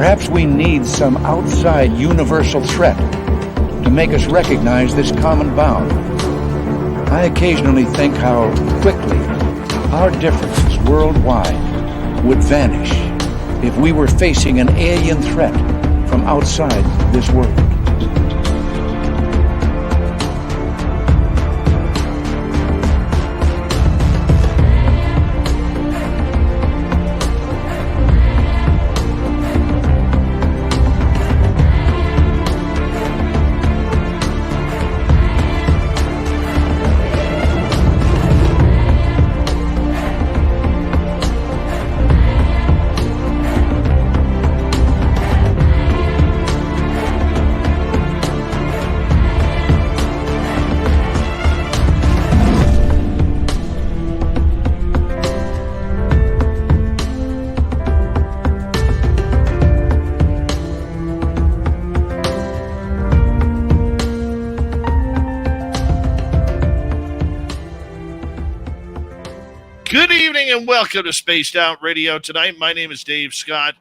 Perhaps we need some outside universal threat to make us recognize this common bound. I occasionally think how quickly our differences worldwide would vanish if we were facing an alien threat from outside this world. And welcome to Spaced Out Radio tonight. My name is Dave Scott.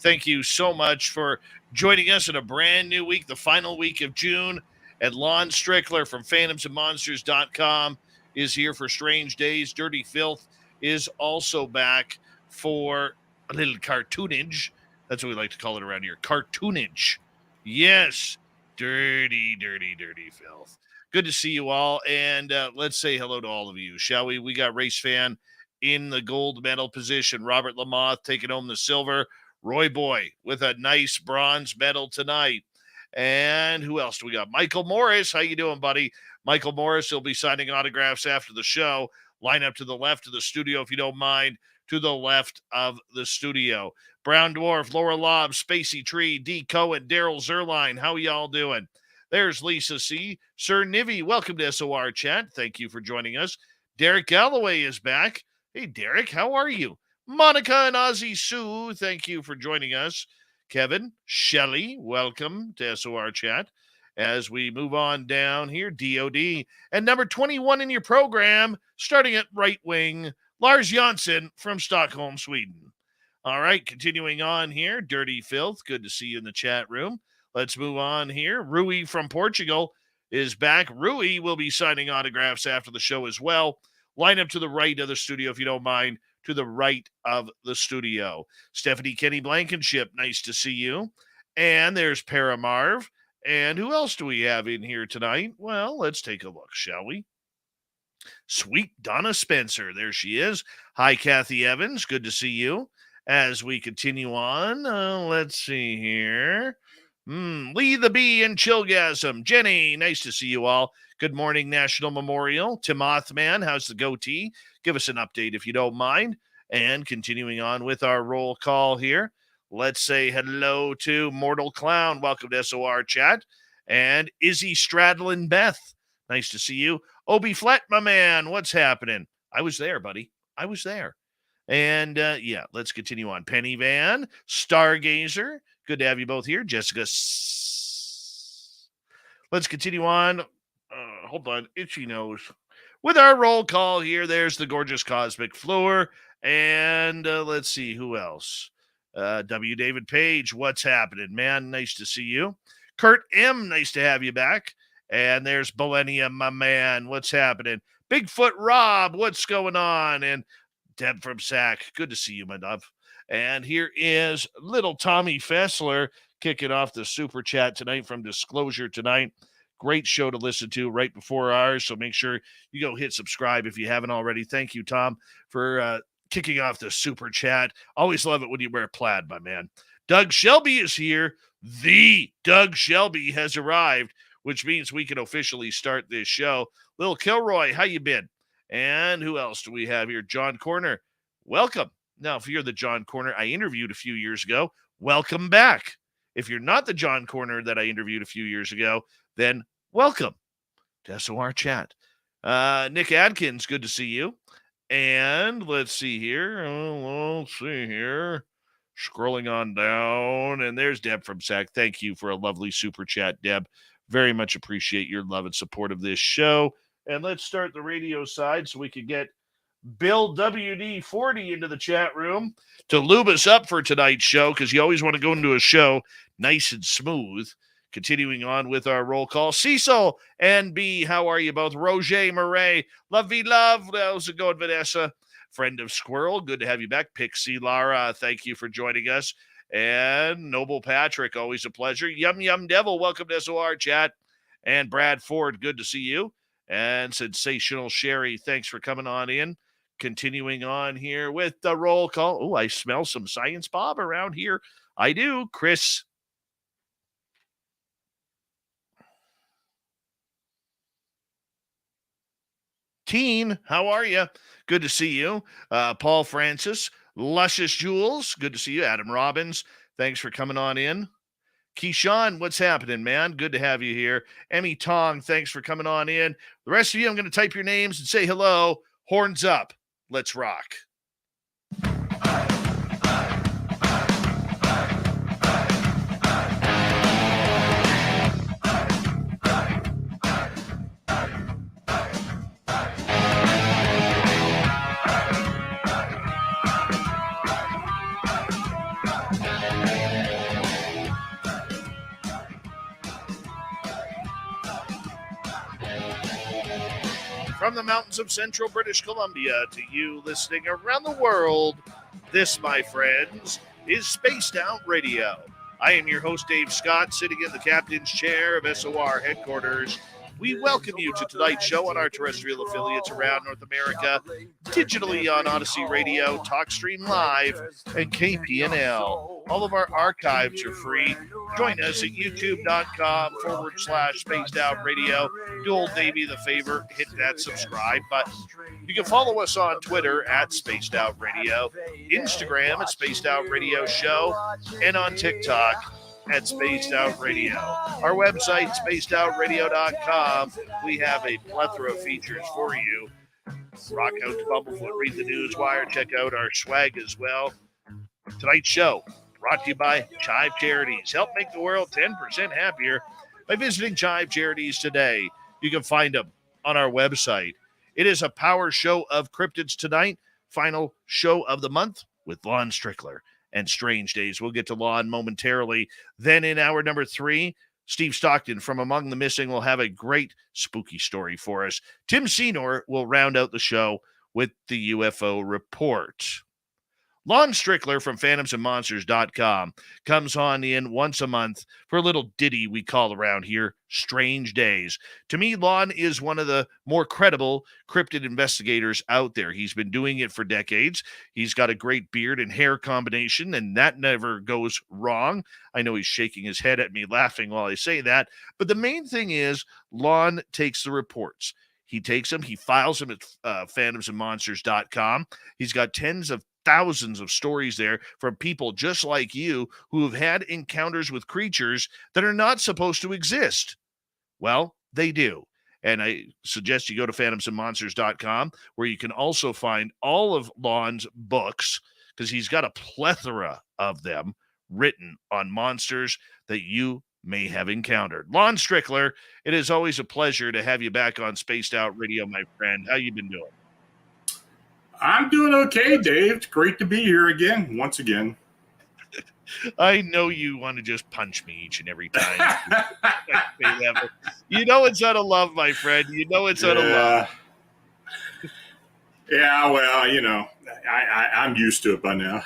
Thank you so much for joining us in a brand new week, the final week of June. And Lon Strickler from phantomsandmonsters.com is here for Strange Days. Dirty Filth is also back for a little cartoonage. That's what we like to call it around here. Cartoonage. Yes. Dirty filth. Good to see you all. And let's say hello to all of you, shall we? We got Race Fan in the gold medal position. Robert Lamoth taking home the silver. Roy Boy with a nice bronze medal tonight. And who else do we got? Michael Morris. How you doing, buddy? Michael Morris will be signing autographs after the show. Line up to the left of the studio, if you don't mind. To the left of the studio. Brown Dwarf, Laura Lobb, Spacey Tree, D. Cohen, Daryl Zerline. How y'all doing? There's Lisa C. Sir Nivy, welcome to SOR Chat. Thank you for joining us. Derek Galloway is back. Hey, Derek, how are you? Monica and Ozzy Sue, thank you for joining us. Kevin, Shelley, welcome to SOR Chat. As we move on down here, DOD. And number 21 in your program, starting at right wing, Lars Jonsson from Stockholm, Sweden. All right, continuing on here, Dirty Filth, good to see you in the chat room. Let's move on here. Rui from Portugal is back. Rui will be signing autographs after the show as well. Line up to the right of the studio, if you don't mind, to the right of the studio. Stephanie Kenny Blankenship, nice to see you. And there's Paramarv. And who else do we have in here tonight? Well, let's take a look, shall we? Sweet Donna Spencer, there she is. Hi, Kathy Evans, good to see you. As we continue on, let's see here. Lee the Bee and Chillgasm. Jenny, nice to see you all. Good morning, National Memorial. Timothman, how's the goatee? Give us an update if you don't mind. And continuing on with our roll call here, let's say hello to Mortal Clown. Welcome to SOR Chat. And Izzy Stradlin Beth, nice to see you. Obi Flat, my man, what's happening? I was there, buddy. I was there. And, yeah, let's continue on. Penny Van, Stargazer, good to have you both here. Jessica, let's continue on. Hold on, itchy nose. With our roll call here, there's the gorgeous Cosmic Floor. And let's see, who else? W. David Page, what's happening, man? Nice to see you. Kurt M., nice to have you back. And there's Millennium, my man. What's happening? Bigfoot Rob, what's going on? And Deb from Sac, good to see you, my love. And here is little Tommy Fessler kicking off the super chat tonight from Disclosure Tonight. Great show to listen to right before ours, so make sure you go hit subscribe if you haven't already. Thank you, Tom, for kicking off the super chat. Always love it when you wear plaid, my man. Doug Shelby is here. The Doug Shelby has arrived, which means we can officially start this show. Lil Kilroy, how you been? And who else do we have here? John Corner, welcome. Now, if you're the John Corner I interviewed a few years ago, welcome back. If you're not the John Corner that I interviewed a few years ago, then welcome to SOR Chat. Nick Adkins, good to see you. And let's see here. Scrolling on down. And there's Deb from SAC. Thank you for a lovely super chat, Deb. Very much appreciate your love and support of this show. And let's start the radio side so we can get Bill WD40 into the chat room to lube us up for tonight's show, because you always want to go into a show nice and smooth. Continuing on with our roll call, Cecil and B, how are you both? Roger Murray, lovey love. How's it going, Vanessa? Friend of Squirrel, good to have you back. Pixie Lara, thank you for joining us. And Noble Patrick, always a pleasure. Yum Yum Devil, welcome to SOR chat. And Brad Ford, good to see you. And Sensational Sherry, thanks for coming on in. Continuing on here with the roll call. Oh, I smell some Science Bob around here. I do. Chris. Teen, how are you? Good to see you. Paul Francis, Luscious Jules, good to see you. Adam Robbins, thanks for coming on in. Keyshawn, what's happening, man? Good to have you here. Emmy Tong, thanks for coming on in. The rest of you, I'm going to type your names and say hello. Horns up. Let's rock. From the mountains of central British Columbia to you listening around the world, this, my friends, is Spaced Out Radio. I am your host, Dave Scott, sitting in the captain's chair of SOR headquarters. We welcome you to tonight's show on our terrestrial affiliates around North America, digitally on Odyssey Radio, TalkStream Live, and KPNL. All of our archives are free. Join us at youtube.com/Spaced Out Radio. Do old Davey the favor, hit that subscribe button. You can follow us on Twitter at Spaced Out Radio, Instagram at Spaced Out Radio Show, and on TikTok at Spaced Out Radio. Our website, spacedoutradio.com. We have a plethora of features for you. Rock out to Bumblefoot, read the news wire, check out our swag as well. Tonight's show brought to you by Chive Charities. Help make the world 10% happier by visiting Chive Charities today. You can find them on our website. It is a power show of cryptids tonight. Final show of the month with Lon Strickler and Strange Days. We'll get to Lon momentarily. Then in hour number 3, Steve Stockton from Among the Missing will have a great spooky story for us. Tim Senor will round out the show with the UFO report. Lon Strickler from phantomsandmonsters.com comes on in once a month for a little ditty we call around here, Strange Days. To me, Lon is one of the more credible cryptid investigators out there. He's been doing it for decades. He's got a great beard and hair combination, and that never goes wrong. I know he's shaking his head at me laughing while I say that, but the main thing is Lon takes the reports. He takes them, he files them at phantomsandmonsters.com. He's got tens of thousands of stories there from people just like you who have had encounters with creatures that are not supposed to exist. Well, they do. And I suggest you go to phantomsandmonsters.com, where you can also find all of Lon's books, because he's got a plethora of them written on monsters that you may have encountered. Lon Strickler, it is always a pleasure to have you back on Spaced Out Radio, my friend. How you been doing? I'm doing okay, Dave. It's great to be here again, once again. I know you want to just punch me each and every time. You know it's out of love, my friend. You know it's out of love. Yeah, well, you know, I'm used to it by now.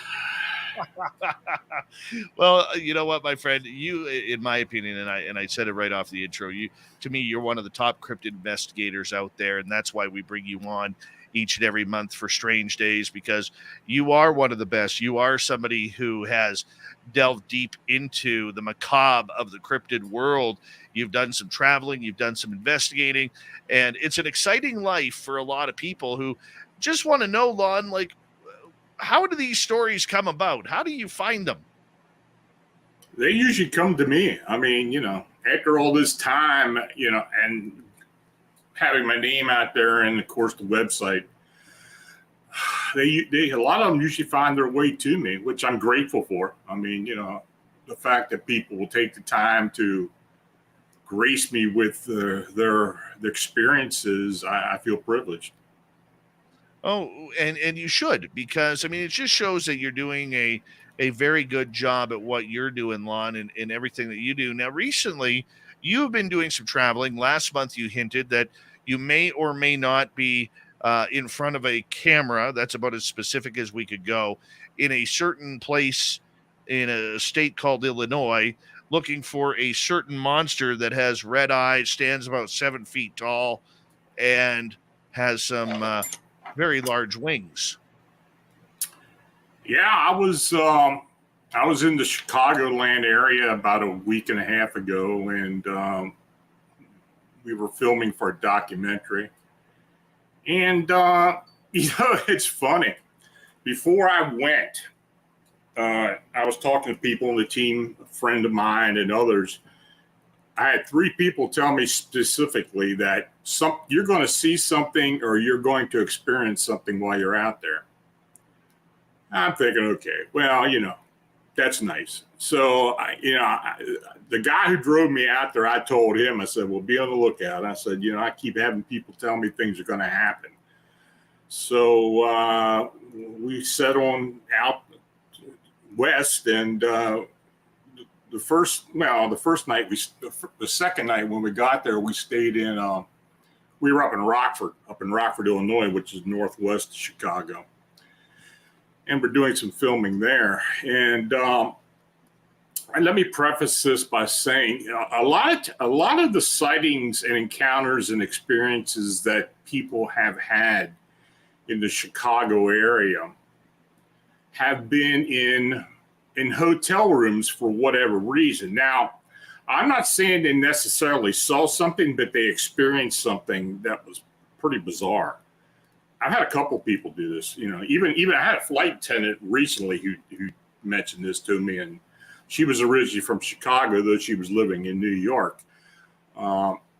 Well, you know what, my friend, you, in my opinion, and I said it right off the intro, to me, you're one of the top cryptid investigators out there, and that's why we bring you on each and every month for Strange Days, because you are one of the best. You are somebody who has delved deep into the macabre of the cryptid world. You've done some traveling, you've done some investigating, and it's an exciting life for a lot of people who just want to know, Lon, like, how do these stories come about? How do you find them? They usually come to me. I mean, you know, after all this time, you know, and having my name out there and, of course, the website, they a lot of them usually find their way to me, which I'm grateful for. I mean, you know, the fact that people will take the time to grace me with their experiences, I feel privileged. Oh, and you should, because I mean it just shows that you're doing a very good job at what you're doing, Lon, and everything that you do. Now, recently, you've been doing some traveling. Last month, you hinted that you may or may not be in front of a camera. That's about as specific as we could go in a certain place in a state called Illinois, looking for a certain monster that has red eyes, stands about 7 feet tall, and has some very large wings. Yeah, I was in the Chicagoland area about a week and a half ago, and we were filming for a documentary. And it's funny. Before I went, I was talking to people on the team, a friend of mine and others. I had 3 people tell me specifically that you're going to see something or you're going to experience something while you're out there. I'm thinking, okay, well, that's nice. So, the guy who drove me out there, I told him, I said, well, be on the lookout. I said, I keep having people tell me things are going to happen. So we set on out west, and the second night when we got there, we stayed in, we were up in Rockford, Illinois, which is northwest of Chicago. And we're doing some filming there. And let me preface this by saying a lot of the sightings and encounters and experiences that people have had in the Chicago area have been in hotel rooms for whatever reason. Now, I'm not saying they necessarily saw something, but they experienced something that was pretty bizarre. I've had a couple people do this, even I had a flight attendant recently who mentioned this to me, and she was originally from Chicago, though she was living in New York.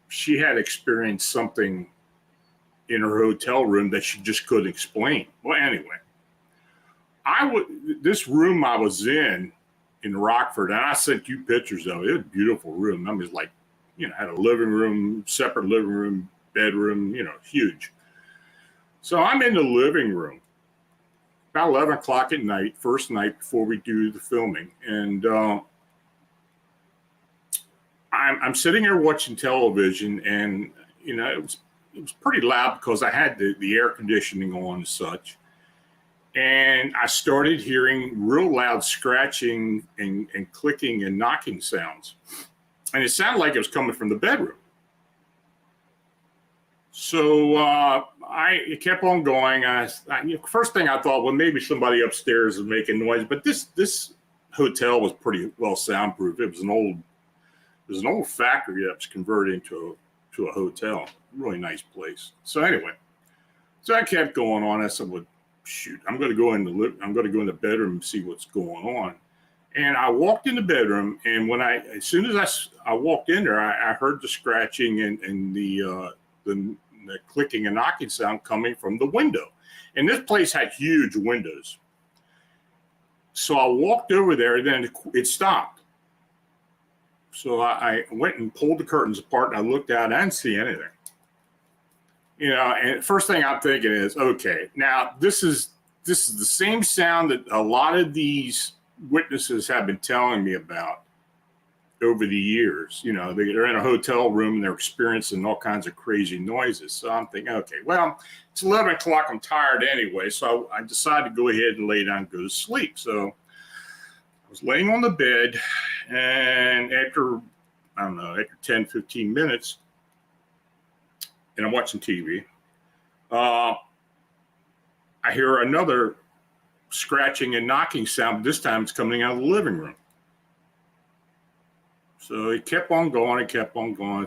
She had experienced something in her hotel room that she just couldn't explain. Well, anyway, this room I was in Rockford, and I sent you pictures of it. It was a beautiful room. I mean, it was like, had a living room, separate living room, bedroom, huge. So I'm in the living room about 11 o'clock at night, first night before we do the filming. And I'm sitting there watching television, and, it was pretty loud because I had the air conditioning on and such. And I started hearing real loud scratching and clicking and knocking sounds. And it sounded like it was coming from the bedroom. So it kept on going. First thing I thought, well, maybe somebody upstairs is making noise. But this hotel was pretty well soundproof. It was an old factory that was converted into a hotel. Really nice place. So anyway, I kept going on. I said, well, shoot, I'm going to go in the bedroom and see what's going on. And I walked in the bedroom, and as soon as I walked in there, I heard the scratching and the clicking and knocking sound coming from the window. And this place had huge windows. So I walked over there, and then it stopped. So I went and pulled the curtains apart, and I looked out. I didn't see anything. And first thing I'm thinking is, okay, now this is the same sound that a lot of these witnesses have been telling me about over the years. They're in a hotel room and they're experiencing all kinds of crazy noises. So I'm thinking, okay, well, it's 11 o'clock. I'm tired anyway. So I decided to go ahead and lay down and go to sleep. So I was laying on the bed, and after 10, 15 minutes, and I'm watching TV, I hear another scratching and knocking sound. This time it's coming out of the living room. So it kept on going.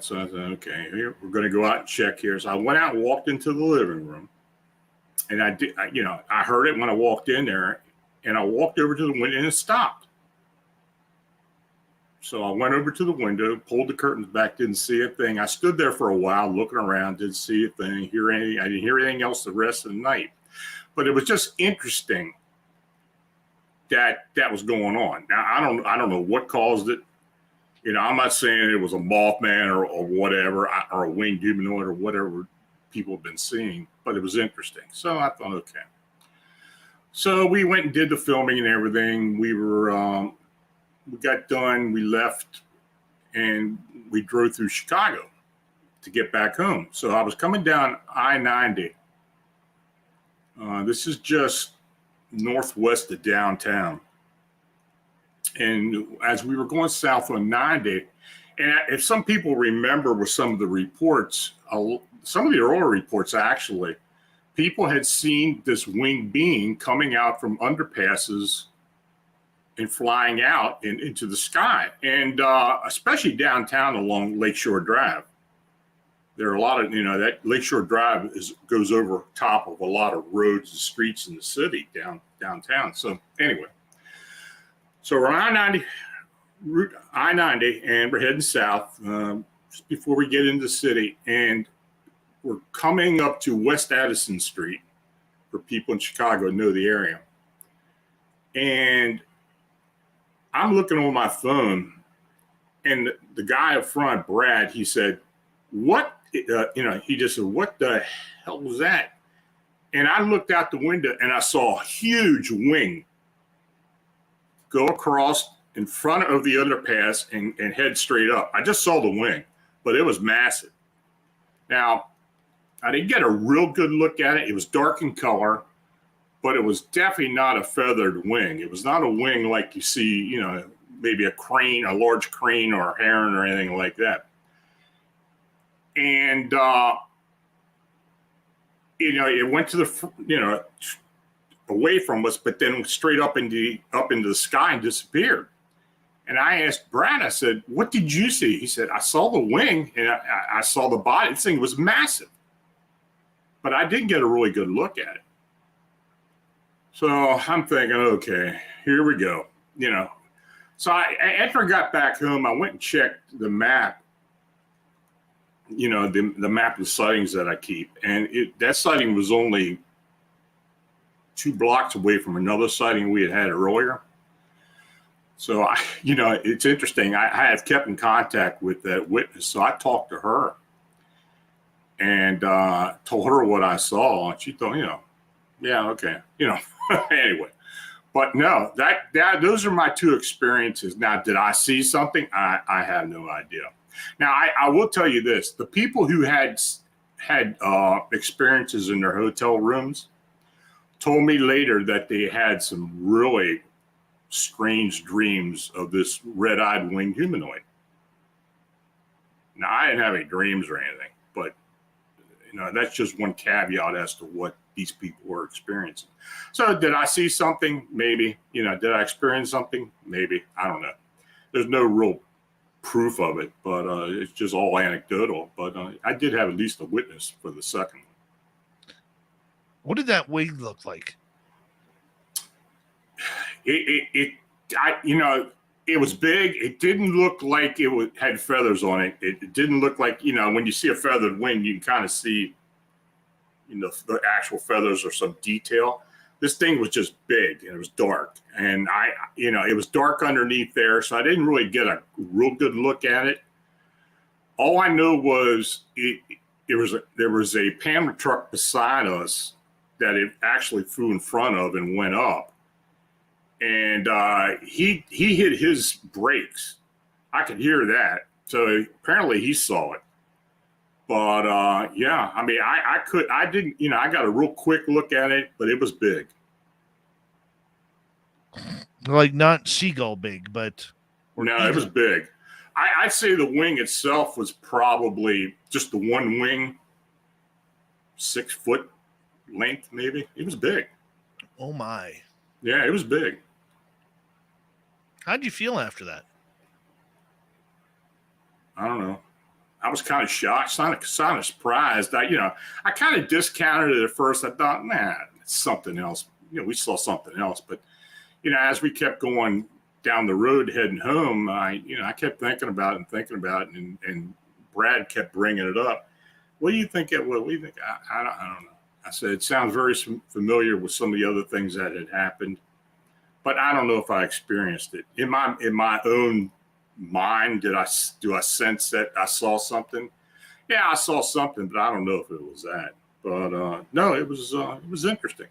So I said, okay, we're going to go out and check here. So I went out and walked into the living room. And I heard it when I walked in there. And I walked over to the window, and it stopped. So I went over to the window, pulled the curtains back, didn't see a thing. I stood there for a while looking around, didn't see a thing, hear anything. I didn't hear anything else the rest of the night. But it was just interesting that was going on. Now, I don't know what caused it. I'm not saying it was a Mothman or whatever, or a winged humanoid or whatever people have been seeing, but it was interesting. So I thought, okay. So we went and did the filming and everything. We got done, we left, and we drove through Chicago to get back home. So I was coming down I-90. This is just northwest of downtown. And as we were going south on 90, and if some people remember with some of the reports, some of the earlier reports actually, people had seen this winged being coming out from underpasses and flying out into the sky, and especially downtown along Lakeshore Drive. There are a lot of, that Lakeshore Drive goes over top of a lot of roads and streets in the city downtown. So anyway, so we're on Route I-90, and we're heading south just before we get into the city, and we're coming up to West Addison Street for people in Chicago who know the area. And I'm looking on my phone, and the guy up front, Brad, he said, he just said, what the hell was that? And I looked out the window and I saw a huge wing go across in front of the underpass and head straight up. I just saw the wing, but it was massive. Now, I didn't get a real good look at it. It was dark in color, but it was definitely not a feathered wing. It was not a wing like you see, maybe a crane, a large crane or a heron or anything like that. And, it went to the, away from us, but then straight up into the sky and disappeared. And I asked Brad, I said, what did you see? He said, I saw the wing and I saw the body. This thing was massive, but I didn't get a really good look at it. So I'm thinking, okay, here we go. So after I got back home, I went and checked the map, the map of sightings that I keep. And that sighting was only 2 blocks away from another sighting we had earlier. So, it's interesting. I have kept in contact with that witness. So I talked to her and told her what I saw. And she thought, yeah, okay. Anyway. But no, those are my 2 experiences. Now, did I see something? I have no idea. Now, I will tell you this. The people who had experiences in their hotel rooms told me later that they had some really strange dreams of this red-eyed winged humanoid. Now, I didn't have any dreams or anything, but that's just one caveat as to what these people were experiencing. So did I see something? Maybe. Did I experience something? Maybe. I don't know. There's no real proof of it, but it's just all anecdotal. But I did have at least a witness for the second one. What did that wing look like? It was big. It didn't look like it had feathers on it. It didn't look like, when you see a feathered wing, you can kind of see, the actual feathers or some detail. This thing was just big and it was dark. And it was dark underneath there. So I didn't really get a real good look at it. All I know was there was a Panther truck beside us that it actually flew in front of and went up. And he hit his brakes. I could hear that. So apparently he saw it. But yeah, I mean, I didn't, I got a real quick look at it, but it was big. Like not seagull big, but. No, it was big. I'd say the wing itself was probably just the one wing, 6 foot length, maybe. It was big. Oh my. Yeah, it was big. How'd you feel after that? I don't know. I was kind of shocked, kind of surprised. I kind of discounted it at first. I thought, it's something else. We saw something else. But, as we kept going down the road heading home, I kept thinking about it, and Brad kept bringing it up. What do you think it was? What do you think? I don't know. I said, it sounds very familiar with some of the other things that had happened, but I don't know if I experienced it. In my own mind, do I sense that I saw something? Yeah, I saw something, but I don't know if it was that. But no, it was interesting.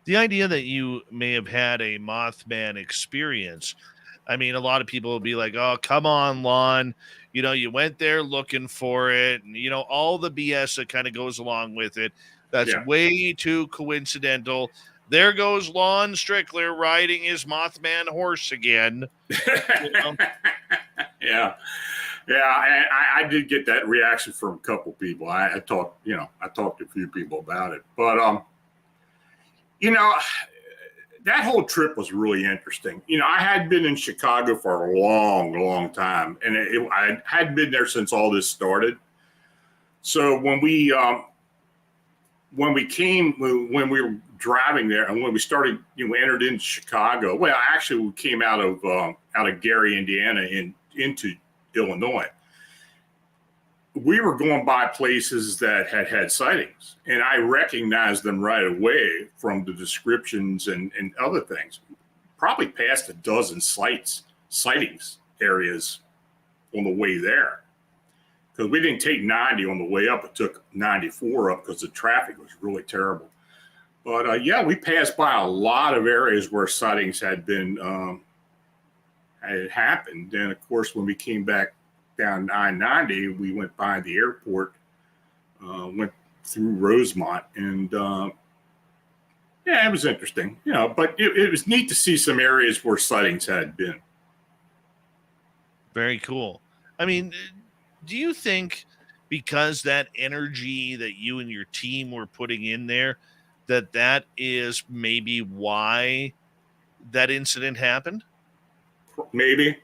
The idea that you may have had a Mothman experience, I mean, a lot of people will be like, oh, come on, Lon. You know, you went there looking for it, and, you know, all the BS that kind of goes along with it. That's Yeah. way too coincidental. There goes Lon Strickler riding his Mothman horse again. You know? Yeah. Yeah, I did get that reaction from a couple people. I talked to a few people about it. But that whole trip was really interesting. I had been in Chicago for a long, long time, and I had been there since all this started. So when we were driving there, and when we started, entered into Chicago. Well, actually, we came out of Gary, Indiana, into Illinois. We were going by places that had sightings, and I recognized them right away from the descriptions and other things. Probably past a dozen sightings areas on the way there, because we didn't take 90 on the way up. It took 94 up because the traffic was really terrible. But yeah, we passed by a lot of areas where sightings had happened. And of course, when we came back down I-90, we went by the airport, went through Rosemont, and yeah, it was interesting, but it was neat to see some areas where sightings had been. Very cool. I mean, do you think because that energy that you and your team were putting in there, that is maybe why that incident happened? Maybe.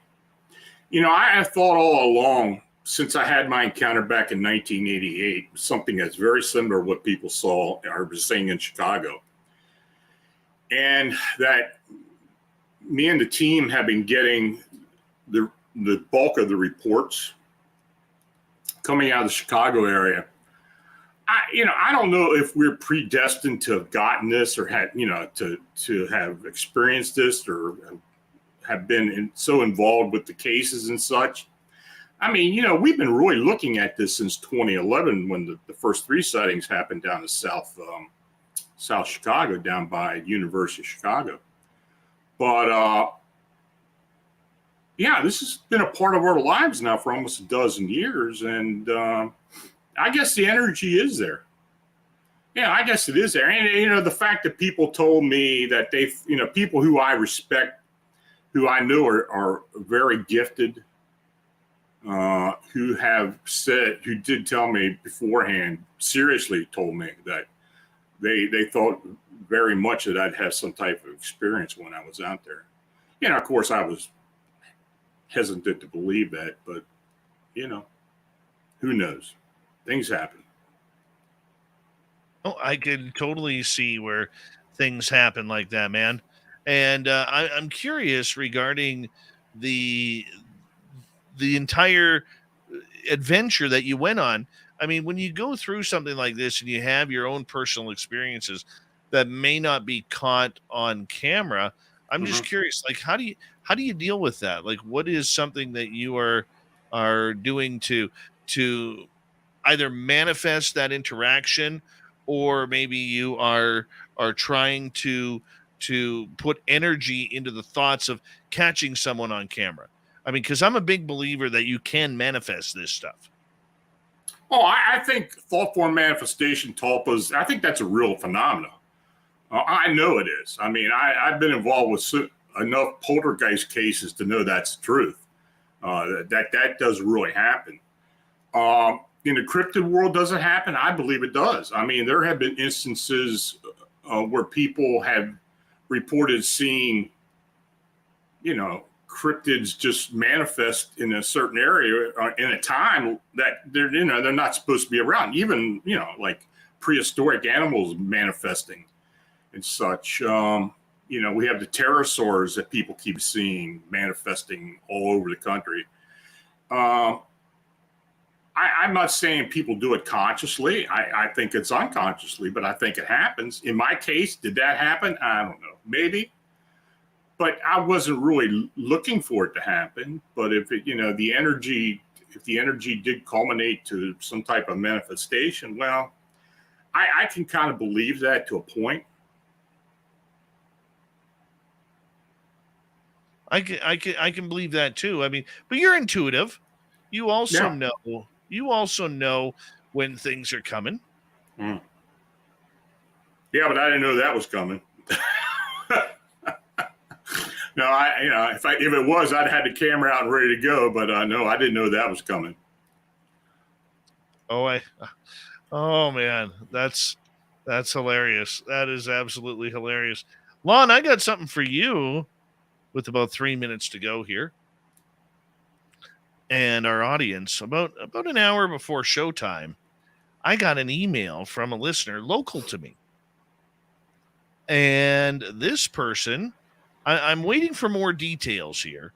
I have thought all along, since I had my encounter back in 1988, something that's very similar to what people saw or were saying in Chicago. And that me and the team have been getting the bulk of the reports coming out of the Chicago area. I don't know if we're predestined to have gotten this or had, to have experienced this or have been so involved with the cases and such. I mean, we've been really looking at this since 2011 when the first 3 sightings happened down in South Chicago, down by University of Chicago. But yeah, this has been a part of our lives now for almost a dozen years. And I guess the energy is there. Yeah, I guess it is there. And, the fact that people told me that people who I respect, who I know are very gifted, who did tell me beforehand, seriously told me that they thought very much that I'd have some type of experience when I was out there. Of course, I was hesitant to believe that, but, who knows? Things happen. Oh, I could totally see where things happen like that, man. And I'm curious regarding the entire adventure that you went on. I mean, when you go through something like this and you have your own personal experiences that may not be caught on camera, I'm just curious, like, how do you deal with that? Like, what is something that you are doing to either manifest that interaction, or maybe you are trying to put energy into the thoughts of catching someone on camera? I mean, because I'm a big believer that you can manifest this stuff. Oh, I think thought form manifestation, tulpas, I think that's a real phenomenon. I know it is. I mean, I've been involved with enough poltergeist cases to know that's the truth. That does really happen. In the cryptid world, does it happen? I believe it does. I mean, there have been instances where people have reported seeing, cryptids just manifest in a certain area in a time that they're not supposed to be around. Even, like prehistoric animals manifesting and such. We have the pterosaurs that people keep seeing manifesting all over the country. I'm not saying people do it consciously. I think it's unconsciously, but I think it happens. In my case, did that happen? I don't know. Maybe. But I wasn't really looking for it to happen. But if it, the energy if the energy did culminate to some type of manifestation, well, I can kind of believe that to a point. I can believe that too. I mean, but you're intuitive. You also know. You also know when things are coming. Mm. Yeah, but I didn't know that was coming. No, if it was, I'd had the camera out and ready to go. But no, I didn't know that was coming. Oh man, that's hilarious. That is absolutely hilarious. Lon, I got something for you with about 3 minutes to go here. And our audience, about an hour before showtime, I got an email from a listener local to me. And this person, I'm waiting for more details here,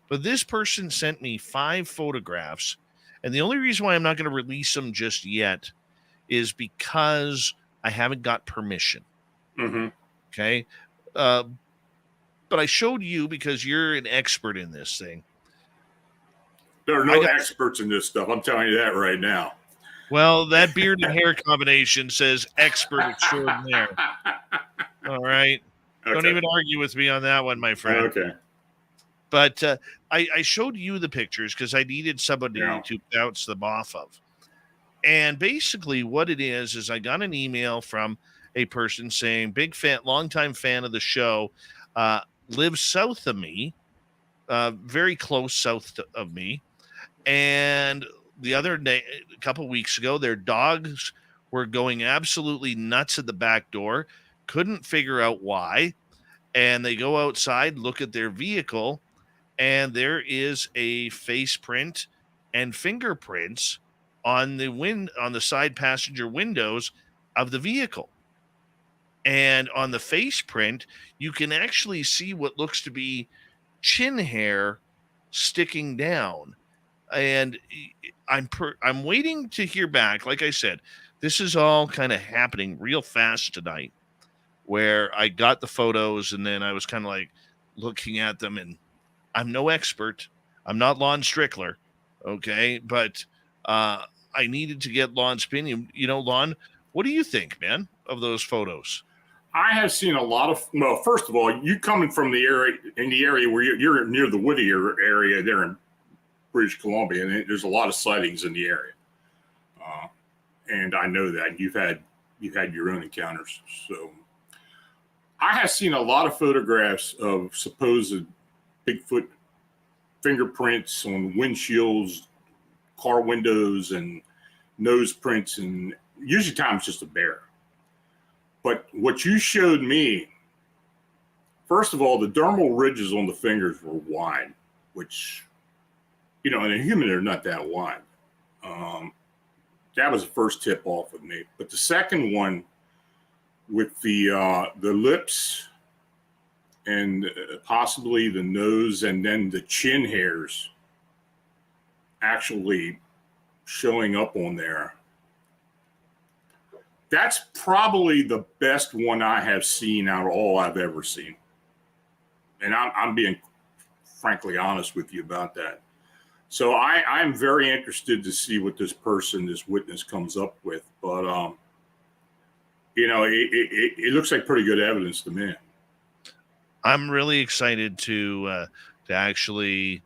but this person sent me 5 photographs. And the only reason why I'm not going to release them just yet is because I haven't got permission. Mm-hmm. Okay. But I showed you because you're an expert in this thing. There are no experts in this stuff. I'm telling you that right now. Well, that beard and hair combination says expert extraordinaire. All right. Okay. Don't even argue with me on that one, my friend. Okay. But I showed you the pictures because I needed somebody to bounce them off of. And basically what it is I got an email from a person saying, big fan, longtime fan of the show, lives south of me, very close south of me. And the other day, a couple weeks ago, their dogs were going absolutely nuts at the back door, couldn't figure out why. And they go outside, look at their vehicle, and there is a face print and fingerprints on the side passenger windows of the vehicle. And on the face print, you can actually see what looks to be chin hair sticking down. And I'm waiting to hear back. Like I said, this is all kind of happening real fast tonight, where I got the photos and then I was kind of like looking at them, and I'm no expert. I'm not Lon Strickler. Okay. But I needed to get Lon's opinion. Lon, what do you think, man, of those photos? I have seen a lot of, well, first of all, you coming from the area where you're near the Whittier area there in British Columbia, and there's a lot of sightings in the area. And I know that you've had your own encounters. So I have seen a lot of photographs of supposed Bigfoot fingerprints on windshields, car windows, and nose prints, and usually times just a bear. But what you showed me, first of all, the dermal ridges on the fingers were wide, which, in a human, they're not that wide. That was the first tip off with me. But the second one, with the lips and possibly the nose and then the chin hairs actually showing up on there, that's probably the best one I have seen out of all I've ever seen. And I'm being frankly honest with you about that. So I'm very interested to see what this witness comes up with. But, it looks like pretty good evidence to me. I'm really excited to actually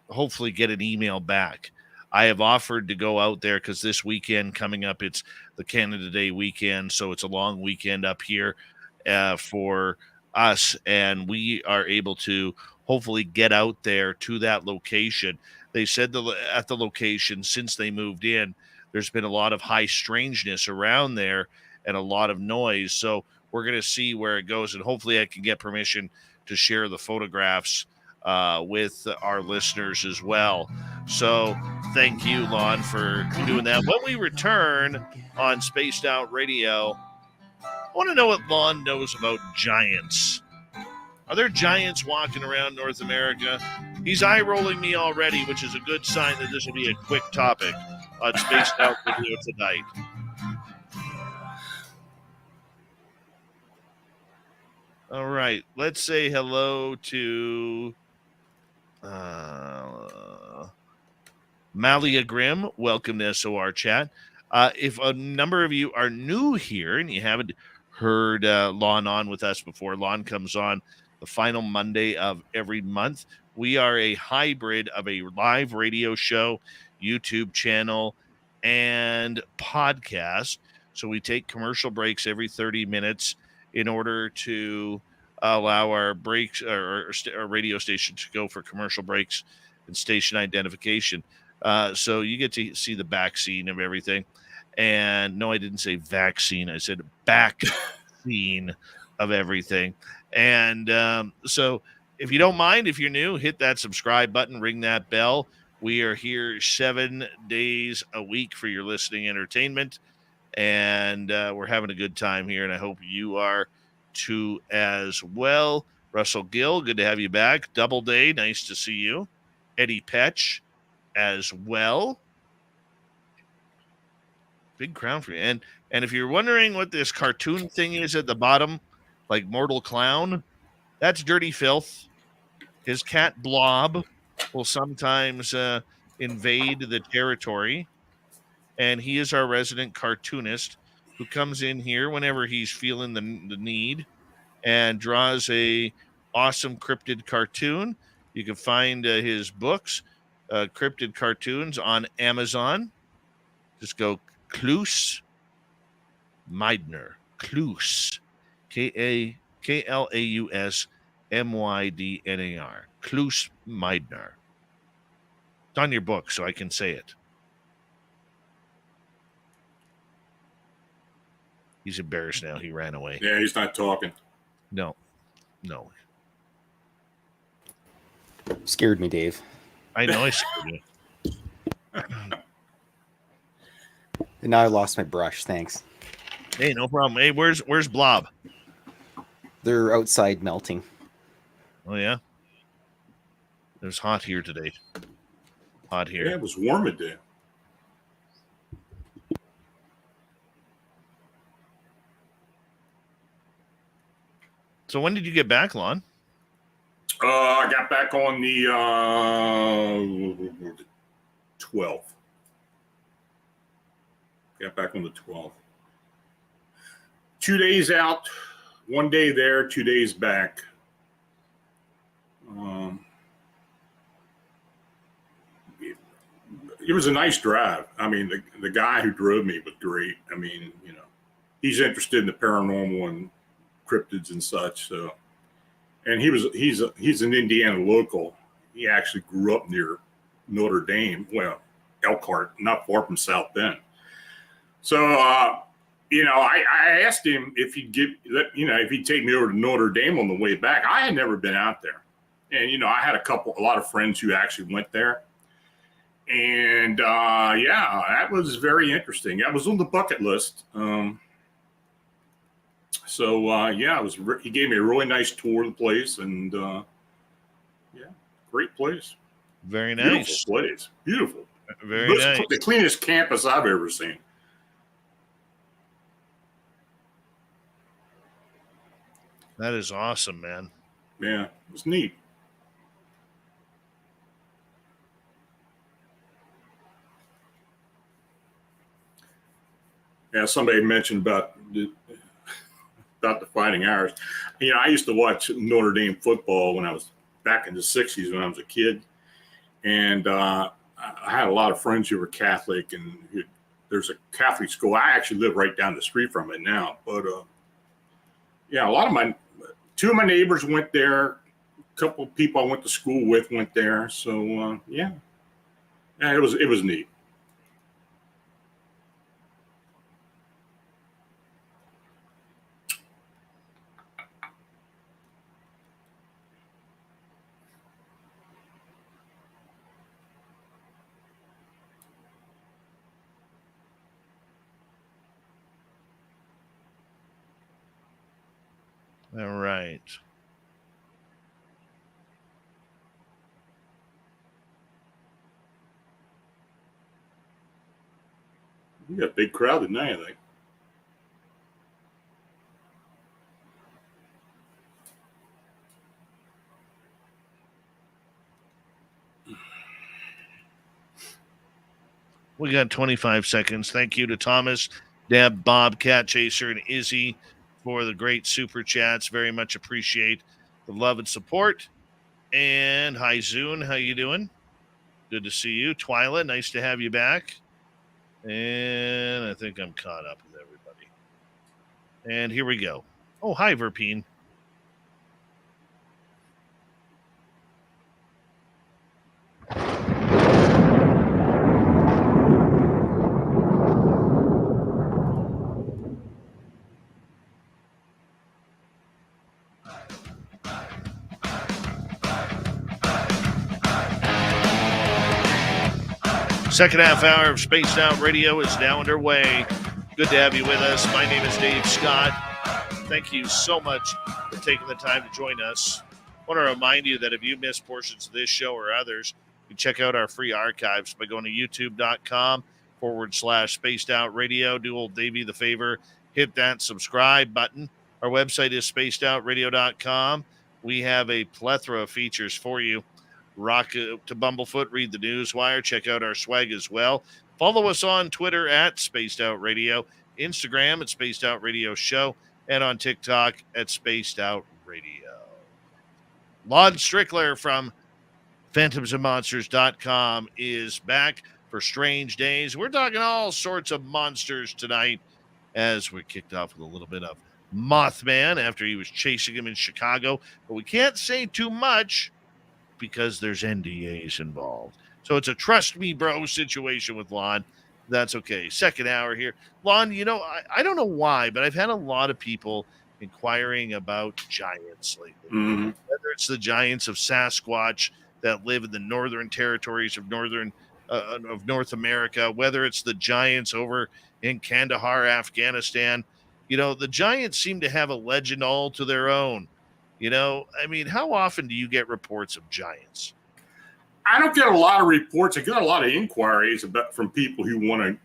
hopefully get an email back. I have offered to go out there because this weekend coming up, it's the Canada Day weekend. So it's a long weekend up here for us. And we are able to hopefully get out there to that location. They said at the location, since they moved in, there's been a lot of high strangeness around there and a lot of noise. So we're going to see where it goes. And hopefully I can get permission to share the photographs with our listeners as well. So thank you, Lon, for doing that. When we return on Spaced Out Radio, I want to know what Lon knows about giants. Are there giants walking around North America? He's eye-rolling me already, which is a good sign that this will be a quick topic on Spaced Out Radio tonight. All right, let's say hello to Malia Grimm, welcome to SOR Chat. If a number of you are new here and you haven't heard Lon on with us before, Lon comes on the final Monday of every month. We are a hybrid of a live radio show, YouTube channel, and podcast. So we take commercial breaks every 30 minutes in order to allow our breaks or radio station to go for commercial breaks and station identification. So you get to see the back scene of everything. And no, I didn't say vaccine. I said back scene of everything. And so if you don't mind, if you're new, hit that subscribe button, ring that bell. We are here 7 days a week for your listening entertainment. And we're having a good time here. And I hope you are too as well. Russell Gill, good to have you back. Doubleday, nice to see you. Eddie Petch as well. Big crown for you. And if you're wondering what this cartoon thing is at the bottom, like Mortal Clown, that's Dirty Filth. His cat Blob will sometimes invade the territory, and he is our resident cartoonist who comes in here whenever he's feeling the need and draws a awesome cryptid cartoon. You can find his books, Cryptid Cartoons, on Amazon. Just go Klaus Meidner. Klaus. Klaus Mydnar. Klaus Meidner. It's on your book, so I can say it. He's embarrassed now. He ran away. Yeah, he's not talking. No. Scared me, Dave. I know I scared you. And now I lost my brush. Thanks. Hey, no problem. Hey, where's Blob? They're outside melting. Oh, yeah? It was hot here today. Hot here. Yeah, it was warm today. So when did you get back, Lon? I got back on the 12th. Got back on the 12th. 2 days out, 1 day there, 2 days back. It was a nice drive. I mean, the guy who drove me was great. I mean, you know, he's interested in the paranormal and cryptids and such. So, and he's an Indiana local. He actually grew up near Notre Dame, well, Elkhart, not far from South Bend. So, you know, I asked him if he'd if he'd take me over to Notre Dame on the way back. I had never been out there, and you know, I had a lot of friends who actually went there, and yeah, that was very interesting. That was on the bucket list. So yeah, he gave me a really nice tour of the place, and yeah, great place. Very nice. Beautiful place. Beautiful. Very nice. The cleanest campus I've ever seen. That is awesome, man. Yeah, it was neat. Yeah, somebody mentioned about the Fighting Irish. You know, I used to watch Notre Dame football when I was back in the 60s when I was a kid. And I had a lot of friends who were Catholic, and there's a Catholic school. I actually live right down the street from it now. But yeah, two of my neighbors went there. A couple of people I went to school with went there. So yeah, it was neat. All right. We got a big crowd tonight, I think. We got 25 seconds. Thank you to Thomas, Deb, Bob, Cat Chaser, and Izzy for the great super chats. Very much appreciate the love and support. And hi, Zune. How you doing? Good to see you. Twyla, nice to have you back. And I think I'm caught up with everybody. And here we go. Oh, hi, Verpine. Second half hour of Spaced Out Radio is now underway. Good to have you with us. My name is Dave Scott. Thank you so much for taking the time to join us. I want to remind you that if you missed portions of this show or others, you can check out our free archives by going to youtube.com/Spaced Out Radio. Do old Davey the favor, hit that subscribe button. Our website is spacedoutradio.com. We have a plethora of features for you. Rock to Bumblefoot, read the Newswire, check out our swag as well. Follow us on Twitter at Spaced Out Radio, Instagram at Spaced Out Radio Show, and on TikTok at Spaced Out Radio. Lon Strickler from phantomsandmonsters.com is back for Strange Days. We're talking all sorts of monsters tonight as we kicked off with a little bit of Mothman after he was chasing him in Chicago. But we can't say too much because there's NDAs involved. So it's a trust me, bro situation with Lon. That's okay. Second hour here. Lon, you know, I don't know why, but I've had a lot of people inquiring about giants lately. Mm-hmm. Whether it's the giants of Sasquatch that live in the northern territories of North America, whether it's the giants over in Kandahar, Afghanistan. You know, the giants seem to have a legend all to their own. You know, I mean, how often do you get reports of giants? I don't get a lot of reports. I get a lot of inquiries from people who want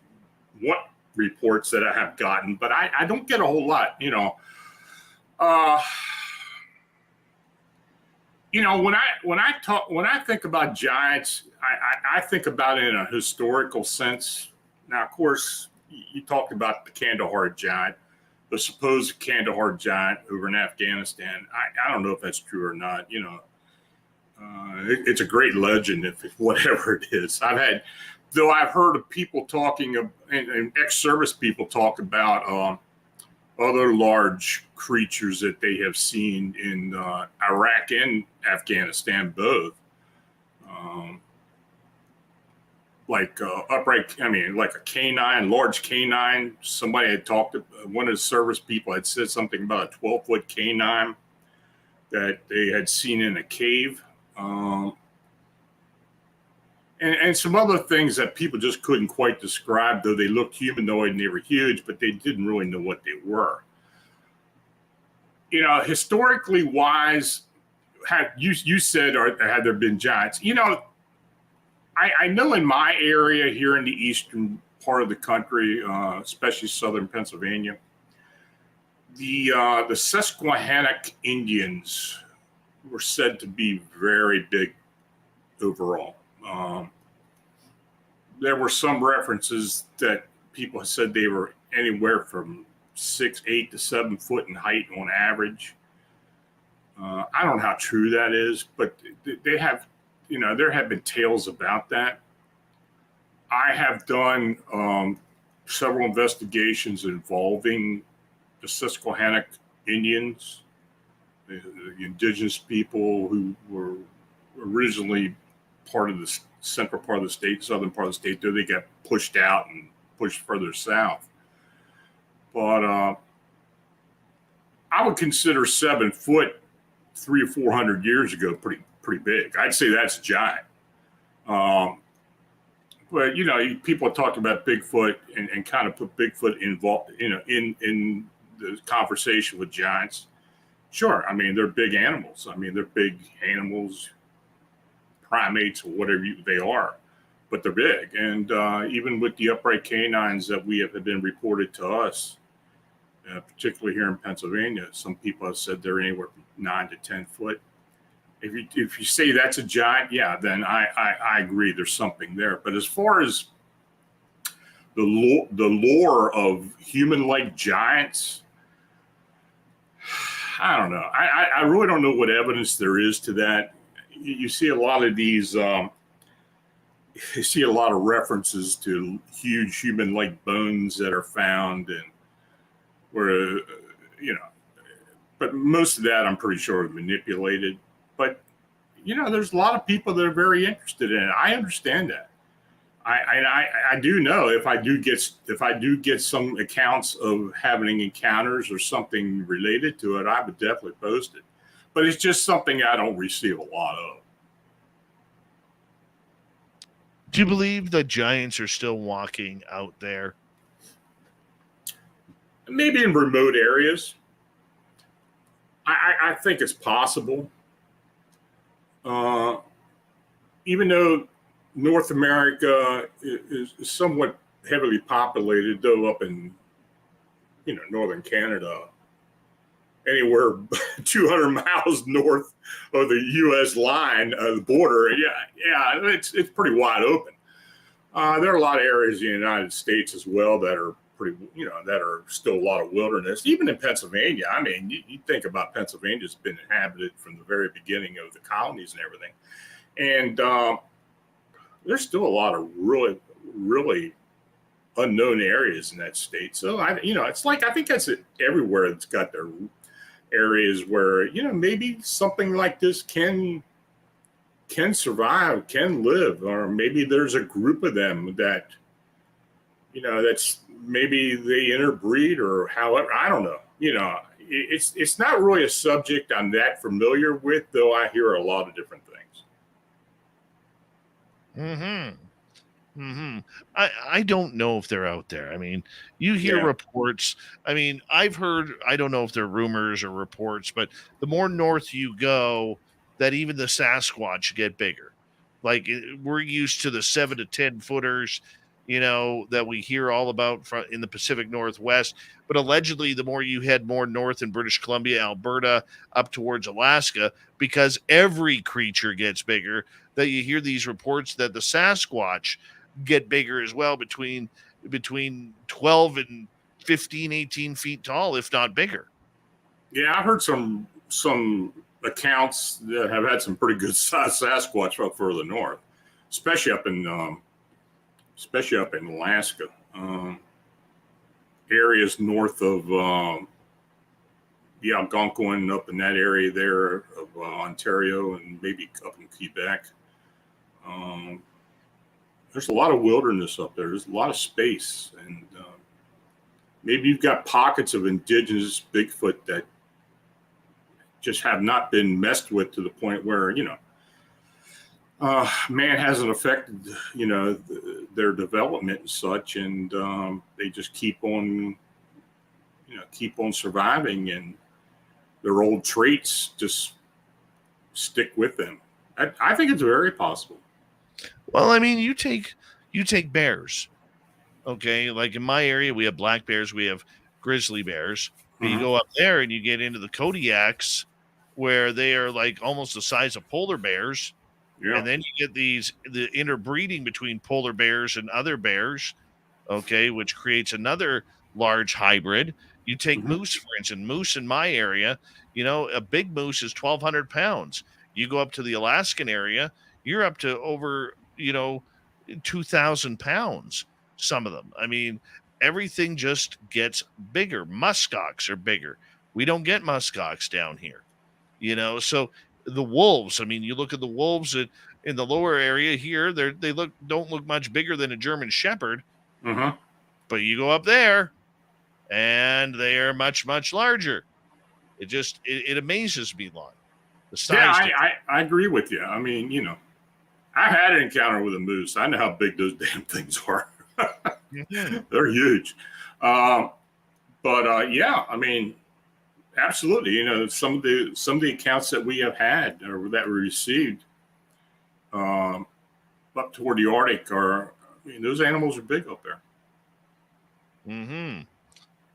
reports that I have gotten, but I don't get a whole lot. You know, when I think about giants, I think about it in a historical sense. Now, of course, you talked about the Kandahar giant, the supposed Kandahar giant over in Afghanistan. I don't know if that's true or not. You know, it's a great legend, if whatever it is. I've heard of people talking and ex-service people talk about other large creatures that they have seen in Iraq and Afghanistan both. Like like a canine, large canine. Somebody had one of the service people had said something about a 12-foot canine that they had seen in a cave. And some other things that people just couldn't quite describe, though they looked humanoid and they were huge, but they didn't really know what they were. You know, historically wise, you said, had there been giants? You know, I know in my area here in the eastern part of the country, especially southern Pennsylvania, the Susquehannock Indians were said to be very big overall. There were some references that people said they were anywhere from 6, 8 to 7 foot in height on average. I don't know how true that is, but they have, you know, there have been tales about that. I have done several investigations involving the Susquehannock Indians, the indigenous people who were originally part of the central part of the state, southern part of the state. There they got pushed out and pushed further south. But I would consider 7 foot 300 or 400 years ago pretty big. I'd say that's giant. But you know, people talk about Bigfoot and kind of put Bigfoot involved, you know, in the conversation with giants. Sure, I mean they're big animals. I mean they're big animals, primates or whatever they are, but they're big. And even with the upright canines that have been reported to us, particularly here in Pennsylvania, some people have said they're anywhere from 9 to 10 foot. If you say that's a giant, yeah, then I agree there's something there. But as far as lore of human-like giants. I don't know. I really don't know what evidence there is to that. You see a lot of these. You see a lot of references to huge human-like bones that are found, and where but most of that I'm pretty sure is manipulated. But there's a lot of people that are very interested in it. I understand that. I do know if I do get some accounts of having encounters or something related to it, I would definitely post it. But it's just something I don't receive a lot of. Do you believe the giants are still walking out there? Maybe in remote areas. I think it's possible. Even though North America is somewhat heavily populated, though up in northern Canada, anywhere 200 miles north of the U.S. line, the border, it's pretty wide open. There are a lot of areas in the United States as well that are pretty, that are still a lot of wilderness. Even in Pennsylvania, I mean, you think about Pennsylvania's been inhabited from the very beginning of the colonies and everything, and there's still a lot of really, really unknown areas in that state. So it's like I think that's it everywhere. It's got their areas where maybe something like this can survive, can live, or maybe there's a group of them that that's maybe they interbreed or however. I don't know. It's not really a subject I'm that familiar with, though I hear a lot of different things. I don't know if they're out there. I mean, you hear reports. I mean, I've heard, I don't know if they're rumors or reports, but the more north you go, that even the Sasquatch get bigger. Like we're used to the 7 to 10 footers, that we hear all about in the Pacific Northwest. But allegedly, the more you head more north in British Columbia, Alberta, up towards Alaska, because every creature gets bigger, that you hear these reports that the Sasquatch get bigger as well, between 12 and 15, 18 feet tall, if not bigger. Yeah, I heard some accounts that have had some pretty good size Sasquatch up further north, especially up in Alaska, areas north of the Algonquin, up in that area there of Ontario, and maybe up in Quebec. There's a lot of wilderness up there. There's a lot of space, and maybe you've got pockets of indigenous Bigfoot that just have not been messed with to the point where man hasn't affected their development and such, and they just keep on surviving, and their old traits just stick with them. I think it's very possible. Well, I mean, you take bears, okay? Like in my area, we have black bears, we have grizzly bears. And you go up there and you get into the Kodiaks, where they are like almost the size of polar bears. Yeah. And then you get the interbreeding between polar bears and other bears, okay, which creates another large hybrid. You take moose, for instance. Moose in my area, a big moose is 1,200 pounds. You go up to the Alaskan area, you're up to over 2,000 pounds, some of them. I mean, everything just gets bigger. Muskox are bigger. We don't get muskox down here, so the wolves, I mean, you look at the wolves in the lower area here, they don't look much bigger than a German Shepherd. But you go up there and they are much, much larger. It amazes me, Lon. The size. Yeah, I agree with you. I mean, I had an encounter with a moose. I know how big those damn things are. They're huge. But yeah, I mean, absolutely. Some of the accounts that we have had or that we received up toward the Arctic those animals are big up there.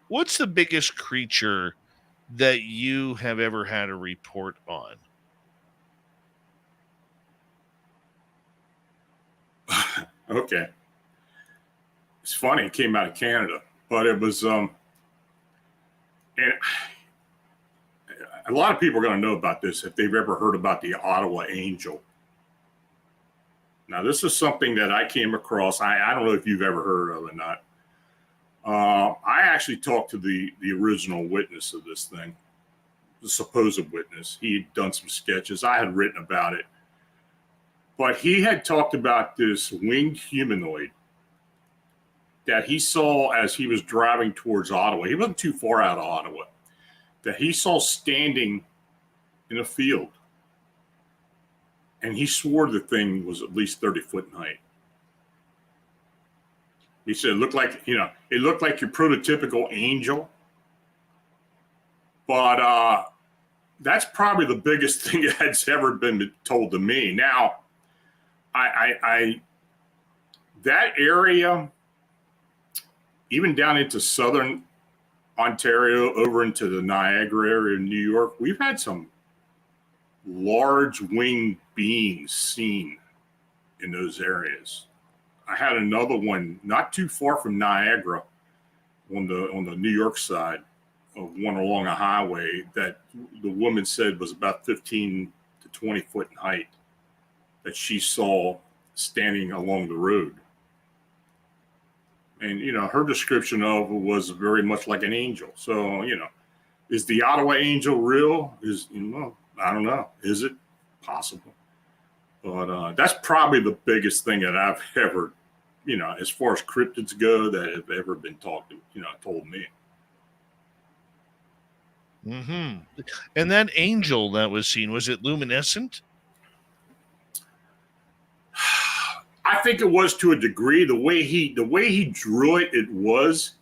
What's the biggest creature that you have ever had a report on? Okay. It's funny. It came out of Canada, but it was, and a lot of people are going to know about this if they've ever heard about the Ottawa Angel. Now, this is something that I came across. I don't know if you've ever heard of it or not. I actually talked to the original witness of this thing, the supposed witness. He had done some sketches. I had written about it. But he had talked about this winged humanoid that he saw as he was driving towards Ottawa. He wasn't too far out of Ottawa. That he saw standing in a field. And he swore the thing was at least 30 foot in height. He said it looked like your prototypical angel. But that's probably the biggest thing that's ever been told to me. Now, I that area, even down into southern Ontario, over into the Niagara area in New York, we've had some large winged beings seen in those areas. I had another one not too far from Niagara on the New York side of one along a highway that the woman said was about 15 to 20 foot in height that she saw standing along the road. And, her description of it was very much like an angel. So, is the Ottawa Angel real? I don't know. Is it possible? But that's probably the biggest thing that I've ever, as far as cryptids go, that have ever been told me. Mm-hmm. And that angel that was seen, was it luminescent? I think it was to a degree. The way he drew it, it was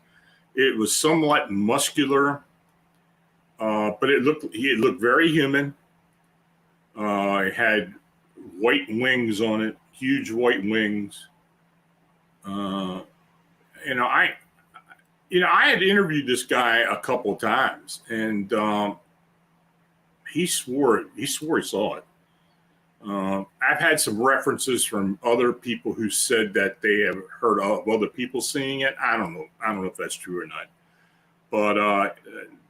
somewhat muscular, but it looked very human. It had white wings on it, huge white wings. I had interviewed this guy a couple of times, and he swore he saw it. I've had some references from other people who said that they have heard of other people seeing it. I don't know if that's true or not, but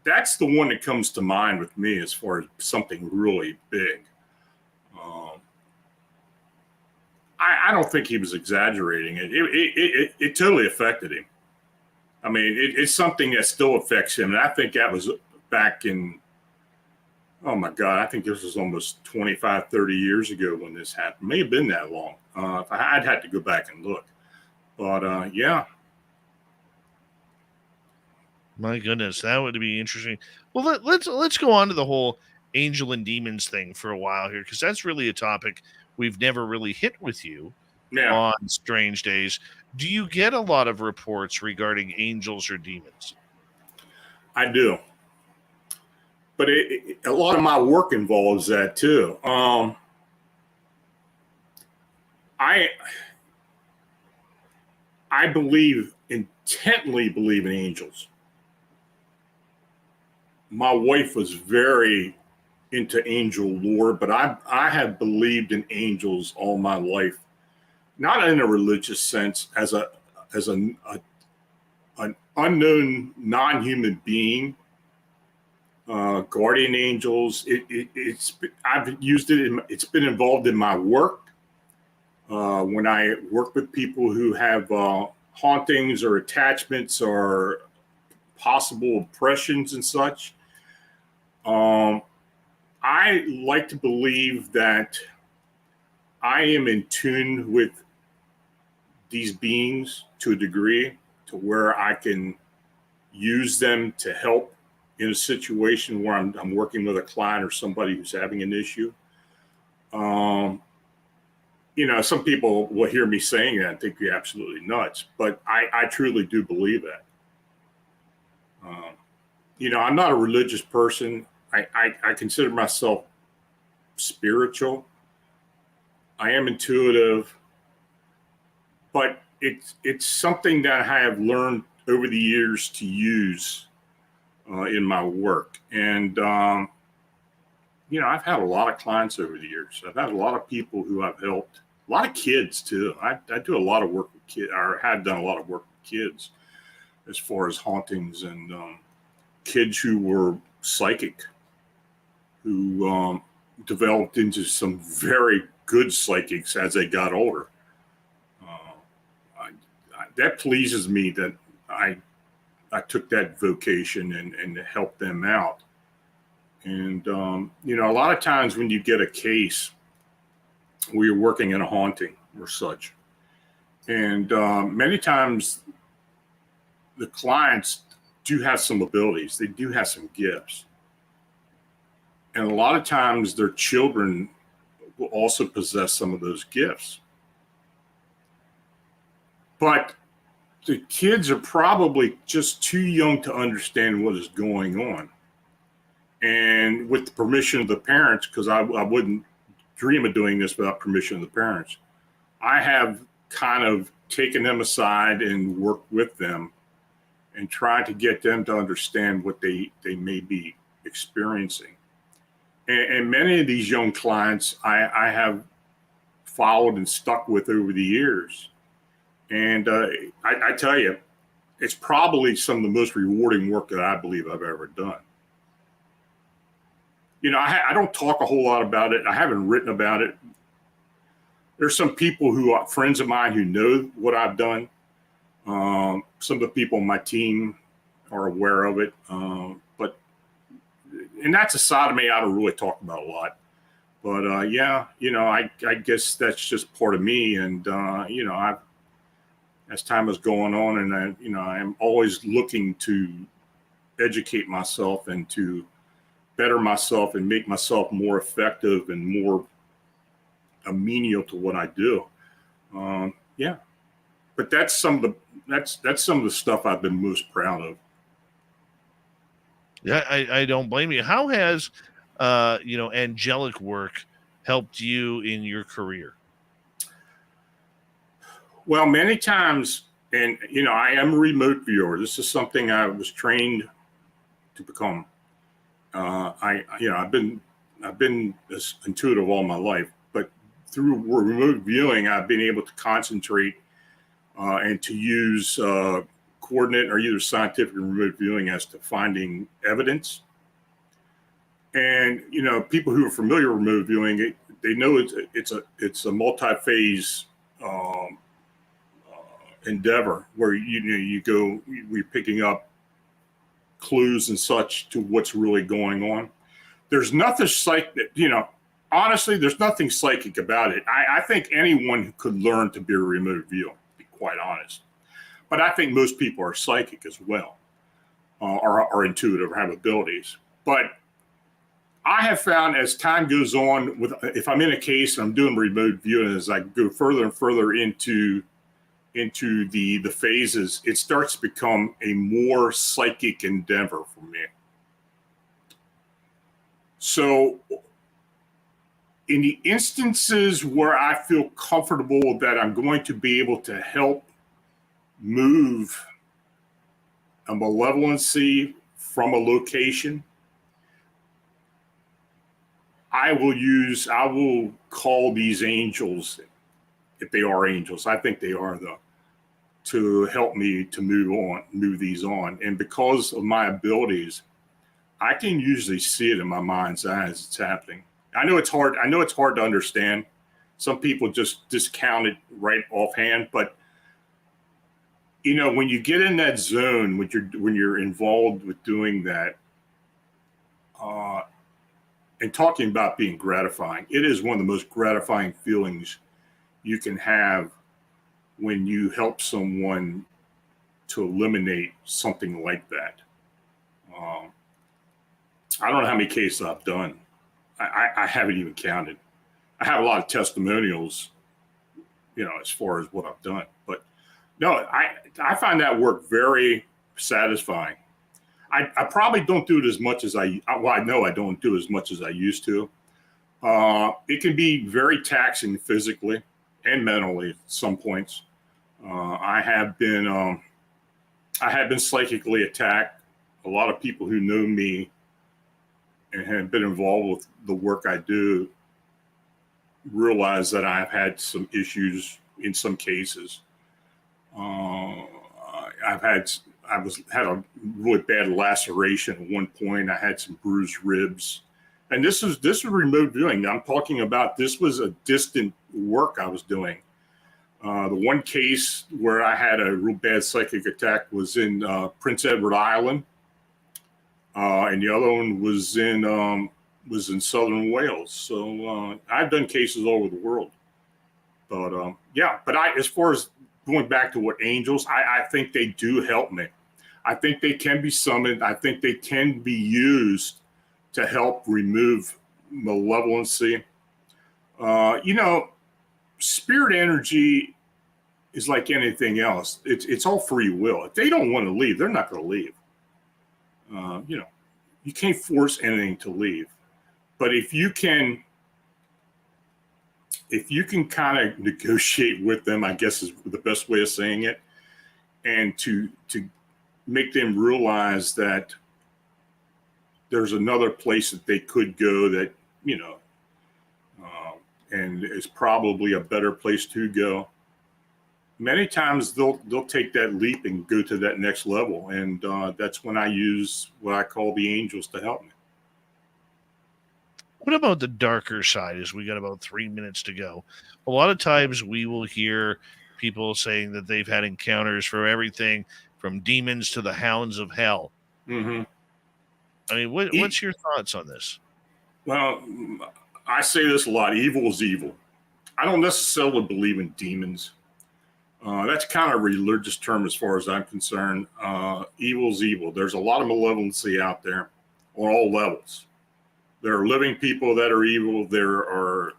that's the one that comes to mind with me as far as something really big. I don't think he was exaggerating it. It totally affected him. I mean, it's something that still affects him. And I think that was back in, oh my God, I think this was almost 25, 30 years ago when this happened. May have been that long. I'd have to go back and look. But yeah. My goodness, that would be interesting. Well, let's go on to the whole angel and demons thing for a while here, because that's really a topic we've never really hit with you on Strange Days. Do you get a lot of reports regarding angels or demons? I do. But a lot of my work involves that too. I intently believe in angels. My wife was very into angel lore, but I have believed in angels all my life, not in a religious sense, as an unknown non-human being. Guardian angels. I've used it. It's been involved in my work. When I work with people who have hauntings or attachments or possible oppressions and such, I like to believe that I am in tune with these beings to a degree to where I can use them to help in a situation where I'm working with a client or somebody who's having an issue. Some people will hear me saying that and think you're absolutely nuts, but I truly do believe that. I'm not a religious person. I consider myself spiritual. I am intuitive, but it's something that I have learned over the years to use in my work. And, I've had a lot of clients over the years. I've had a lot of people who I've helped, a lot of kids too. I do a lot of work with kids, or have done a lot of work with kids as far as hauntings and kids who were psychic, who developed into some very good psychics as they got older. That pleases me that I took that vocation and helped them out. And, a lot of times when you get a case where you're working in a haunting or such, and many times the clients do have some abilities, they do have some gifts. And a lot of times their children will also possess some of those gifts. But the kids are probably just too young to understand what is going on. And with the permission of the parents, because I wouldn't dream of doing this without permission of the parents, I have kind of taken them aside and worked with them and tried to get them to understand what they may be experiencing. And many of these young clients I have followed and stuck with over the years. And I tell you, it's probably some of the most rewarding work that I believe I've ever done. I don't talk a whole lot about it. I haven't written about it. There's some people who are friends of mine who know what I've done. Some of the people on my team are aware of it. And that's a side of me I don't really talk about a lot. But I guess that's just part of me. And, as time is going on, and I'm always looking to educate myself and to better myself and make myself more effective and more menial to what I do. But that's some of the stuff I've been most proud of. Yeah, I don't blame you. How has angelic work helped you in your career? Well, many times, and I am a remote viewer. This is something I was trained to become. I've been this intuitive all my life, but through remote viewing, I've been able to concentrate and to use coordinate or either scientific or remote viewing as to finding evidence. And people who are familiar with remote viewing, they know it's a multi-phase endeavor where we're picking up clues and such to what's really going on. There's nothing honestly, there's nothing psychic about it. I think anyone could learn to be a remote viewer, to be quite honest. But I think most people are psychic as well, are intuitive, or have abilities. But I have found as time goes on, if I'm in a case and I'm doing remote viewing, as I go further and further into the phases, it starts to become a more psychic endeavor for me. So in the instances where I feel comfortable that I'm going to be able to help move a malevolency from a location, I will call these angels, if they are angels. I think they are, though, to help me to move these on. And because of my abilities, I can usually see it in my mind's eye as it's happening. I know it's hard to understand. Some people just discount it right offhand, but when you get in that zone, when you're involved with doing that, and talking about being gratifying, it is one of the most gratifying feelings you can have when you help someone to eliminate something like that. I don't know how many cases I've done. I haven't even counted. I have a lot of testimonials, as far as what I've done. But no, I find that work very satisfying. I probably don't do it as much as I know I don't do as much as I used to. It can be very taxing physically and mentally at some points. I have been psychically attacked. A lot of people who know me and have been involved with the work I do realize that I've had some issues in some cases. had a really bad laceration at one point. I had some bruised ribs, and this was remote viewing. I'm talking about this was a distant work I was doing. The one case where I had a real bad psychic attack was in Prince Edward Island, and the other one was in southern Wales. So I've done cases all over the world. But as far as going back to what angels, I think they do help me. I think they can be summoned. I think they can be used to help remove malevolency. Spirit energy is like anything else. It's all free will. If they don't want to leave, they're not going to leave. You can't force anything to leave. But if you can kind of negotiate with them, I guess is the best way of saying it, and to make them realize that there's another place that they could go that, and it's probably a better place to go. Many times they'll take that leap and go to that next level. And that's when I use what I call the angels to help me. What about the darker side as we got about 3 minutes to go? A lot of times we will hear people saying that they've had encounters from everything from demons to the hounds of hell. Mm-hmm. I mean, what's your thoughts on this? Well, I say this a lot. Evil is evil. I don't necessarily believe in demons. That's kind of a religious term as far as I'm concerned. Evil is evil. There's a lot of malevolency out there on all levels. There are living people that are evil. There are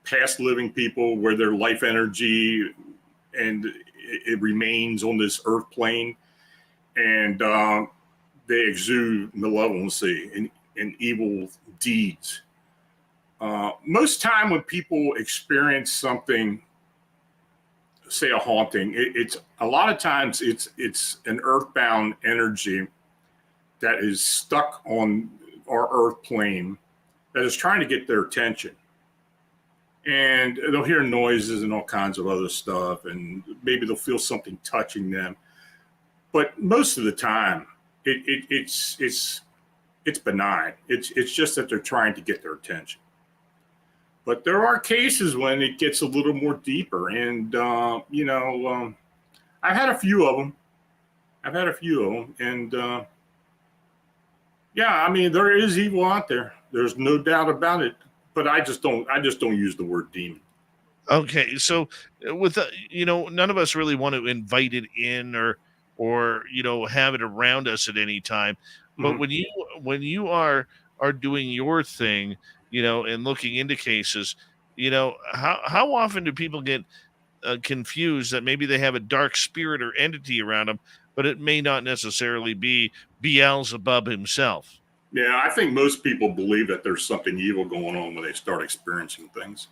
past living people where their life energy and it remains on this earth plane, and they exude malevolency and evil deeds. Most time when people experience something, say a haunting, it's a lot of times it's an earthbound energy that is stuck on our earth plane that is trying to get their attention. And they'll hear noises and all kinds of other stuff, and maybe they'll feel something touching them. But most of the time, it's benign. It's just that they're trying to get their attention. But there are cases when it gets a little more deeper, and I've had a few of them. And there is evil out there. There's no doubt about it. But I just don't use the word demon. Okay, so with none of us really want to invite it in or have it around us at any time. But Mm-hmm. when you are doing your thing, and looking into cases, how often do people get confused that maybe they have a dark spirit or entity around them, but it may not necessarily be Beelzebub himself? Yeah, I think most people believe that there's something evil going on when they start experiencing things.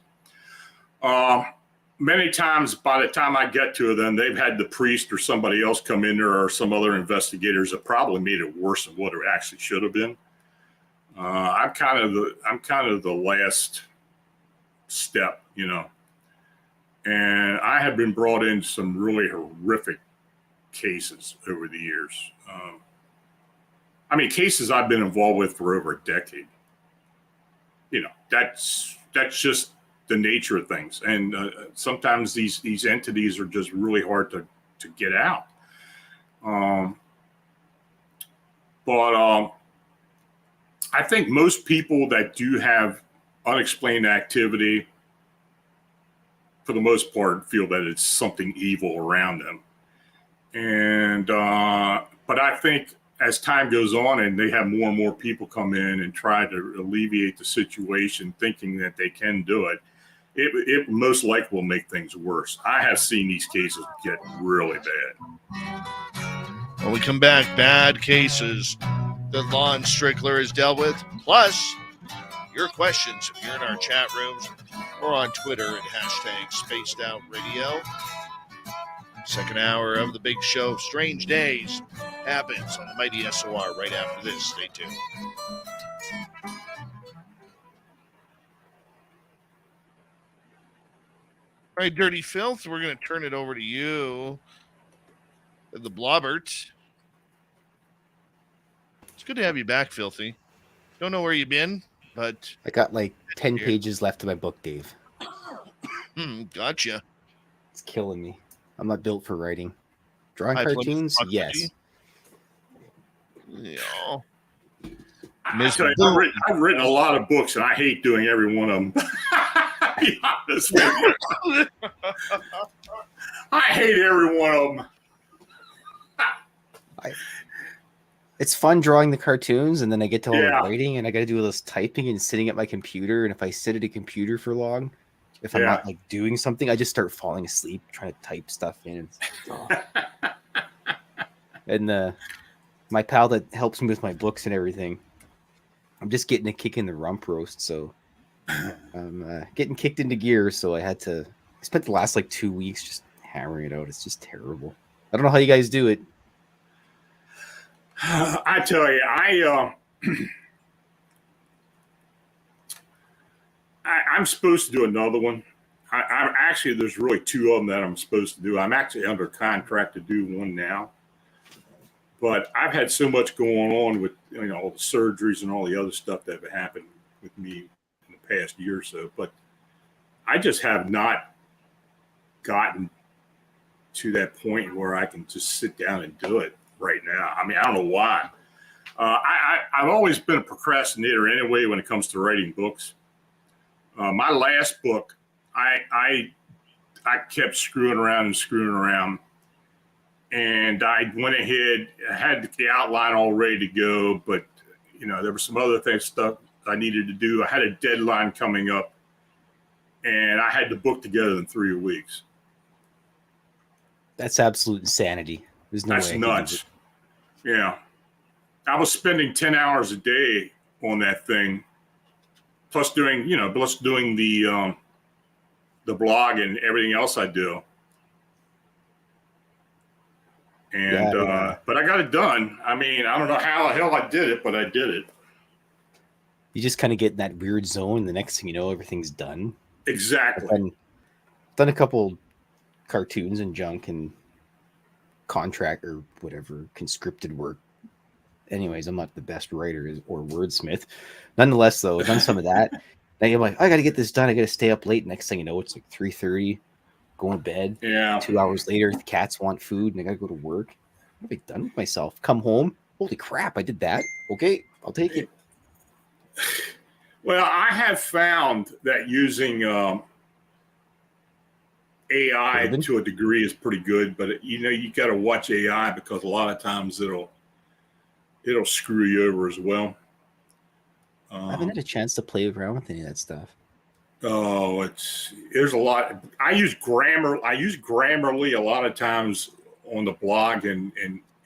Many times, by the time I get to them, they've had the priest or somebody else come in there, or some other investigators that probably made it worse than what it actually should have been. I'm kind of the last step, and I have been brought in some really horrific cases over the years. Cases I've been involved with for over a decade. That's just the nature of things, and sometimes these entities are just really hard to get out. But I think most people that do have unexplained activity, for the most part, feel that it's something evil around them. And but I think as time goes on and they have more and more people come in and try to alleviate the situation, thinking that they can do it, it most likely will make things worse. I have seen these cases get really bad. When we come back, bad cases that Lon Strickler has dealt with, plus your questions if you're in our chat rooms or on Twitter at #SpacedOutRadio. Second hour of the big show, Strange Days, happens on the mighty SOR right after this. Stay tuned. All right, Dirty Filth, we're going to turn it over to you. the Blobbert. It's good to have you back, Filthy. Don't know where you've been, but I got like 10 Here. pages left of my book, Dave. Gotcha. It's killing me. I'm not built for writing. Drawing High cartoons? Plymouth Yes. Yeah. I tell you, I've written a lot of books, and I hate doing every one of them. Be honest with you. I hate every one of them. It's fun drawing the cartoons, and then I get to all the Yeah. writing, and I got to do all this typing and sitting at my computer. And if I sit at a computer for long, if I'm not like doing something, I just start falling asleep trying to type stuff in. And my pal that helps me with my books and everything, I'm just getting a kick in the rump roast, so I'm getting kicked into gear. So I spent the last like 2 weeks just hammering it out. It's just terrible. I don't know how you guys do it. I tell you, I'm supposed to do another one. I'm actually, there's really two of them that I'm supposed to do. I'm actually under contract to do one now, but I've had so much going on with all the surgeries and all the other stuff that have happened with me in the past year or so. But I just have not gotten to that point where I can just sit down and do it right now. I mean, I don't know why. I've always been a procrastinator anyway when it comes to writing books. My last book, I kept screwing around, and I went ahead. I had the outline all ready to go, but there were some other stuff I needed to do. I had a deadline coming up, and I had the book together in 3 weeks. That's absolute insanity. There's no way. That's nuts. Yeah. I was spending 10 hours a day on that thing, plus doing the blog and everything else I do. And but I got it done. I mean, I don't know how the hell I did it, but I did it. You just kind of get in that weird zone. The next thing you know, everything's done. Exactly. I've done a couple cartoons and junk and contract or whatever conscripted work. Anyways, I'm not the best writer or wordsmith. Nonetheless, though, I've done some of that. Now I'm like, I got to get this done. I got to stay up late. Next thing you know, it's like 3:30. Going to bed. Yeah. 2 hours later, the cats want food, and I got to go to work. What have I done with myself? Come home. Holy crap! I did that. Okay, I'll take it. Well, I have found that using AI to a degree is pretty good, but you got to watch AI because a lot of times it'll screw you over as well. I haven't had a chance to play around with any of that stuff. Oh, there's a lot. I use Grammarly a lot of times on the blog and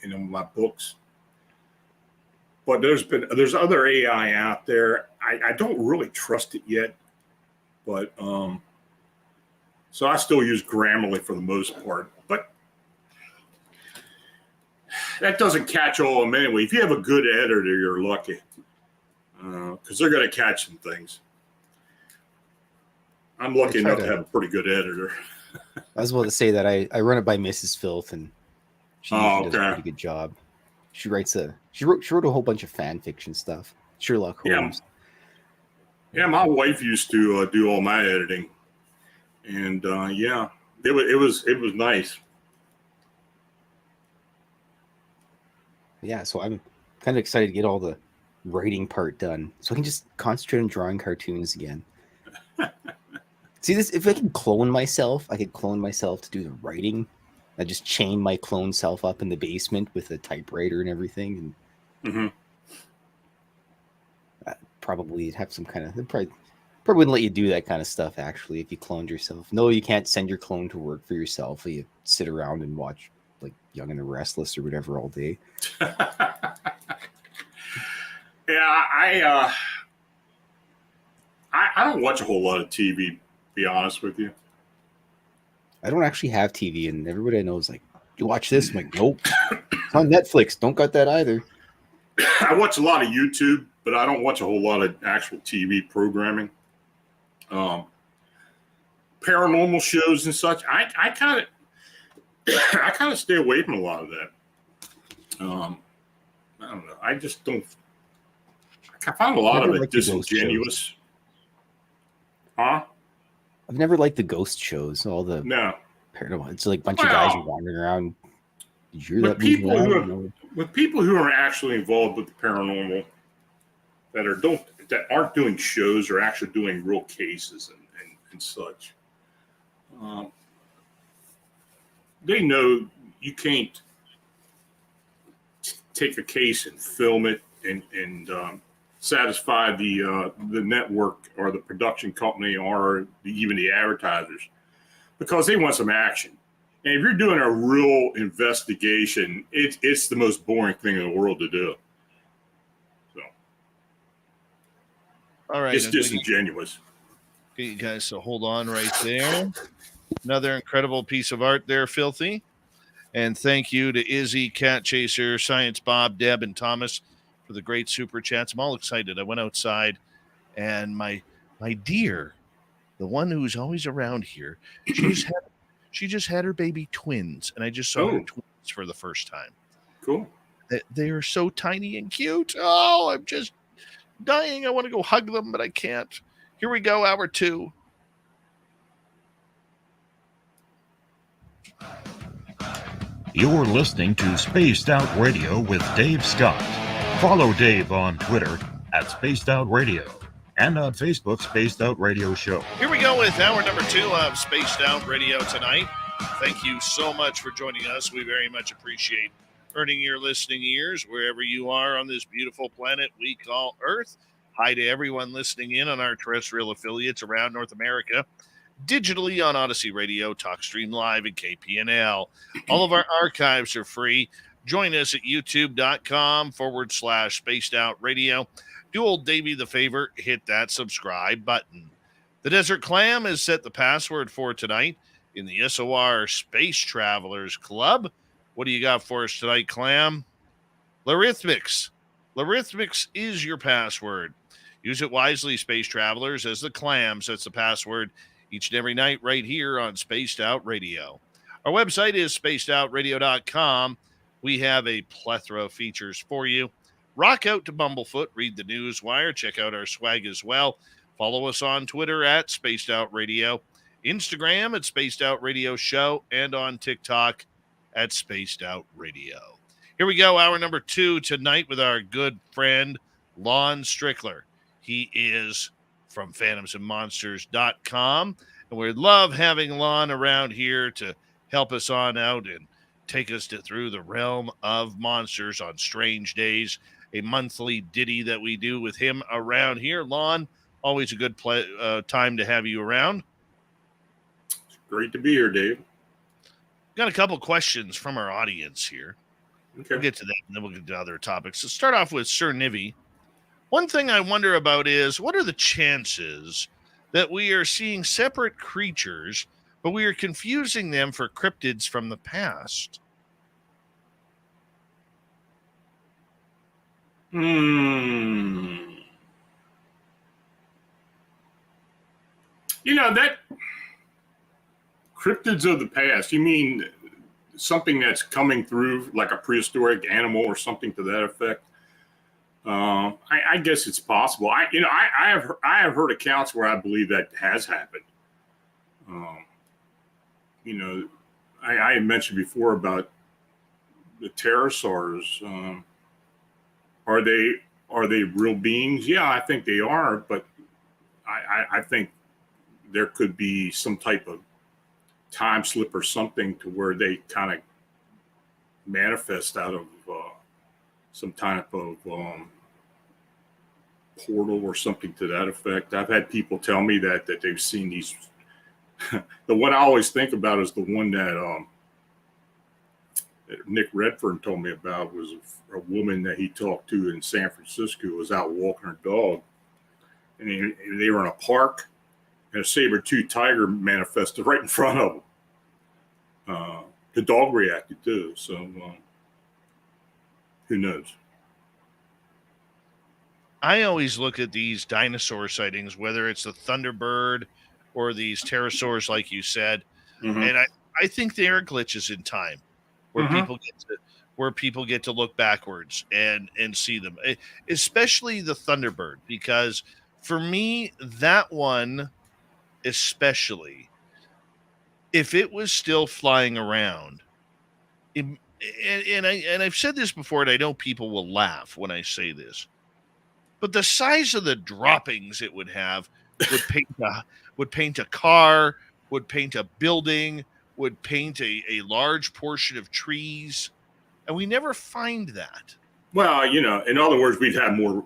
in my books. But there's other AI out there. I don't really trust it yet, but so I still use Grammarly for the most part. But that doesn't catch all of them anyway. If you have a good editor, you're lucky because they're going to catch some things. I'm lucky enough to have a pretty good editor. I was about to say that I run it by Mrs. Filth, and she does a pretty good job. She wrote a whole bunch of fan fiction stuff. Sherlock Holmes. Yeah, my wife used to do all my editing, and it was nice. Yeah, so I'm kind of excited to get all the writing part done, so I can just concentrate on drawing cartoons again. See this? If I could clone myself, I could clone myself to do the writing. I just chain my clone self up in the basement with a typewriter and everything, and probably have some kind of. Probably wouldn't let you do that kind of stuff actually if you cloned yourself. No, you can't send your clone to work for yourself. You sit around and watch like Young and the Restless or whatever all day. Yeah, I don't watch a whole lot of TV. Be honest with you. I don't actually have TV, and everybody I know is like, "You watch this?" I'm like, "Nope, it's on Netflix. Don't got that either." I watch a lot of YouTube, but I don't watch a whole lot of actual TV programming. Paranormal shows and such. I kind I kind of stay away from a lot of that. I don't know. I just don't. I find a lot of it disingenuous. Huh? I've never liked the ghost shows. All the No. paranormal. It's like a bunch of guys are wandering around. Did you hear that? With people who are actually involved with the paranormal that aren't doing shows or actually doing real cases and such. They know you can't take a case and film it and satisfy the network or the production company or even the advertisers, because they want some action. And if you're doing a real investigation, it's the most boring thing in the world to do. So, all right, it's disingenuous. Get you guys to hold on right there. Another incredible piece of art there, Filthy. And thank you to Izzy, Cat Chaser, Science Bob, Deb, and Thomas for the great super chats. I'm all excited. I went outside, and my dear, the one who's always around here, she just had her baby twins, and I just saw her twins for the first time. Cool. They are so tiny and cute. Oh, I'm just dying. I want to go hug them, but I can't. Here we go, hour 2. You're listening to Spaced Out Radio with Dave Scott. Follow Dave on Twitter at Spaced Out Radio and on Facebook, Spaced Out Radio Show. Here we go with hour number 2 of Spaced Out Radio tonight. Thank you so much for joining us. We very much appreciate earning your listening ears wherever you are on this beautiful planet we call Earth. Hi to everyone listening in on our terrestrial affiliates around North America, digitally on Odyssey Radio, TalkStream Live, and KPNL. All of our archives are free. Join us at youtube.com/Spaced Out Radio. Do old Davey the favor, hit that subscribe button. The Desert Clam has set the password for tonight in the SOR Space Travelers Club. What do you got for us tonight, Clam? Logarithmics. Logarithmics is your password. Use it wisely, Space Travelers, as the Clam sets the password each and every night right here on Spaced Out Radio. Our website is spacedoutradio.com. We have a plethora of features for you. Rock out to Bumblefoot, read the news wire, check out our swag as well. Follow us on Twitter at Spaced Out Radio, Instagram at Spaced Out Radio Show, and on TikTok at Spaced Out Radio. Here we go, hour number 2 tonight with our good friend Lon Strickler. He is from phantomsandmonsters.com, and we love having Lon around here to help us on out and take us through the realm of monsters on strange days, a monthly ditty that we do with him around here. Lon, always a good time to have you around. It's great to be here, Dave. Got a couple questions from our audience here. Okay. We'll get to that, and then we'll get to other topics. So start off with Sir Nivy. One thing I wonder about is, what are the chances that we are seeing separate creatures, but we are confusing them for cryptids from the past? You know, that cryptids of the past, you mean something that's coming through like a prehistoric animal or something to that effect? I guess it's possible. I have heard accounts where I believe that has happened. You know, I had mentioned before about the pterosaurs. Are they real beings? Yeah, I think they are, but I think there could be some type of time slip or something to where they kind of manifest out of some type of portal or something to that effect. I've had people tell me that they've seen these. The one I always think about is the one that Nick Redfern told me about, was a woman that he talked to in San Francisco who was out walking her dog, and they were in a park, and a saber-toothed tiger manifested right in front of them. The dog reacted too, so who knows? I always look at these dinosaur sightings, whether it's the Thunderbird or these pterosaurs, like you said, and I think there are glitches in time where people get to look backwards and see them, especially the Thunderbird, because for me that one, especially if it was still flying around, and I've said this before, and I know people will laugh when I say this, but the size of the droppings it would have would paint a car, would paint a building, would paint a large portion of trees, and we never find that. Well, in other words, we've had more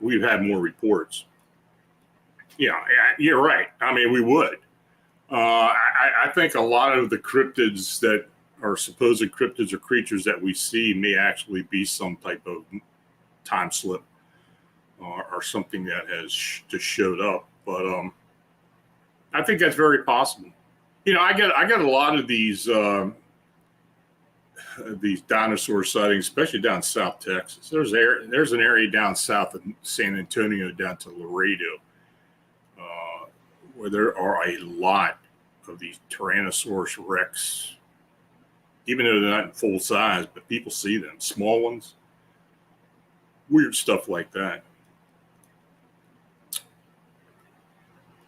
reports. Yeah, you're right. I mean, we would. I think a lot of the cryptids that are supposed cryptids or creatures that we see may actually be some type of time slip or something that has just showed up. But I think that's very possible. I get a lot of these dinosaur sightings, especially down South Texas. There's an area down south of San Antonio down to Laredo where there are a lot of these Tyrannosaurus Rex, even though they're not in full size, but people see them, small ones, weird stuff like that.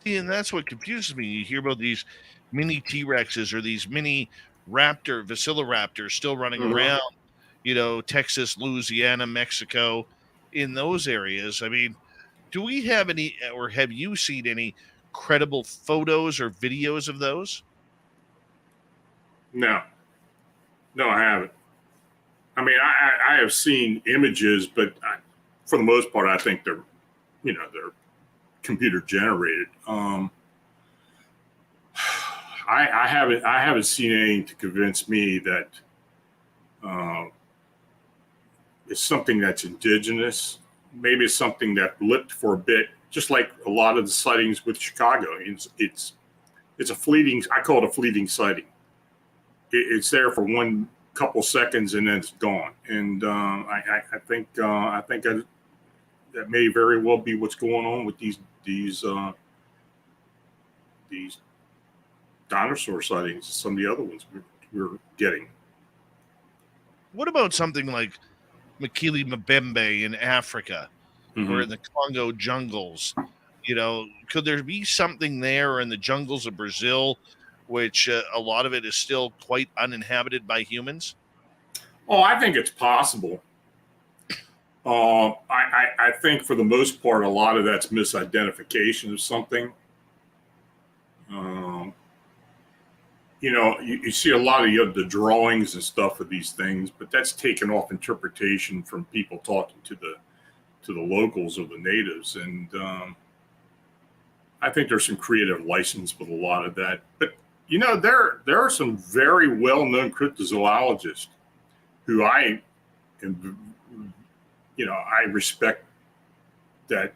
See, and that's what confuses me. You hear about these mini T-Rexes or these mini Velociraptors still running around, Texas, Louisiana, Mexico, in those areas. I mean, do we have any, or have you seen any credible photos or videos of those? No, I haven't. I mean, I have seen images, but for the most part, I think they're computer generated. I haven't seen anything to convince me that it's something that's indigenous. Maybe it's something that blipped for a bit, just like a lot of the sightings with Chicago. It's a fleeting. I call it a fleeting sighting. It's there for one couple seconds and then it's gone. And I think that may very well be what's going on with these dinosaur sightings. Some of the other ones we're getting. What about something like Makili Mbembe in Africa, or in the Congo jungles? Could there be something there, or in the jungles of Brazil, which a lot of it is still quite uninhabited by humans? Oh, I think it's possible. I think for the most part, a lot of that's misidentification of something. You see a lot of the drawings and stuff of these things, but that's taken off interpretation from people talking to the locals or the natives. And I think there's some creative license with a lot of that. But, there are some very well-known cryptozoologists who I respect that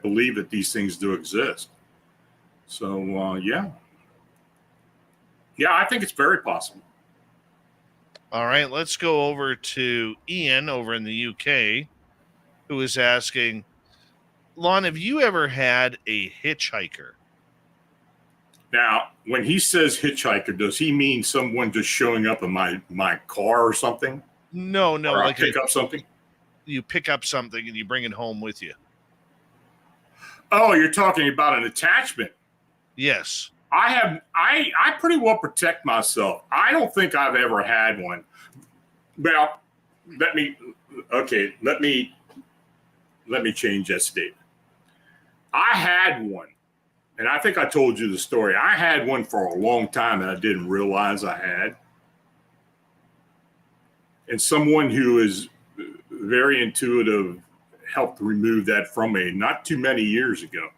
believe that these things do exist. So, yeah, I think it's very possible. All right, let's go over to Ian over in the UK, who is asking, Lon, have you ever had a hitchhiker? Now, when he says hitchhiker, does he mean someone just showing up in my car or something? No, or like pick up something? You pick up something and you bring it home with you. Oh, you're talking about an attachment. Yes. I pretty well protect myself. I don't think I've ever had one. Well, let me change that statement. I had one, and I think I told you the story. I had one for a long time that I didn't realize I had. And someone who is very intuitive helped remove that from me not too many years ago.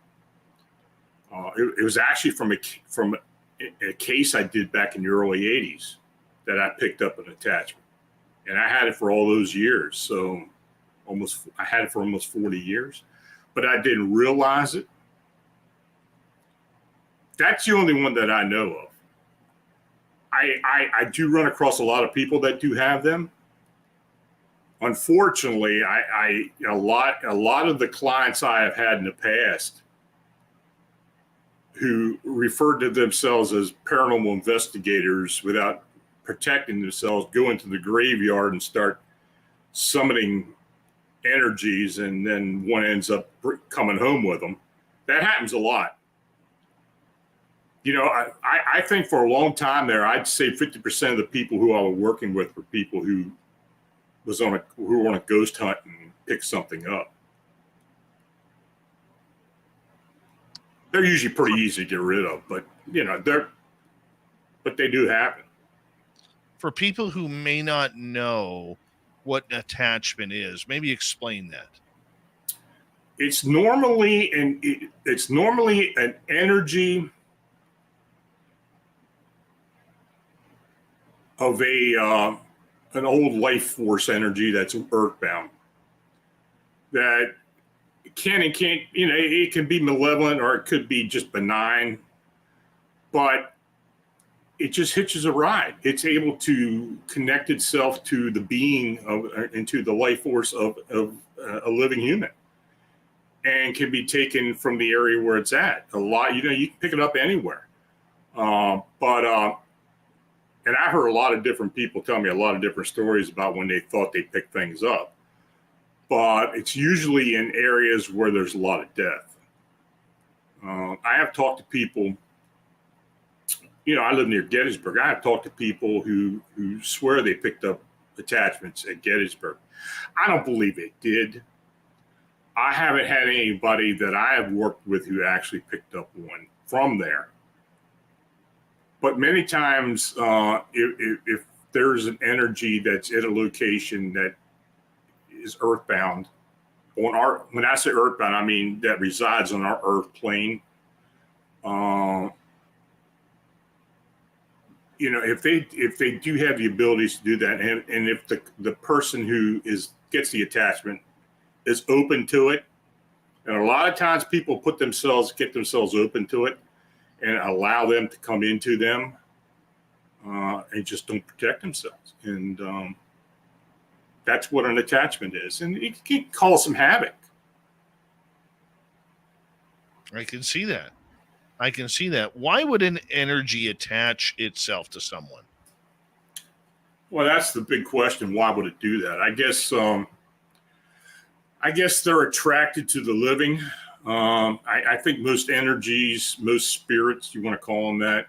It was actually from a case I did back in the early 80s that I picked up an attachment. And I had it for all those years. So I had it for almost 40 years, but I didn't realize it. That's the only one that I know of. I do run across a lot of people that do have them. Unfortunately, a lot of the clients I have had in the past who referred to themselves as paranormal investigators without protecting themselves go into the graveyard and start summoning energies, and then one ends up coming home with them. That happens a lot. You know, I think for a long time there, I'd say 50% of the people who I was working with were people who were on a ghost hunt and picked something up. They're usually pretty easy to get rid of, but you know, but they do happen. For people who may not know what an attachment is, maybe explain that. It's normally an energy of an old life force energy that's earthbound, that can and can't, you know, it can be malevolent or it could be just benign, but it just hitches a ride. It's able to connect itself to the being of, into the life force of a living human, and can be taken from the area where it's at. A lot, you know, you can pick it up anywhere. And I heard a lot of different people tell me a lot of different stories about when they thought they picked things up. But it's usually in areas where there's a lot of death. I have talked to people, you know, I live near Gettysburg. I have talked to people who swear they picked up attachments at Gettysburg. I don't believe they did. I haven't had anybody that I have worked with who actually picked up one from there. But many times, if there's an energy that's at a location that is earthbound, when I say earthbound, I mean that resides on our earth plane. You know, if they do have the abilities to do that, and if the person who gets the attachment is open to it, and a lot of times people get themselves open to it and allow them to come into them, and just don't protect themselves. And that's what an attachment is. And it can cause some havoc. I can see that. Why would an energy attach itself to someone? Well, that's the big question. Why would it do that? I guess they're attracted to the living. I think most energies, most spirits, you want to call them that,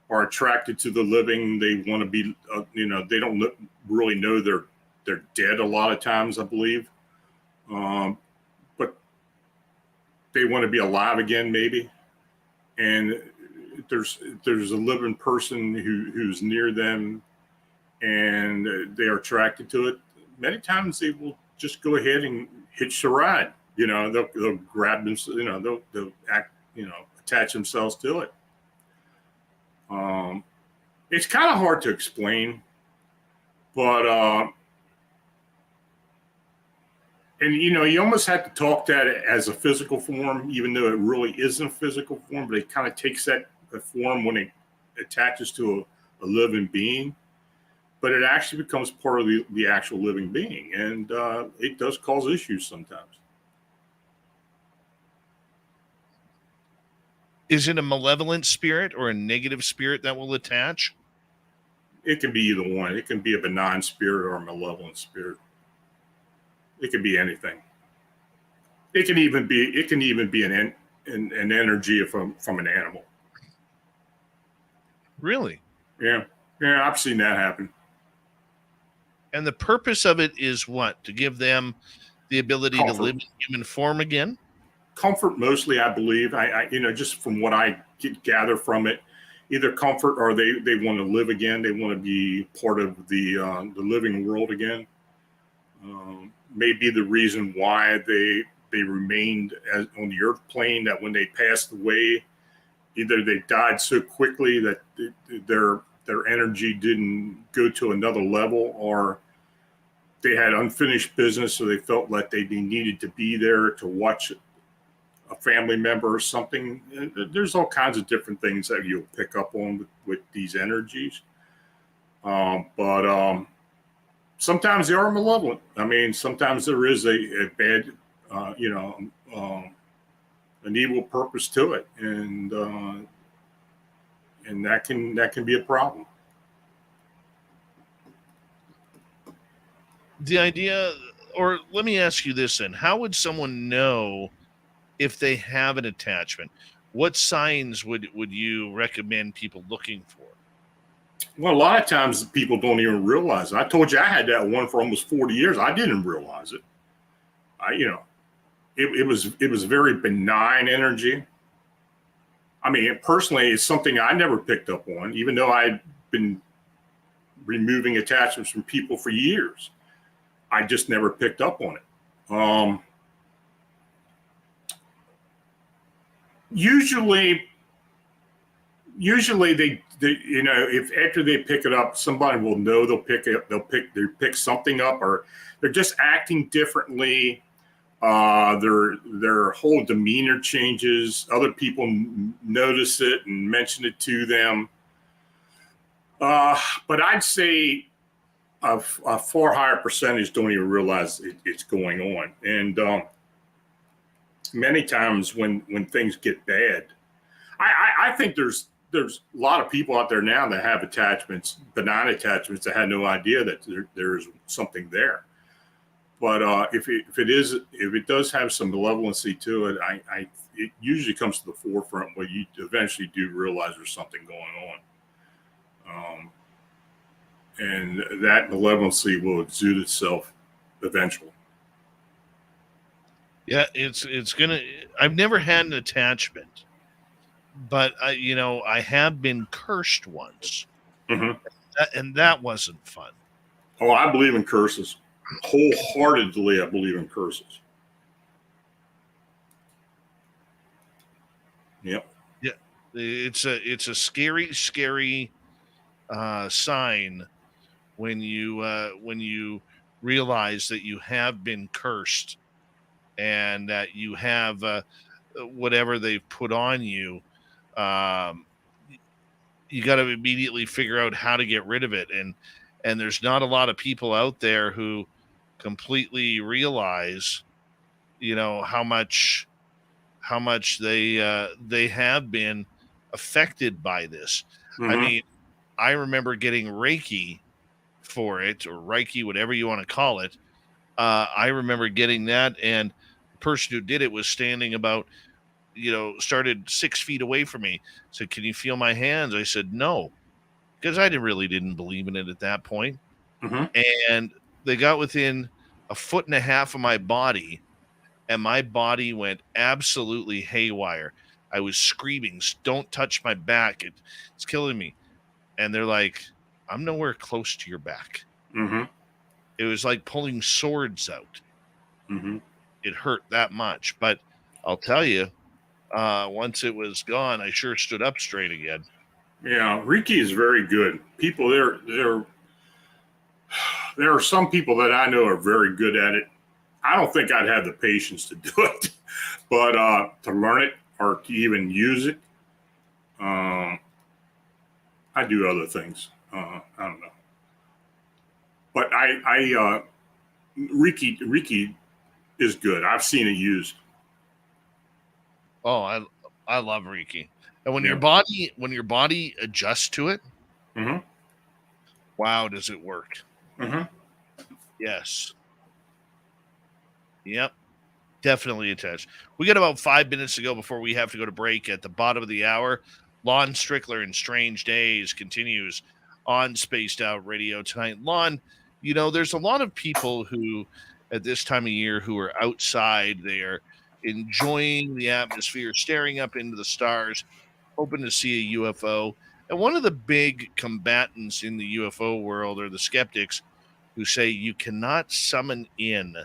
are attracted to the living. They want to be, you know, they don't really know they're dead a lot of times, I believe. But they want to be alive again, maybe. And there's a living person who's near them, and they are attracted to it. Many times they will just go ahead and hitch the ride. You know, they'll grab them. You know, they'll act. You know, attach themselves to it. It's kind of hard to explain, but and you know, you almost have to talk that as a physical form, even though it really isn't a physical form. But it kind of takes that form when it attaches to a living being. But it actually becomes part of the actual living being, and it does cause issues sometimes. Is it a malevolent spirit or a negative spirit that will attach? It can be either one. It can be a benign spirit or a malevolent spirit. It can be anything. It can even be an energy from an animal. Really? Yeah, I've seen that happen. And the purpose of it is what? To give them the ability Comfort. to live in human form again? Comfort, mostly, I believe. I you know, just from what I gather from it, either comfort or they want to live again. They want to be part of the living world again. Maybe the reason why they remained on the earth plane, that when they passed away, either they died so quickly that their energy didn't go to another level, or they had unfinished business, so they felt like they needed to be there to watch a family member or something. There's all kinds of different things that you'll pick up on with these energies. But sometimes they are malevolent. I mean, sometimes there is a bad, an evil purpose to it, and that can be a problem. The idea, or let me ask you this then: how would someone know if they have an attachment? What signs would you recommend people looking for? Well, a lot of times people don't even realize it. I told you I had that one for almost 40 years. I didn't realize it. It was very benign energy. I mean, personally, it's something I never picked up on, even though I'd been removing attachments from people for years. I just never picked up on it. Usually they if after they pick it up, somebody will know they'll pick something up, or they're just acting differently. Their whole demeanor changes. Other people notice it and mention it to them. But I'd say a far higher percentage don't even realize it's going on. And many times when things get bad, I think there's a lot of people out there now that have attachments, benign attachments, that had no idea that there's something there. But if it does have some malevolency to it, it usually comes to the forefront where you eventually do realize there's something going on, and that malevolency will exude itself eventually. Yeah, it's gonna. I've never had an attachment, but I have been cursed once, and that wasn't fun. Oh, I believe in curses. Wholeheartedly, I believe in curses. Yep. Yeah, it's a scary sign when you realize that you have been cursed and that you have whatever they've put on you. You got to immediately figure out how to get rid of it, and there's not a lot of people out there who completely realize, how much they have been affected by this. I mean, I remember getting Reiki for it, or Reiki, whatever you want to call it. I remember getting that, and the person who did it was standing about, started 6 feet away from me. Said, "Can you feel my hands?" I said, "No," because I didn't believe in it at that point. And they got within a foot and a half of my body, and my body went absolutely haywire. I was screaming, "Don't touch my back. It's killing me." And they're like, "I'm nowhere close to your back." It was like pulling swords out. It hurt that much. But I'll tell you, once it was gone, I sure stood up straight again. Yeah, Reiki is very good. People there are some people that I know are very good at it. I don't think I'd have the patience to do it, but to learn it or to even use it, I do other things. I don't know, but Reiki is good. I've seen it used. Oh, I love Reiki, and when your body adjusts to it, wow, does it work? Yes. Yep. Definitely attached. We got about 5 minutes to go before we have to go to break. At the bottom of the hour, Lon Strickler and Strange Days continues on Spaced Out Radio tonight. Lon, there's a lot of people who, at this time of year, who are outside. They are enjoying the atmosphere, staring up into the stars, hoping to see a UFO. And one of the big combatants in the UFO world are the skeptics, who say you cannot summon in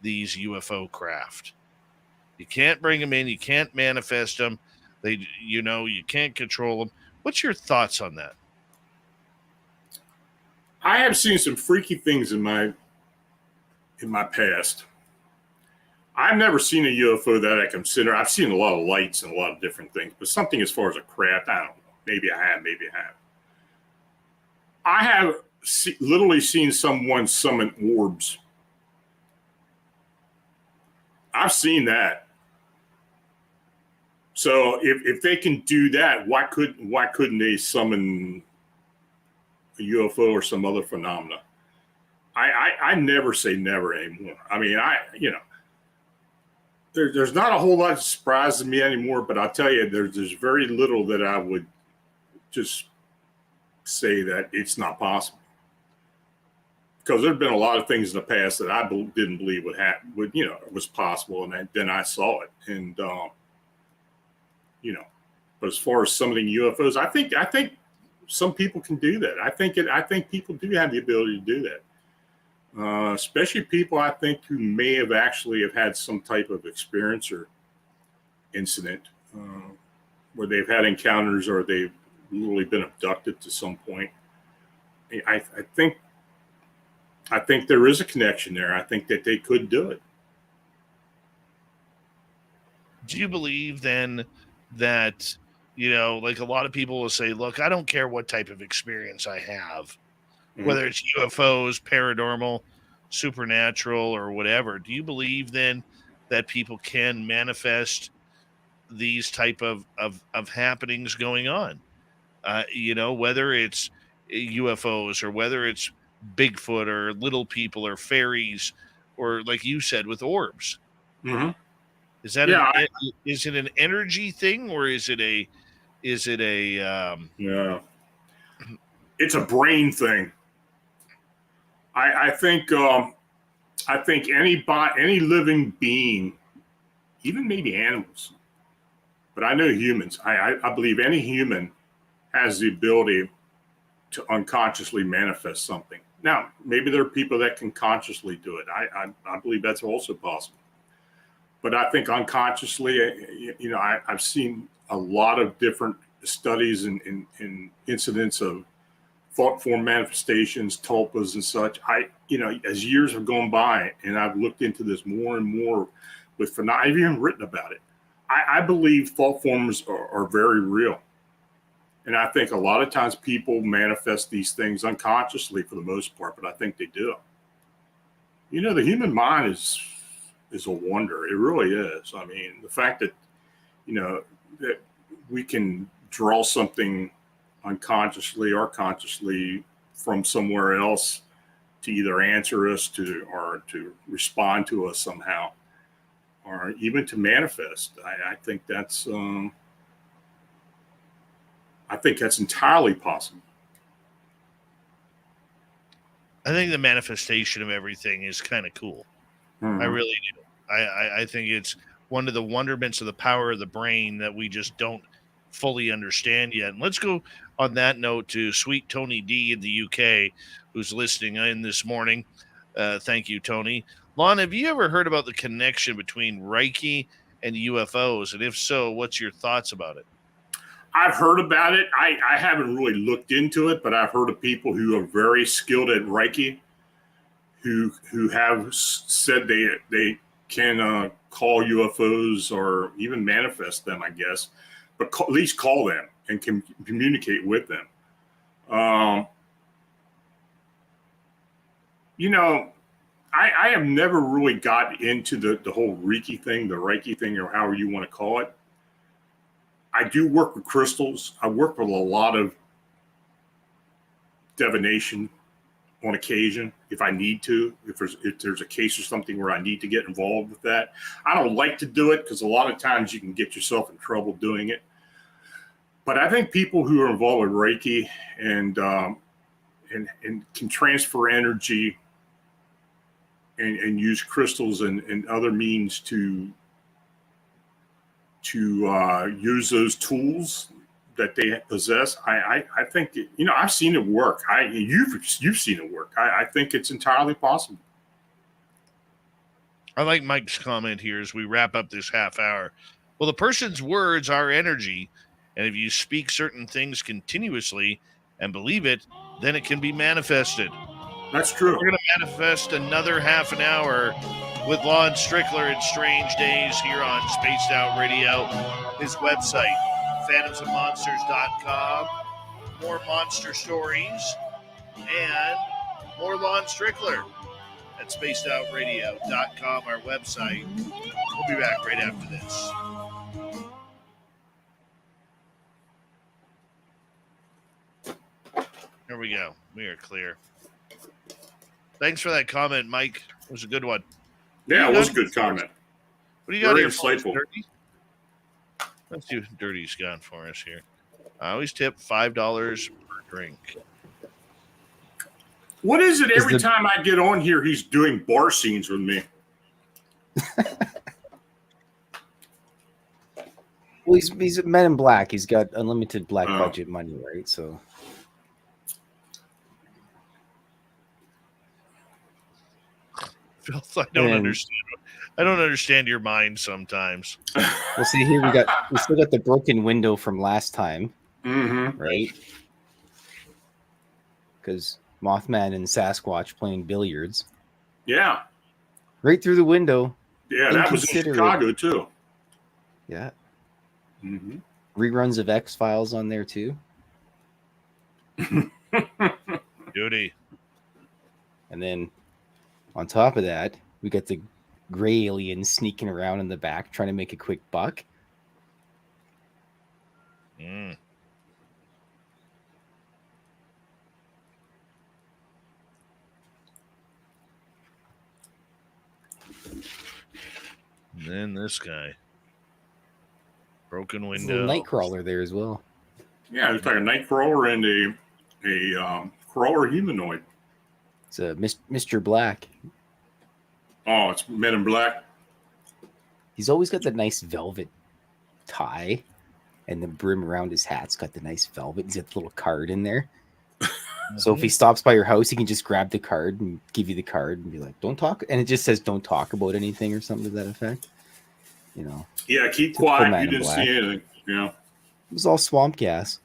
these UFO craft. You can't bring them in. You can't manifest them. You can't control them. What's your thoughts on that? I have seen some freaky things in my past. I've never seen a UFO that I consider. I've seen a lot of lights and a lot of different things, but something as far as a craft, I don't know. Maybe I have, maybe I haven't. I have literally seen someone summon orbs. I've seen that. So if they can do that, why couldn't they summon a UFO or some other phenomena? I never say never anymore. I mean, there's not a whole lot that surprises me anymore, but I'll tell you, there's very little that I would just say that it's not possible. Because there's been a lot of things in the past that I didn't believe would happen, was possible, and then I saw it, and But as far as summoning UFOs, I think some people can do that. I think people do have the ability to do that. Especially people I think who may have actually have had some type of experience or incident where they've had encounters or they've literally been abducted to some point. I think there is a connection there. I think that they could do it. Do you believe then that, like a lot of people will say, look, I don't care what type of experience I have, whether it's UFOs, paranormal, supernatural, or whatever. Do you believe then that people can manifest these type of happenings going on? Whether it's UFOs or whether it's Bigfoot or little people or fairies, or like you said, with orbs. Mm-hmm. Is that is it an energy thing, or is it a yeah, it's a brain thing. I think any living being, even maybe animals, but I know humans. I believe any human has the ability to unconsciously manifest something. Now, maybe there are people that can consciously do it. I believe that's also possible. But I think unconsciously, I've seen a lot of different studies and incidents of thought form manifestations, tulpas and such. As years have gone by and I've looked into this more and more I've even written about it. I believe thought forms are very real. And I think a lot of times people manifest these things unconsciously for the most part, but I think they do. The human mind is a wonder. It really is. I mean, the fact that, that we can draw something unconsciously or consciously from somewhere else to either answer us or to respond to us somehow, or even to manifest. I think that's entirely possible. I think the manifestation of everything is kind of cool. Mm-hmm. I really do. I think it's one of the wonderments of the power of the brain that we just don't fully understand yet. And let's go on that note to sweet Tony D in the UK, who's listening in this morning. Thank you, Tony. Lon, have you ever heard about the connection between Reiki and UFOs? And if so, what's your thoughts about it? I've heard about it. I haven't really looked into it, but I've heard of people who are very skilled at Reiki who have said they can call UFOs or even manifest them, I guess, but at least call them and can communicate with them. I have never really got into the whole Reiki thing, the Reiki thing, or however you want to call it. I do work with crystals. I work with a lot of divination on occasion if I need to, if there's a case or something where I need to get involved with that. I don't like to do it because a lot of times you can get yourself in trouble doing it. But I think people who are involved with Reiki and can transfer energy and use crystals and other means to use those tools that they possess, I think I've seen it work. You've seen it work. I think it's entirely possible. I like Mike's comment here as we wrap up this half hour. Well, the person's words are energy, and if you speak certain things continuously and believe it, then it can be manifested. That's true. We're going to manifest another half an hour with Lon Strickler and Strange Days here on Spaced Out Radio. His website, phantomsandmonsters.com. More monster stories and more Lon Strickler at spacedoutradio.com, our website. We'll be back right after this. There we go. We are clear. Thanks for that comment, Mike. It was a good one. Yeah, it was a good comment. What do you got Very here for us, insightful. Dirty? Let's see what Dirty's got for us here. I always tip $5 per drink. What is it every time I get on here, he's doing bar scenes with me? Well, he's a Men in Black. He's got unlimited black budget money, right? So Filth, I don't understand. I don't understand your mind sometimes. Well, see here we still got the broken window from last time, right? Because Mothman and Sasquatch playing billiards. Yeah. Right through the window. Yeah, that was in Chicago too. Yeah. Mm-hmm. Reruns of X-Files on there too. Duty. And then on top of that, we got the gray aliens sneaking around in the back trying to make a quick buck. Mm. And then this guy. Broken window. There's a Nightcrawler there as well. Yeah, it's like a Nightcrawler and a crawler humanoid. It's a Mr. Black. Oh, it's Men in Black. He's always got the nice velvet tie, and the brim around his hat's got the nice velvet. He's got the little card in there. So if he stops by your house, he can just grab the card and give you the card and be like, "Don't talk," and it just says, "Don't talk about anything" or something to that effect. You know. Yeah, keep quiet. You didn't see anything. Yeah. It was all swamp gas.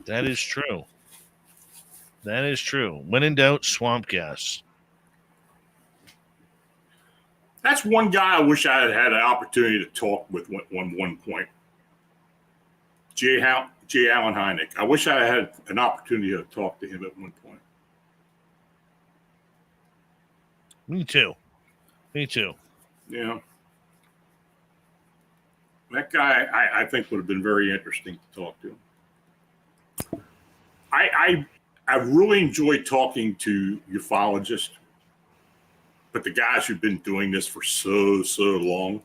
That is true. That is true. When in doubt, swamp gas. That's one guy I wish I had had an opportunity to talk with one point. J. Allen Hynek. I wish I had an opportunity to talk to him at one point. Me too. Me too. Yeah. That guy, I think, would have been very interesting to talk to. I really enjoy talking to ufologists, but the guys who've been doing this for so long,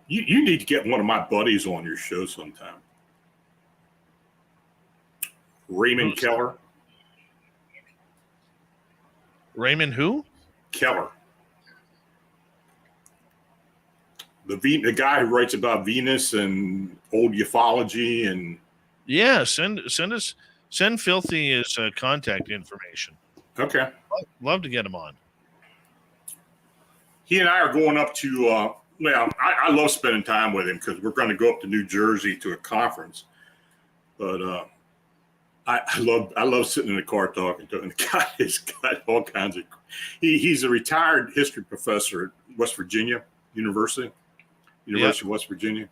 you need to get one of my buddies on your show sometime. Raymond Keller. Raymond who? Keller. The guy who writes about Venus and old ufology and send Filthy his contact information. Okay, love to get him on. He and I are going up to. I love spending time with him because we're going to go up to New Jersey to a conference. But I love sitting in the car talking to him. The guy has got all kinds of. He's a retired history professor at West Virginia University of West Virginia.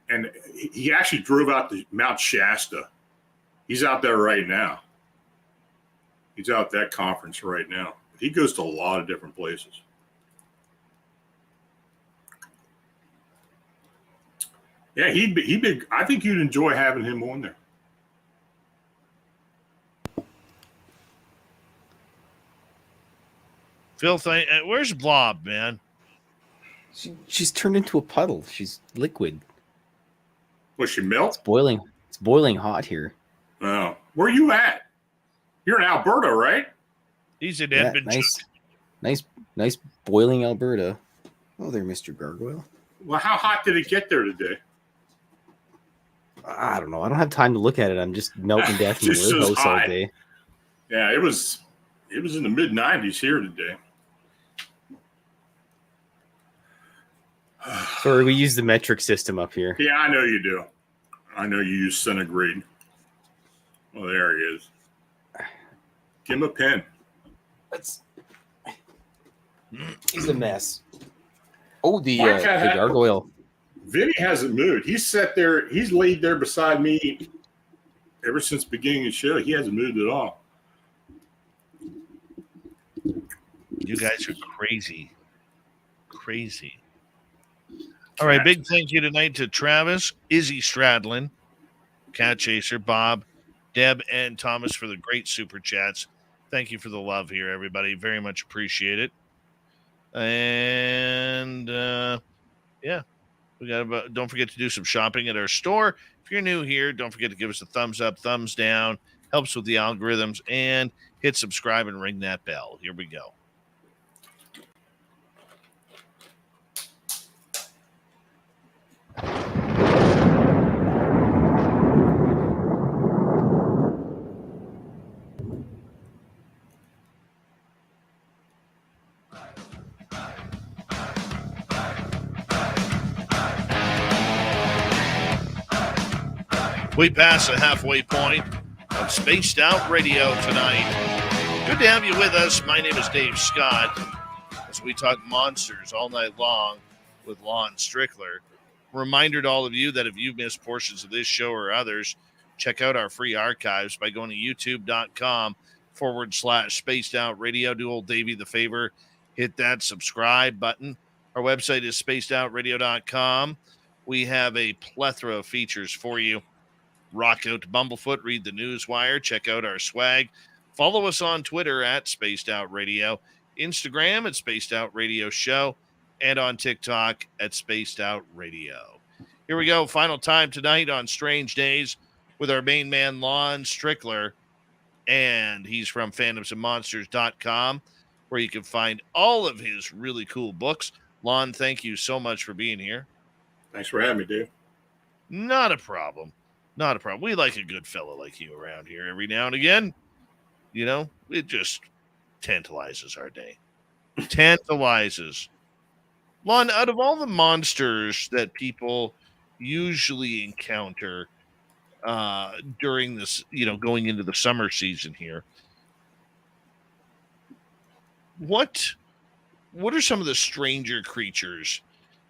And he actually drove out to Mount Shasta. He's out there right now. He's out at that conference right now. He goes to a lot of different places. Yeah, he'd be. I think you'd enjoy having him on there. Filth, where's Blob, man? She's turned into a puddle. She's liquid. Was she melt? It's boiling. It's boiling hot here. Oh, where are you at? You're in Alberta, right? He's in Edmonton. Nice boiling Alberta. Oh, there, Mr. Gargoyle. Well, how hot did it get there today? I don't know. I don't have time to look at it. I'm just melting death in the warehouse all day. Yeah, it was in the mid-90s here today. Sorry, we use the metric system up here. Yeah, I know you do. I know you use centigrade. Well, there he is. Give him a pen. He's a mess. Oh, the gargoyle. Vinny hasn't moved. He's sat there. He's laid there beside me ever since the beginning of the show. He hasn't moved at all. You guys are crazy. Crazy. All right, big thank you tonight to Travis, Izzy Stradlin, Cat Chaser, Bob, Deb, and Thomas for the great super chats. Thank you for the love here, everybody. Very much appreciate it. And yeah, we got. Don't forget to do some shopping at our store. If you're new here, don't forget to give us a thumbs up, thumbs down. Helps with the algorithms, and hit subscribe and ring that bell. Here we go. We pass the halfway point of Spaced Out Radio tonight. Good to have you with us. My name is Dave Scott, as we talk monsters all night long with Lon Strickler. Reminder to all of you that if you've missed portions of this show or others, check out our free archives by going to youtube.com/Spaced Out Radio. Do old Davey the favor, hit that subscribe button. Our website is spacedoutradio.com. We have a plethora of features for you. Rock out to Bumblefoot, read the Newswire, check out our swag. Follow us on Twitter at Spaced Out Radio, Instagram at Spaced Out Radio Show, and on TikTok at Spaced Out Radio. Here we go. Final time tonight on Strange Days with our main man, Lon Strickler. And he's from phantomsandmonsters.com, where you can find all of his really cool books. Lon, thank you so much for being here. Thanks for having me, Dave. Not a problem. Not a problem. We like a good fellow like you around here every now and again. You know, it just tantalizes our day. Tantalizes. Lon, out of all the monsters that people usually encounter during this, going into the summer season here, what are some of the stranger creatures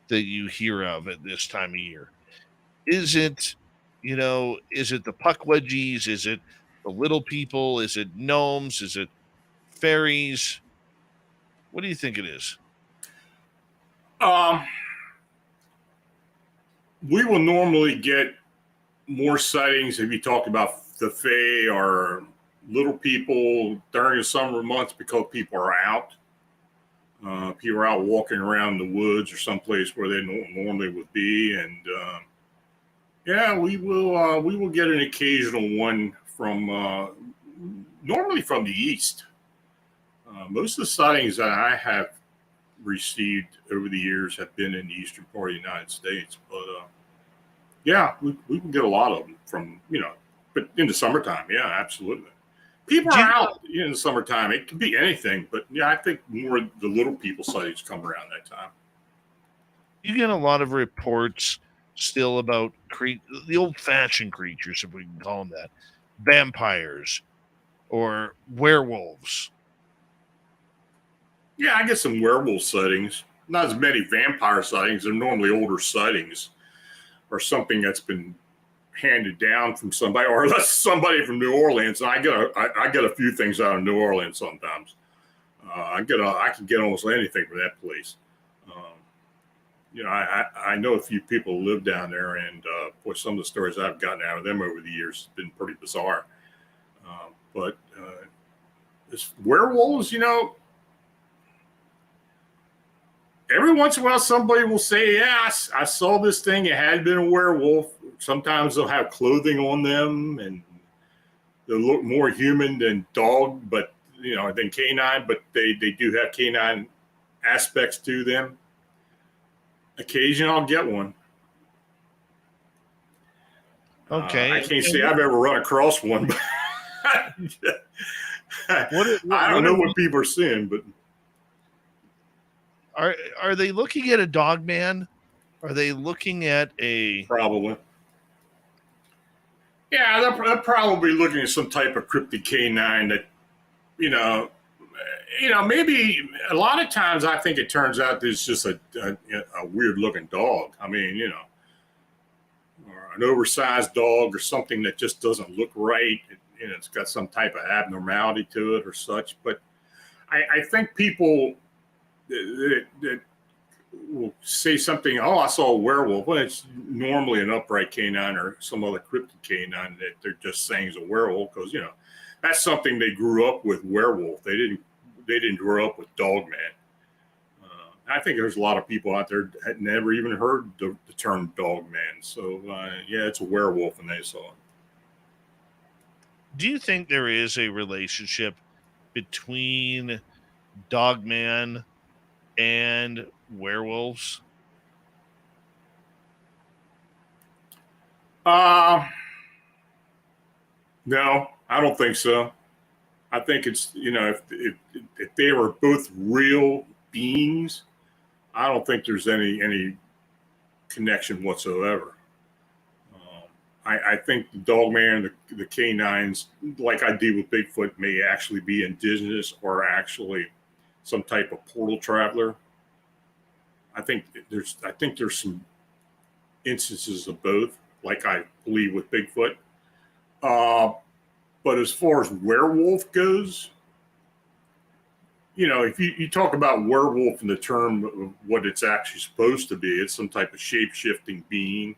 that you hear of at this time of year? Is it the puckwudgies? Is it the little people? Is it gnomes? Is it fairies? What do you think it is? We will normally get more sightings if you talk about the fae or little people during the summer months because people are out. People are out walking around the woods or someplace where they normally would be, and yeah, we will get an occasional one from normally from the east. Most of the sightings that I have received over the years have been in the eastern part of the United States, but yeah, we can get a lot of them from but in the summertime, yeah, absolutely. People are out in the summertime. It can be anything, but yeah, I think more the little people sightings come around that time. You get a lot of reports still about the old-fashioned creatures, if we can call them that, vampires or werewolves. Yeah, I get some werewolf sightings. Not as many vampire sightings. They're normally older sightings or something that's been handed down from somebody, or that's somebody from New Orleans. And I get a few things out of New Orleans sometimes. I can get almost anything from that place. I know a few people who live down there, and boy, some of the stories I've gotten out of them over the years have been pretty bizarre. But as werewolves, every once in a while somebody will say, yeah, I saw this thing. It had been a werewolf. Sometimes they'll have clothing on them, and they look more human than dog, but than canine, but they do have canine aspects to them. Occasionally I'll get one. Okay. I can't say I've ever run across one, but I don't know what people are seeing, but are they looking at a dog man? Are they looking at a probably? Yeah, they're probably looking at some type of cryptid canine that, maybe a lot of times I think it turns out there's just a weird looking dog. I mean, or an oversized dog or something that just doesn't look right. It's got some type of abnormality to it or such. But I think people that will say something. Oh, I saw a werewolf. Well, it's normally an upright canine or some other cryptid canine that they're just saying is a werewolf because that's something they grew up with. Werewolf. They didn't grow up with Dogman. I think there's a lot of people out there that had never even heard the term Dogman. So yeah, it's a werewolf, and they saw it. Do you think there is a relationship between Dogman and werewolves? No, I don't think so. I think it's if they were both real beings, I don't think there's any connection whatsoever. I think the Dogman, the canines, like I did with Bigfoot, may actually be indigenous or actually some type of portal traveler. I think there's some instances of both, like I believe with Bigfoot. But as far as werewolf goes, if you talk about werewolf in the term of what it's actually supposed to be, it's some type of shape-shifting being.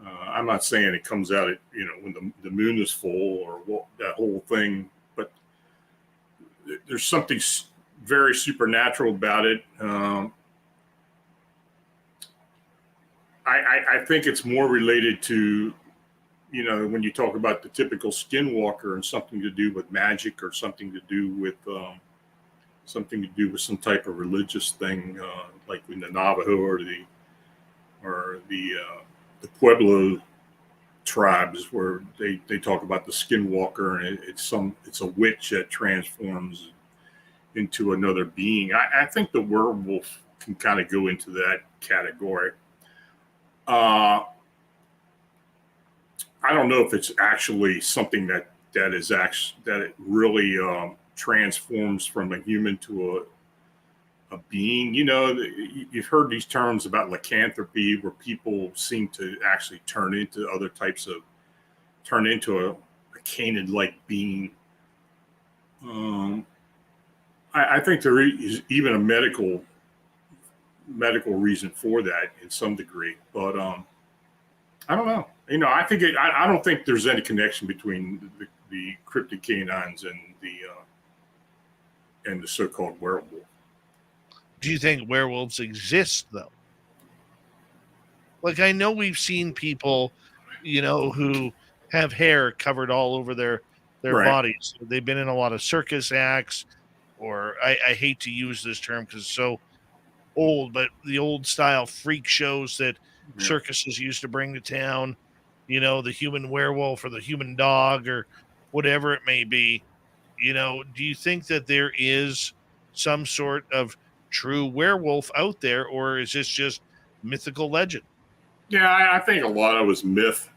I'm not saying it comes out at, when the moon is full or that whole thing, but there's something very supernatural about it. I think it's more related to, when you talk about the typical skinwalker and something to do with magic or something to do with some type of religious thing, like in the Navajo or the Pueblo tribes, where they talk about the skinwalker, and it's a witch that transforms into another being. I think the werewolf can kind of go into that category. I don't know if it's actually something that it really transforms from a human to a being. You've heard these terms about lycanthropy, where people seem to actually turn into a canid-like being. I think there is even a medical reason for that in some degree, but I don't know. I don't think there's any connection between the cryptid canines and the so-called werewolf. Do you think werewolves exist, though? Like, I know we've seen people, who have hair covered all over their Right. bodies. They've been in a lot of circus acts, or I hate to use this term because it's so old, but the old style freak shows that circuses used to bring to town, the human werewolf or the human dog or whatever it may be. Do you think that there is some sort of true werewolf out there, or is this just mythical legend? Yeah, I think a lot of it was myth.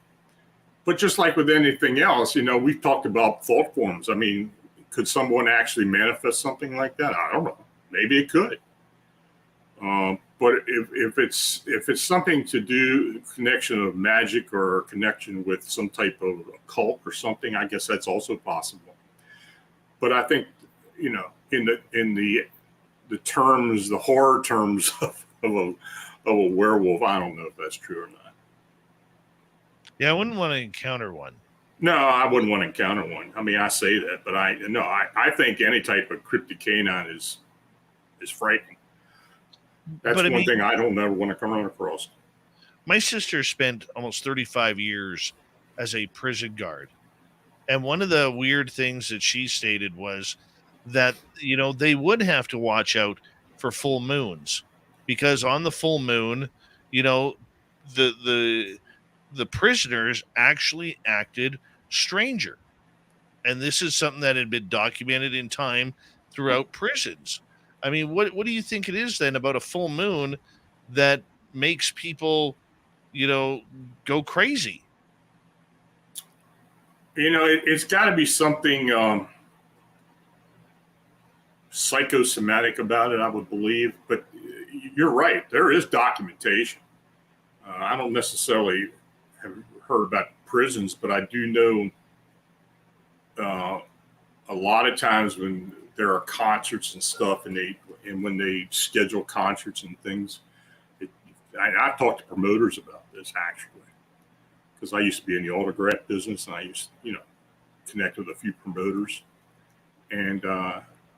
But just like with anything else, we've talked about thought forms. I mean, could someone actually manifest something like that? I don't know. Maybe it could. But if it's something to do connection of magic or connection with some type of occult or something, I guess that's also possible. But I think, in the terms, the horror terms of a werewolf, I don't know if that's true or not. Yeah, I wouldn't want to encounter one. No, I wouldn't want to encounter one. I mean, I say that, but I think any type of cryptid canine is frightening. That's one thing I don't ever want to come across. My sister spent almost 35 years as a prison guard. And one of the weird things that she stated was that, they would have to watch out for full moons, because on the full moon, the prisoners actually acted stranger. And this is something that had been documented in time throughout prisons. I mean, what do you think it is then about a full moon that makes people, go crazy? It's got to be something psychosomatic about it, I would believe. But you're right. There is documentation. I don't necessarily have heard about prisons, but I do know a lot of times when there are concerts and stuff, and when they schedule concerts and things, I've talked to promoters about this actually, because I used to be in the autograph business, and I used to, connect with a few promoters, and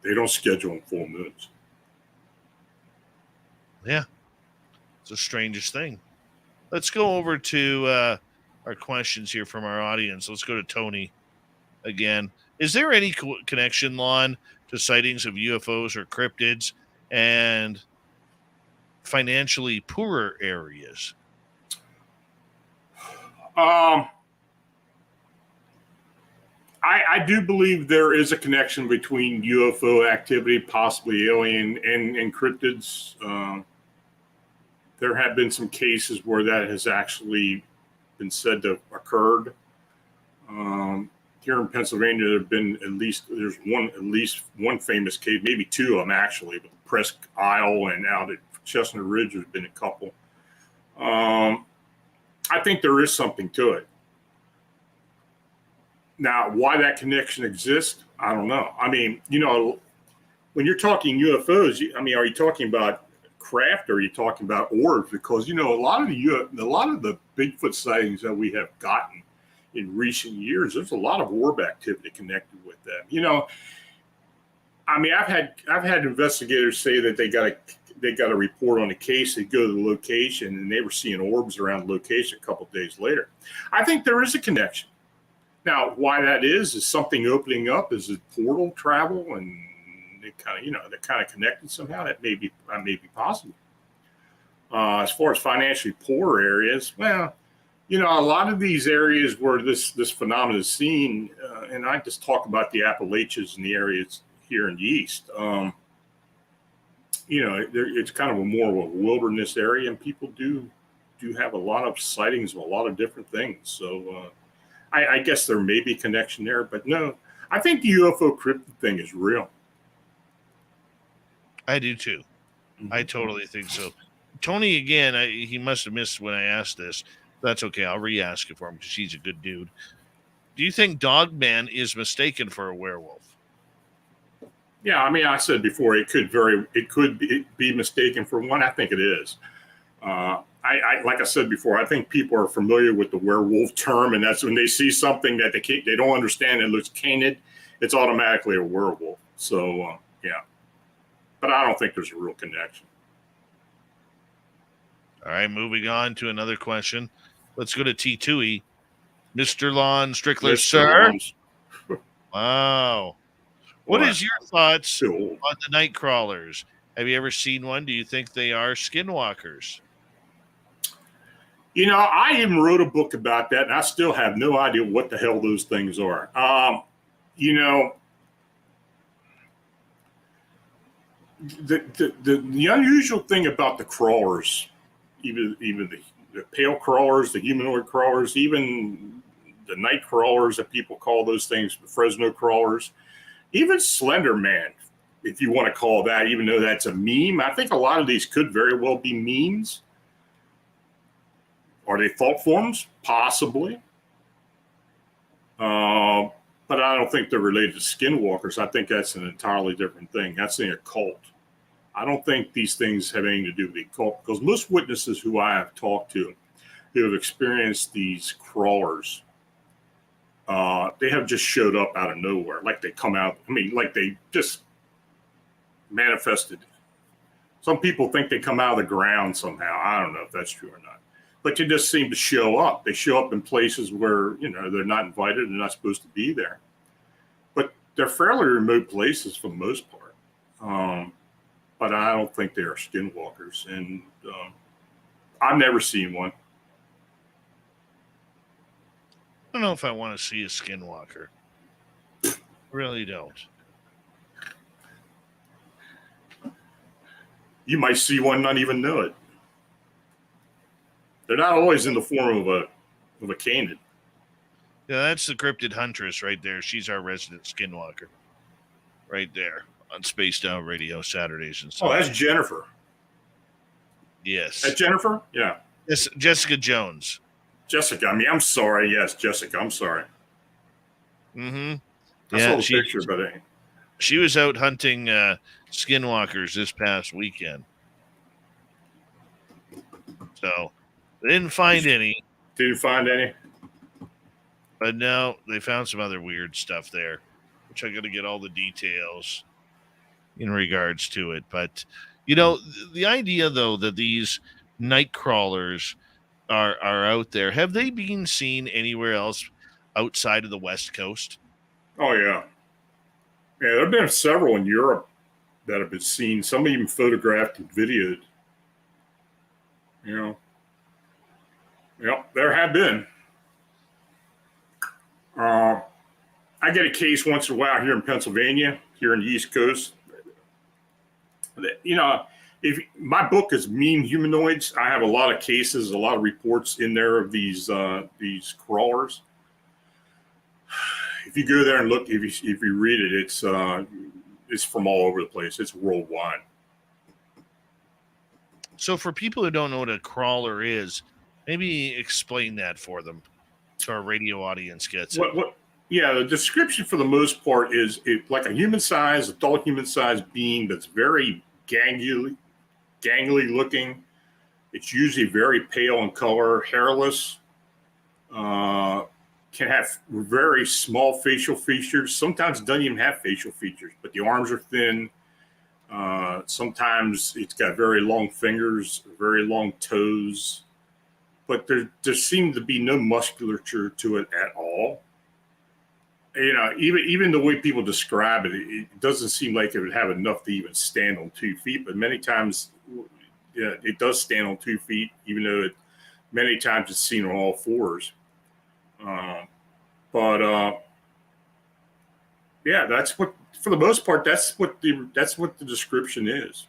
they don't schedule on full moons. Yeah, it's the strangest thing. Let's go over to our questions here from our audience. Let's go to Tony again. Is there any connection, Lon, to sightings of UFOs or cryptids and financially poorer areas? I do believe there is a connection between UFO activity, possibly alien, and cryptids. There have been some cases where that has actually been said to have occurred. Here in Pennsylvania, there have been at least one famous case, maybe two of them actually, but Presque Isle and out at Chestnut Ridge, there's been a couple. I think there is something to it. Now, why that connection exists, I don't know. I mean, when you're talking UFOs, are you talking about craft or are you talking about orbs? Because a lot of the Bigfoot sightings that we have gotten in recent years, there's a lot of orb activity connected with them. I've had investigators say that they got a report on a case. They go to the location and they were seeing orbs around the location a couple of days later. I think there is a connection. Now, why that is something opening up? Is it portal travel and they kind of connected somehow? That may be possible. As far as financially poor areas, well, a lot of these areas where this phenomenon is seen, and I just talk about the Appalachians and the areas here in the East. It's kind of more of a wilderness area, and people do have a lot of sightings of a lot of different things. So I guess there may be a connection there, but no, I think the UFO cryptid thing is real. I do too. I totally think so. Tony, again, he must have missed when I asked this. That's okay. I'll re-ask it for him because he's a good dude. Do you think Dogman is mistaken for a werewolf? Yeah, I said before it could be mistaken for one. I think it is. Like I said before, I think people are familiar with the werewolf term, and that's when they see something that they don't understand and looks canid, it's automatically a werewolf. So yeah, but I don't think there's a real connection. All right, moving on to another question. Let's go to T2E. Mr. Lon Strickler, sir. Wow. What is your thoughts on the night crawlers? Have you ever seen one? Do you think they are skinwalkers? I even wrote a book about that, and I still have no idea what the hell those things are. The unusual thing about the crawlers, even the pale crawlers, the humanoid crawlers, even the night crawlers that people call those things, the Fresno crawlers, even Slender Man, if you want to call that, even though that's a meme. I think a lot of these could very well be memes. Are they thought forms? Possibly. But I don't think they're related to skinwalkers. I think that's an entirely different thing. That's an occult. I don't think these things have anything to do with the occult, because most witnesses who I have talked to who have experienced these crawlers, they have just showed up out of nowhere. Like they come out, like they just manifested. Some people think they come out of the ground somehow. I don't know if that's true or not. But they just seem to show up. They show up in places where, they're not invited. They're not supposed to be there. But they're fairly remote places for the most part. But I don't think they are skinwalkers. And I've never seen one. I don't know if I want to see a skinwalker. I really don't. You might see one, not even know it. They're not always in the form of a canid. Yeah, that's the cryptid huntress right there. She's our resident skinwalker. Right there on Spaced Out Radio Saturdays and Sundays. Oh, that's Jennifer. Yes. That's Jennifer? Yeah. Yes, Jessica Jones. Jessica. I'm sorry. Yes, Jessica. I'm sorry. Mm-hmm. I saw the picture, but she was out hunting skinwalkers this past weekend. So they didn't find any, Didn't find any. but no, they found some other weird stuff there, which I got to get all the details in regards to it. But the idea though that these night crawlers are out there, have they been seen anywhere else outside of the West Coast? Oh yeah, yeah. There have been several in Europe that have been seen. Some even photographed and videoed. You know, yep, there have been. I get a case once in a while here in Pennsylvania, here in the East Coast. You know, if my book is Mean Humanoids, I have a lot of cases, a lot of reports in there of these crawlers. If you go there and look, if you read it, it's from all over the place. It's worldwide. So for people who don't know what a crawler is, maybe explain that for them so our radio audience gets it. Yeah, the description for the most part is like a adult human-sized being that's very gangly looking. It's usually very pale in color, hairless, can have very small facial features. Sometimes it doesn't even have facial features, but the arms are thin. Sometimes it's got very long fingers, very long toes, but there seems to be no musculature to it at all. You know, even the way people describe it, it doesn't seem like it would have enough to even stand on 2 feet. But many times, yeah, it does stand on 2 feet, even though many times it's seen on all fours. Yeah, that's what, for the most part, that's what the description is.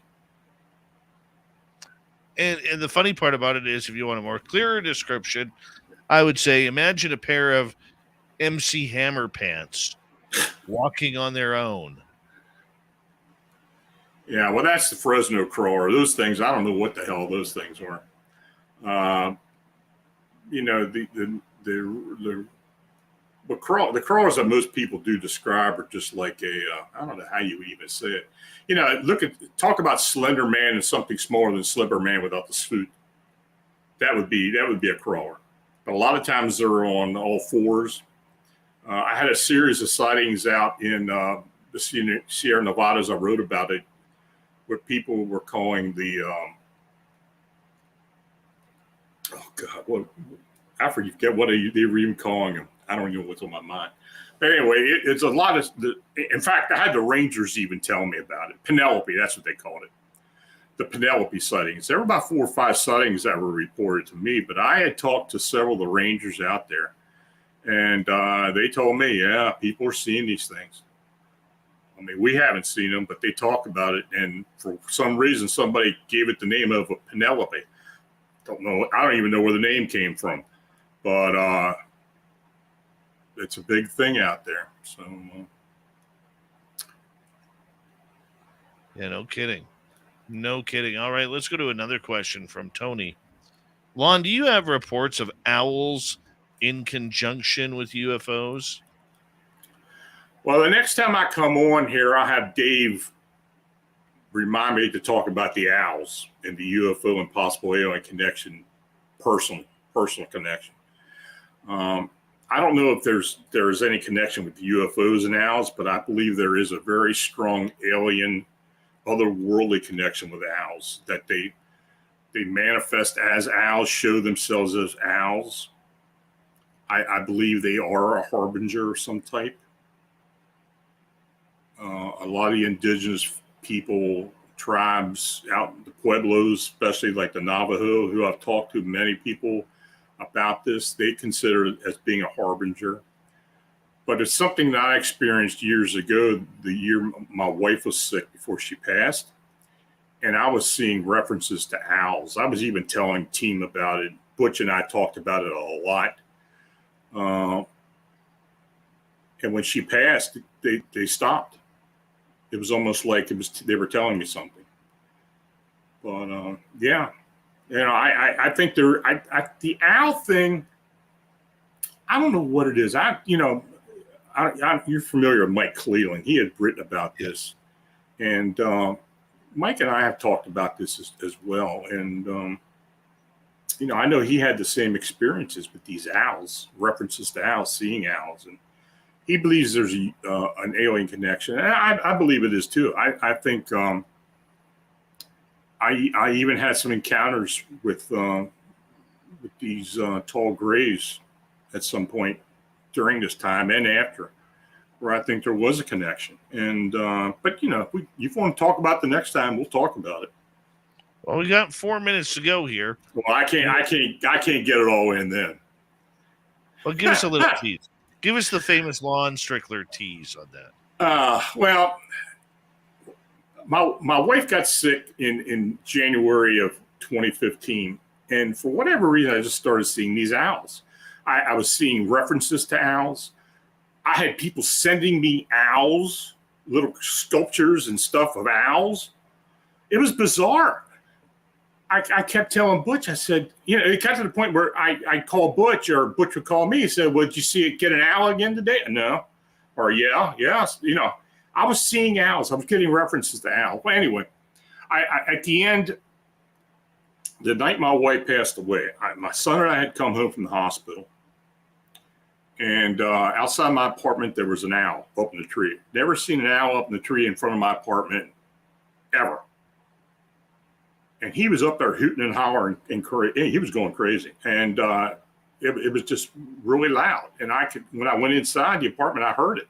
And the funny part about it is, if you want a more clearer description, I would say imagine a pair of MC Hammer pants walking on their own. Yeah, well, that's the Fresno crawler. Those things, I don't know what the hell those things are. You know, the crawlers that most people do describe are just like I don't know how you would even say it. You know, talk about Slender Man and something smaller than Slender Man without the suit. That would be a crawler. But a lot of times they're on all fours. I had a series of sightings out in the Sierra Nevadas. I wrote about it, where people were calling I forget what they were even calling them. I don't even know what's on my mind. But anyway, it's a lot of in fact, I had the Rangers even tell me about it. Penelope, that's what they called it. The Penelope sightings. There were about 4 or 5 sightings that were reported to me, but I had talked to several of the Rangers out there, and they told me, yeah, people are seeing these things. I mean, we haven't seen them, but they talk about it, and for some reason, somebody gave it the name of a Penelope. Don't know. I don't even know where the name came from, but it's a big thing out there. So, yeah, no kidding. No kidding. All right, let's go to another question from Tony. Lon, do you have reports of owls in conjunction with UFOs? well, the next time I come on here, I'll have Dave remind me to talk about the owls and the UFO and possible alien connection, personal connection. I don't know if there's any connection with the UFOs and owls, but I believe there is a very strong alien, otherworldly connection with owls, that they manifest as owls, show themselves as owls. I believe they are a harbinger of some type. A lot of the indigenous people, tribes out in the Pueblos, especially like the Navajo, who I've talked to many people about this, they consider it as being a harbinger. But it's something that I experienced years ago, the year my wife was sick before she passed. And I was seeing references to owls. I was even telling Team about it. Butch and I talked about it a lot. And when she passed, they stopped. It was almost like they were telling me something. But yeah, you know, I think the owl thing, I don't know what it is. You're familiar with Mike Cleland. He had written about this, and Mike and I have talked about this as well. And I know he had the same experiences with these owls, references to owls, seeing owls, and he believes there's an alien connection. And I believe it is too. I think I even had some encounters with these tall grays at some point during this time and after, where I think there was a connection. And but if you want to talk about the next time, we'll talk about it. Well, we got 4 minutes to go here. Well, I can't get it all in then. Well, give us a little tease. Give us the famous Lon Strickler tease on that. Well, my wife got sick in January of 2015, and for whatever reason, I just started seeing these owls. I was seeing references to owls. I had people sending me owls, little sculptures and stuff of owls. It was bizarre. I kept telling Butch, I said, it got to the point where I'd call Butch, or Butch would call me. He said, well, did you see it get an owl again today? No. Or yes. I was seeing owls. I was getting references to owls. Well, anyway, at the end, the night my wife passed away, my son and I had come home from the hospital. And outside my apartment, there was an owl up in the tree. Never seen an owl up in the tree in front of my apartment, ever. And he was up there hooting and hollering, and he was going crazy. And it was just really loud. And when I went inside the apartment, I heard it.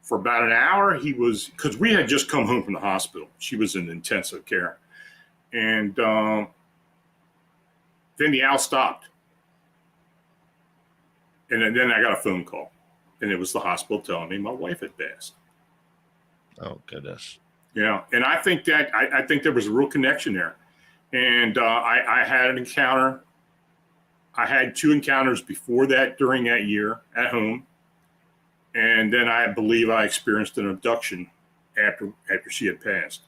For about an hour, because we had just come home from the hospital. She was in intensive care. And then the owl stopped. And then I got a phone call. And it was the hospital telling me my wife had passed. Oh, goodness. Yeah, and I think there was a real connection there. And I had an encounter. I had 2 encounters before that during that year at home. And then I believe I experienced an abduction after she had passed.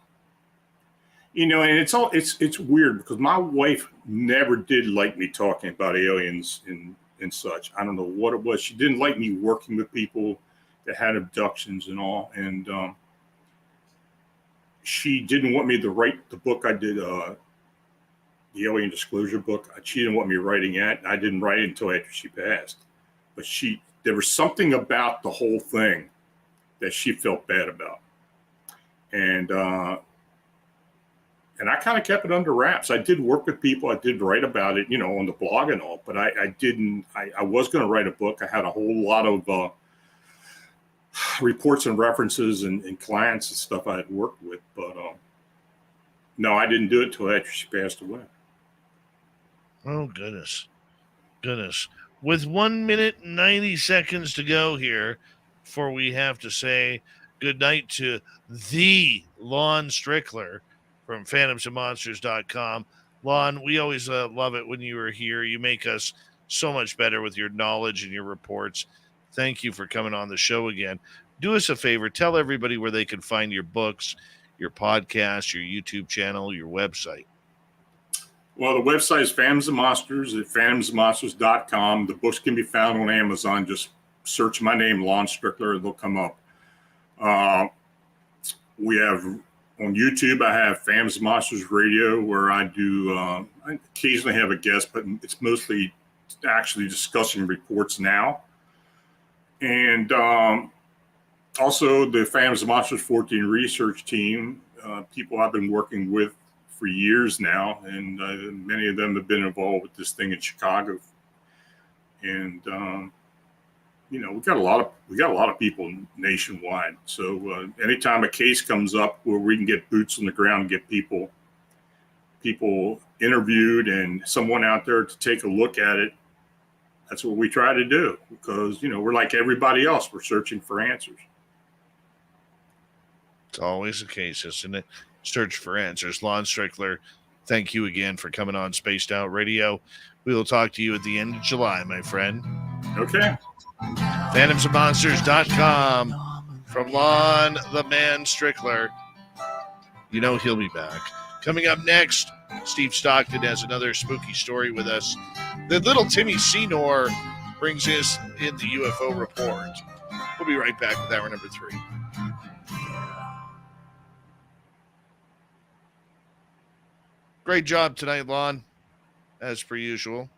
And it's weird because my wife never did like me talking about aliens and such. I don't know what it was. She didn't like me working with people that had abductions and all. And she didn't want me to write the book I did, the Alien Disclosure book. She didn't want me writing it. I didn't write it until after she passed. But there was something about the whole thing that she felt bad about. And I kind of kept it under wraps. I did work with people. I did write about it, on the blog and all, but I was going to write a book. I had a whole lot of reports and references and clients and stuff I had worked with, but no, I didn't do it until after she passed away. Oh, goodness. With 1 minute and 90 seconds to go here before we have to say goodnight to the Lon Strickler from phantomsandmonsters.com. Lon, we always love it when you are here. You make us so much better with your knowledge and your reports. Thank you for coming on the show again. Do us a favor. Tell everybody where they can find your books, your podcast, your YouTube channel, your website. Well, the website is Phantoms and Monsters at phantomsandmonsters.com. The books can be found on Amazon. Just search my name, Lon Strickler. They'll come up. We have on YouTube, I have Phantoms and Monsters Radio, where I do, I occasionally have a guest, but it's mostly actually discussing reports now. And also the Phantoms and Monsters Fortean research team, people I've been working with for years now, and many of them have been involved with this thing in Chicago. And we got a lot of people nationwide. So anytime a case comes up where we can get boots on the ground, get people interviewed and someone out there to take a look at it, that's what we try to do, because we're like everybody else. We're searching for answers. It's always the case, isn't it? Search for answers. Lon Strickler, thank you again for coming on Spaced Out Radio. We will talk to you at the end of July, my friend. Okay. phantomsandmonsters.com from Lon the Man Strickler. He'll be back. Coming up next, Steve Stockton has another spooky story with us. The little Timmy Senor brings us in the UFO report. We'll be right back with hour number 3. Great job tonight, Lon. as per usual.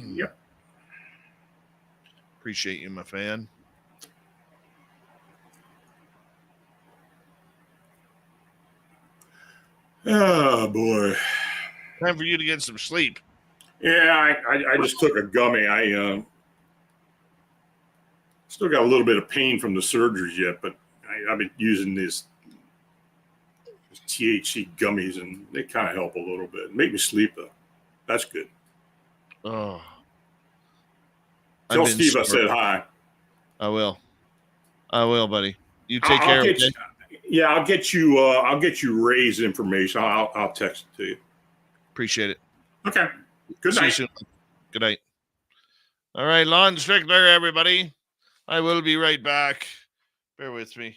Yep. Appreciate you, my fan. Oh boy. Time for you to get some sleep. Yeah, I just took a gummy. I still got a little bit of pain from the surgeries yet, but I've been using these THC gummies, and they kind of help a little bit. Make me sleep though. That's good. Oh, Tell Steve I said hi. I will, buddy. You take I'll care. get Okay? Yeah, I'll get you. I'll get you Ray's information. I'll text it to you. Appreciate it. Okay. Good See night. you soon. Good night. All right, Lon Strickler, everybody. I will be right back. Bear with me.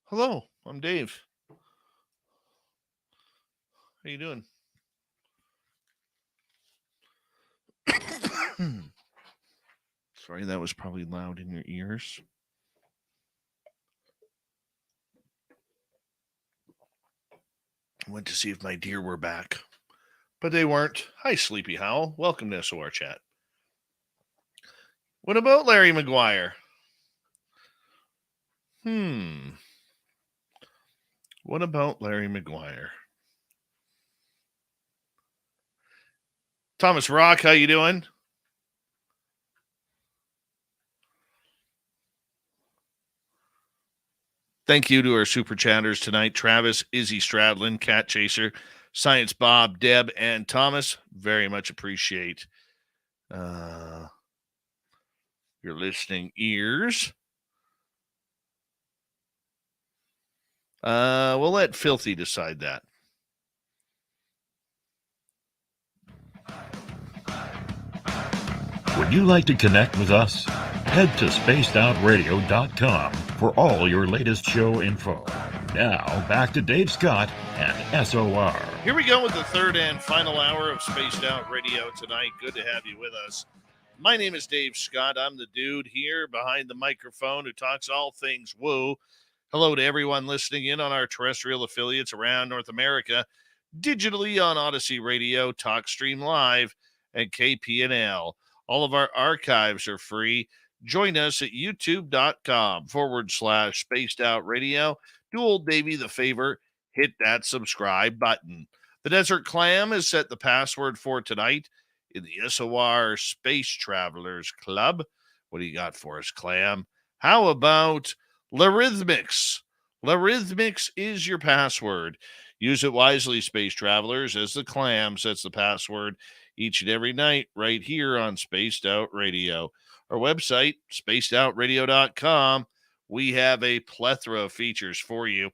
Hello, I'm Dave. How you doing? Sorry, that was probably loud in your ears. I went to see if my deer were back, but they weren't. Hi, Sleepy Howl. Welcome to SOR Chat. What about Larry McGuire? What about Larry McGuire? Thomas Rock, how you doing? Thank you to our super chatters tonight. Travis, Izzy Stradlin, Cat Chaser, Science Bob, Deb, and Thomas. Very much appreciate your listening ears. We'll let Filthy decide that. Would you like to connect with us? Head to spacedoutradio.com for all your latest show info. Now, back to Dave Scott and SOR. Here we go with the third and final hour of Spaced Out Radio tonight. Good to have you with us. My name is Dave Scott. I'm the dude here behind the microphone who talks all things woo. Hello to everyone listening in on our terrestrial affiliates around North America, digitally on Odyssey Radio, TalkStream Live, and KPNL. All of our archives are free. Join us at youtube.com/Spaced Out Radio. Do old Davey the favor, hit that subscribe button. The Desert Clam has set the password for tonight in the SOR Space Travelers Club. What do you got for us, Clam? How about Logarithmics? Logarithmics is your password. Use it wisely, Space Travelers, as the Clam sets the password each and every night right here on Spaced Out Radio. Our website, spacedoutradio.com. We have a plethora of features for you.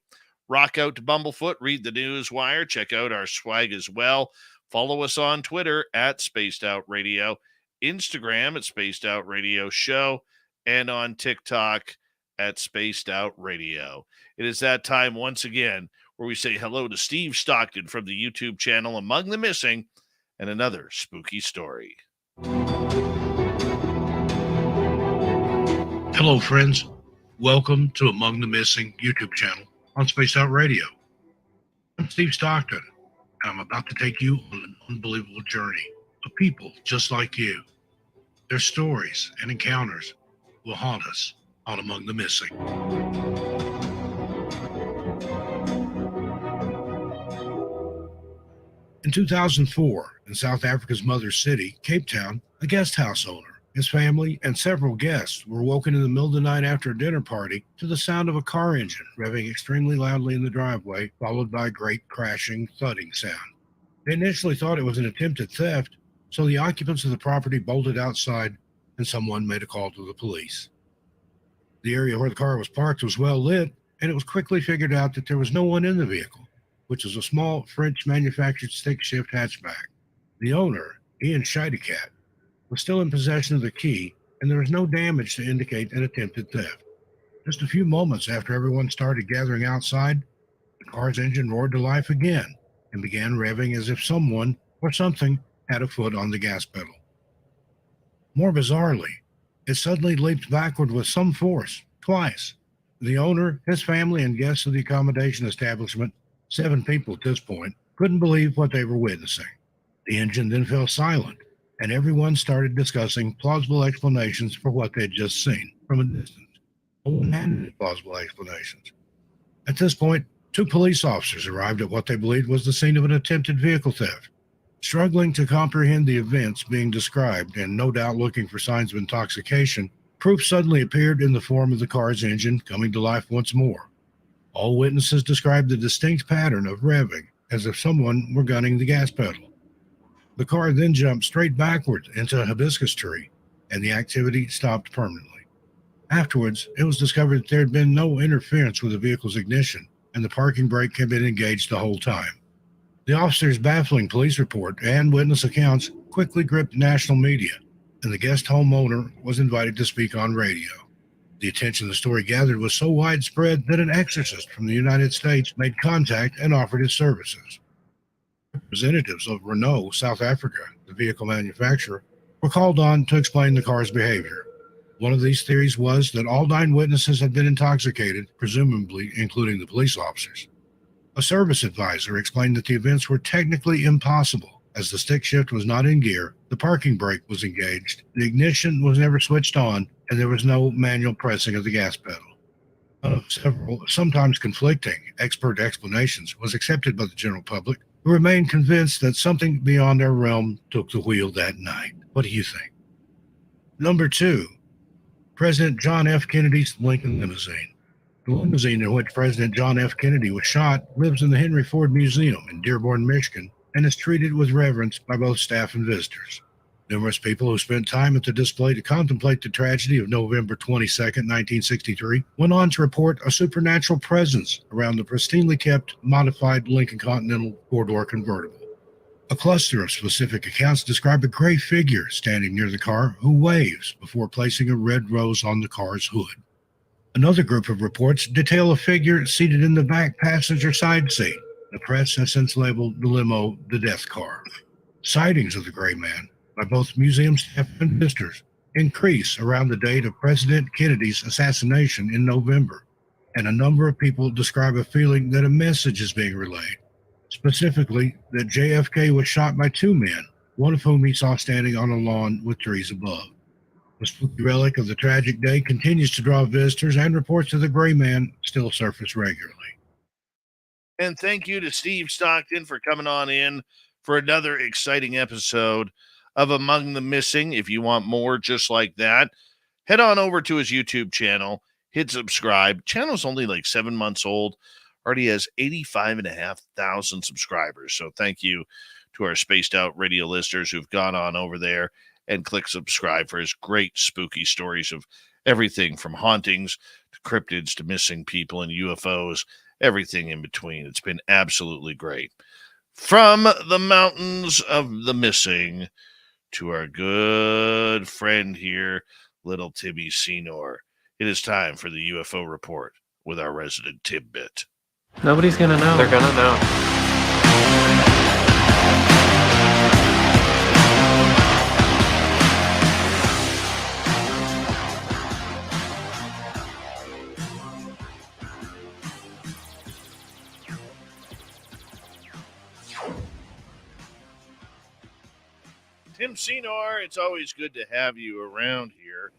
Rock out to Bumblefoot, read the news wire, check out our swag as well. Follow us on Twitter at Spaced Out Radio, Instagram at Spaced Out Radio Show, and on TikTok at Spaced Out Radio. It is that time once again where we say hello to Steve Stockton from the YouTube channel Among the Missing and another spooky story. Hello, friends. Welcome to Among the Missing YouTube channel on Spaced Out Radio. I'm Steve Stockton, and I'm about to take you on an unbelievable journey of people just like you. Their stories and encounters will haunt us on Among the Missing. In 2004, in South Africa's mother city, Cape Town, a guest house owner, his family, and several guests were woken in the middle of the night after a dinner party to the sound of a car engine revving extremely loudly in the driveway, followed by a great crashing, thudding sound. They initially thought it was an attempted theft, so the occupants of the property bolted outside and someone made a call to the police. The area where the car was parked was well lit, and it was quickly figured out that there was no one in the vehicle, which was a small French-manufactured stick-shift hatchback. The owner, Ian Scheidekat, was still in possession of the key, and there was no damage to indicate an attempted theft. Just a few moments after everyone started gathering outside, the car's engine roared to life again and began revving as if someone or something had a foot on the gas pedal. More bizarrely, it suddenly leaped backward with some force, twice. The owner, his family, and guests of the accommodation establishment, 7 people at this point, couldn't believe what they were witnessing. The engine then fell silent, and everyone started discussing plausible explanations for what they'd just seen from a distance. No one had any plausible explanations. At this point, 2 police officers arrived at what they believed was the scene of an attempted vehicle theft. Struggling to comprehend the events being described and no doubt looking for signs of intoxication, proof suddenly appeared in the form of the car's engine coming to life once more. All witnesses described the distinct pattern of revving as if someone were gunning the gas pedal. The car then jumped straight backward into a hibiscus tree, and the activity stopped permanently. Afterwards, it was discovered that there had been no interference with the vehicle's ignition, and the parking brake had been engaged the whole time. The officer's baffling police report and witness accounts quickly gripped national media, and the guest homeowner was invited to speak on radio. The attention the story gathered was so widespread that an exorcist from the United States made contact and offered his services. Representatives of Renault, South Africa, the vehicle manufacturer, were called on to explain the car's behavior. One of these theories was that all 9 witnesses had been intoxicated, presumably including the police officers. A service advisor explained that the events were technically impossible, as the stick shift was not in gear, the parking brake was engaged, the ignition was never switched on, and there was no manual pressing of the gas pedal. One of several, sometimes conflicting, expert explanations was accepted by the general public, who remained convinced that something beyond their realm took the wheel that night. What do you think? Number 2, President John F. Kennedy's Lincoln limousine. The limousine in which President John F. Kennedy was shot lives in the Henry Ford Museum in Dearborn, Michigan, and is treated with reverence by both staff and visitors. Numerous people who spent time at the display to contemplate the tragedy of November 22, 1963, went on to report a supernatural presence around the pristinely kept, modified Lincoln Continental 4-door convertible. A cluster of specific accounts describe a gray figure standing near the car who waves before placing a red rose on the car's hood. Another group of reports detail a figure seated in the back passenger side seat. The press has since labeled the limo the death car. Sightings of the gray man by both museum staff and visitors increase around the date of President Kennedy's assassination in November, and a number of people describe a feeling that a message is being relayed, specifically that JFK was shot by 2 men, one of whom he saw standing on a lawn with trees above. The spooky relic of the tragic day continues to draw visitors, and reports of the gray man still surface regularly. And thank you to Steve Stockton for coming on in for another exciting episode of Among the Missing. If you want more just like that, head on over to his YouTube channel, hit subscribe. Channel's only like 7 months old, already has 85,500 subscribers. So thank you to our Spaced Out Radio listeners who've gone on over there and click subscribe for his great spooky stories of everything from hauntings to cryptids to missing people and UFOs, everything in between. It's been absolutely great. From the mountains of the missing to our good friend here, little Tibby Senor, it is time for the UFO report with our resident Tidbit. Nobody's gonna know. They're gonna know. Tim Senor, it's always good to have you around here,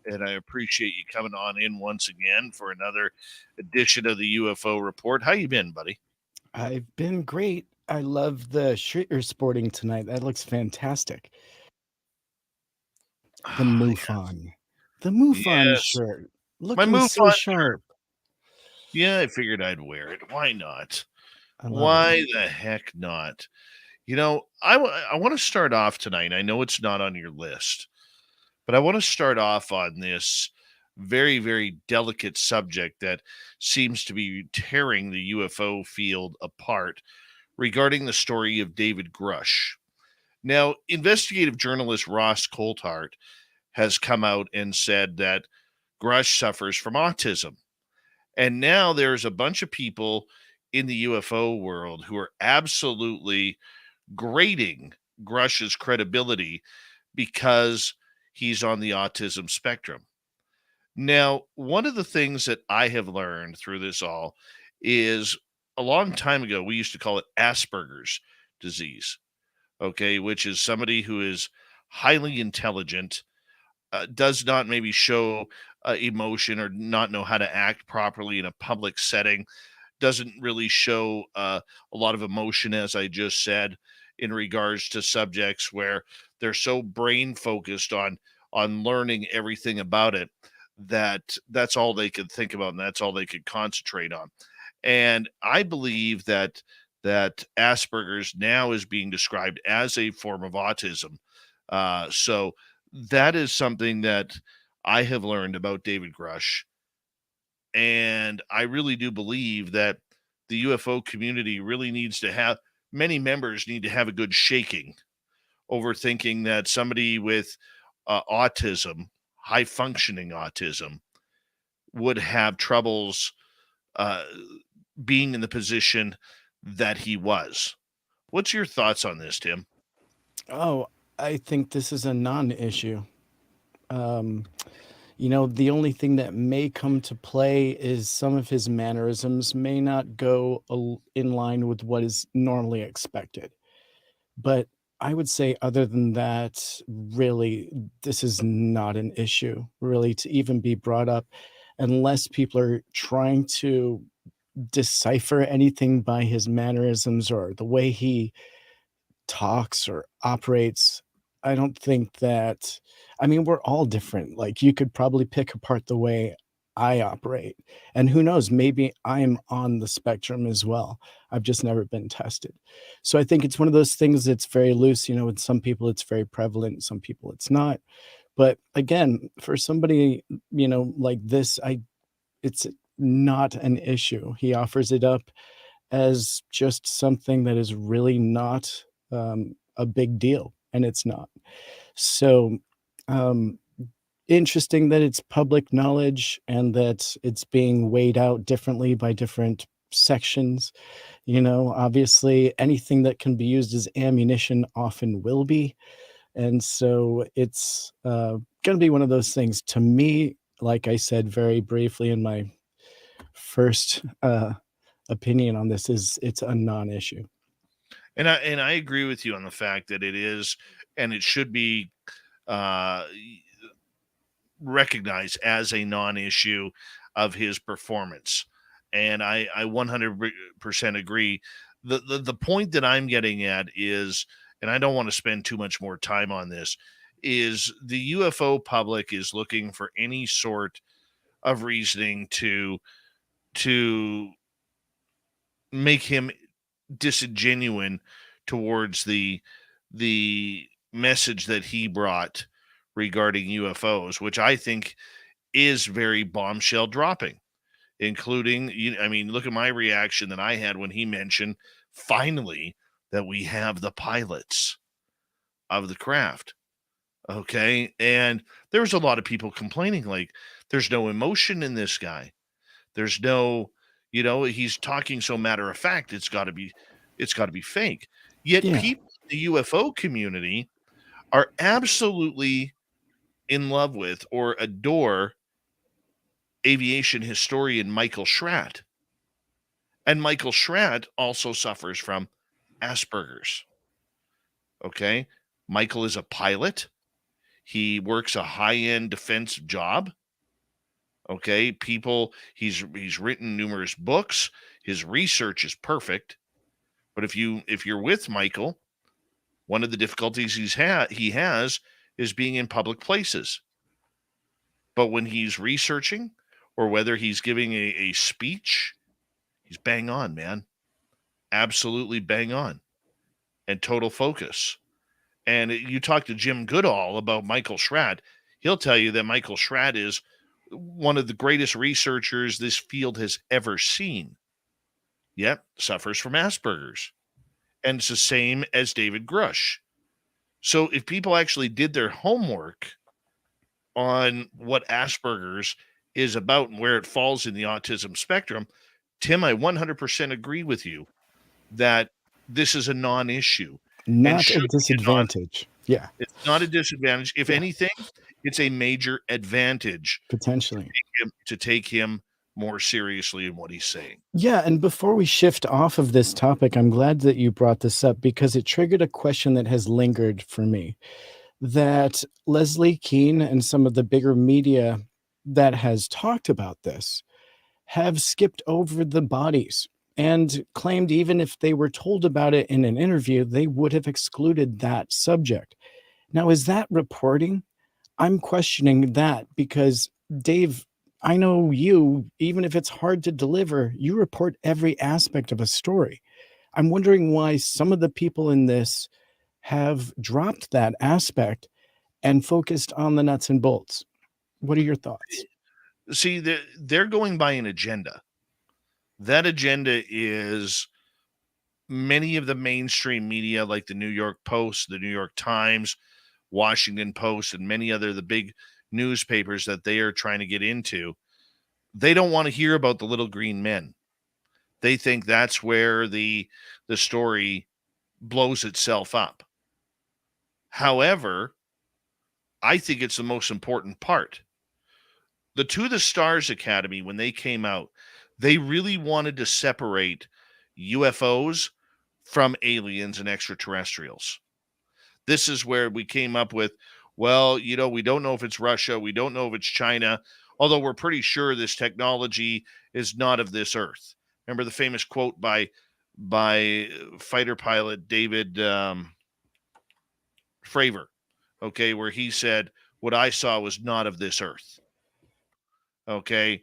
and I appreciate you coming on in once again for another edition of the UFO Report. How you been, buddy? I've been great. I love the shirt you're sporting tonight. That looks fantastic. The MUFON. The MUFON Yes. shirt. My Looking so MUFON sharp. Yeah, I figured I'd wear it. Why not? I love Why it. the heck not? You know, I want to start off tonight. I know it's not on your list, but I want to start off on this very, very delicate subject that seems to be tearing the UFO field apart regarding the story of David Grush. Now, investigative journalist Ross Coulthart has come out and said that Grush suffers from autism. And now there's a bunch of people in the UFO world who are absolutely grading Grush's credibility because he's on the autism spectrum. Now, one of the things that I have learned through this all is a long time ago, we used to call it Asperger's disease, okay, which is somebody who is highly intelligent, does not maybe show emotion or not know how to act properly in a public setting, doesn't really show a lot of emotion, as I just said, in regards to subjects where they're so brain focused on learning everything about it that that's all they could think about and that's all they could concentrate on. And I believe that Asperger's now is being described as a form of autism. So that is something that I have learned about David Grush. And I really do believe that the UFO community really needs to have, many members need to have a good shaking over thinking that somebody with autism, high functioning autism, would have troubles being in the position that he was. What's your thoughts on this, Tim? Oh, I think this is a non-issue. The only thing that may come to play is some of his mannerisms may not go in line with what is normally expected. But I would say, other than that, really, this is not an issue, really, to even be brought up, unless people are trying to decipher anything by his mannerisms or the way he talks or operates. I don't think that, I mean, we're all different. Like, you could probably pick apart the way I operate. And who knows, maybe I'm on the spectrum as well. I've just never been tested. So I think it's one of those things that's very loose. With some people it's very prevalent, some people it's not. But again, for somebody, like this, it's not an issue. He offers it up as just something that is really not a big deal, and it's not. So interesting that it's public knowledge and that it's being weighed out differently by different sections. Obviously anything that can be used as ammunition often will be. And so it's going to be one of those things. To me, like I said very briefly in my first opinion on this, is it's a non-issue. And I agree with you on the fact that it is, and it should be recognized as a non-issue of his performance. And I 100% agree. The point that I'm getting at is, and I don't want to spend too much more time on this, is the UFO public is looking for any sort of reasoning to make him disingenuine towards the message that he brought regarding UFOs, which I think is very bombshell dropping, including, look at my reaction that I had when he mentioned finally that we have the pilots of the craft. Okay. And there was a lot of people complaining, like, there's no emotion in this guy. There's no, he's talking so matter of fact, it's got to be fake. Yet people in the UFO community are absolutely in love with or adore aviation historian Michael Schratt. And Michael Schratt also suffers from Asperger's. Okay. Michael is a pilot. He works a high-end defense job. Okay. He's written numerous books. His research is perfect. But if you're with Michael, one of the difficulties he has is being in public places. But when he's researching, or whether he's giving a speech, he's bang on, man. Absolutely bang on. And total focus. And you talk to Jim Goodall about Michael Schratt, he'll tell you that Michael Schratt is one of the greatest researchers this field has ever seen. Yet suffers from Asperger's. And it's the same as David Grush. So if people actually did their homework on what Asperger's is about and where it falls in the autism spectrum, Tim, I 100% agree with you that this is a non-issue. Not a disadvantage. Yeah. It's not a disadvantage. If anything, it's a major advantage. Potentially. To take him more seriously in what he's saying. Yeah, and before we shift off of this topic, I'm glad that you brought this up, because it triggered a question that has lingered for me, that Leslie Kean and some of the bigger media that has talked about this have skipped over the bodies and claimed even if they were told about it in an interview, they would have excluded that subject. Now, is that reporting? I'm questioning that, because Dave, I know you, even if it's hard to deliver, you report every aspect of a story. I'm wondering why some of the people in this have dropped that aspect and focused on the nuts and bolts. What are your thoughts? See, they're going by an agenda. That agenda is many of the mainstream media, like the New York Post, the New York Times, Washington Post, and many other the big newspapers that they are trying to get into. They don't want to hear about the little green men. They think that's where the story blows itself up. However, I think it's the most important part. The To the Stars Academy, when they came out, they really wanted to separate UFOs from aliens and extraterrestrials. This is where we came up with, well, you know, we don't know if it's Russia. We don't know if it's China, although we're pretty sure this technology is not of this earth. Remember the famous quote by fighter pilot David Fravor, okay, where he said, what I saw was not of this earth. Okay.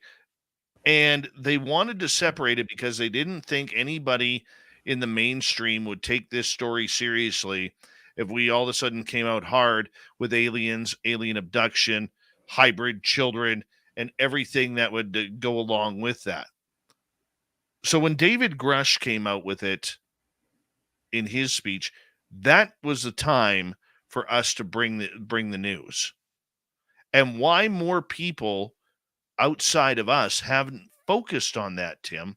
And they wanted to separate it because they didn't think anybody in the mainstream would take this story seriously if we all of a sudden came out hard with aliens, alien abduction, hybrid children, and everything that would go along with that. So when David Grush came out with it in his speech, that was the time for us to bring the news. And why more people outside of us haven't focused on that, Tim.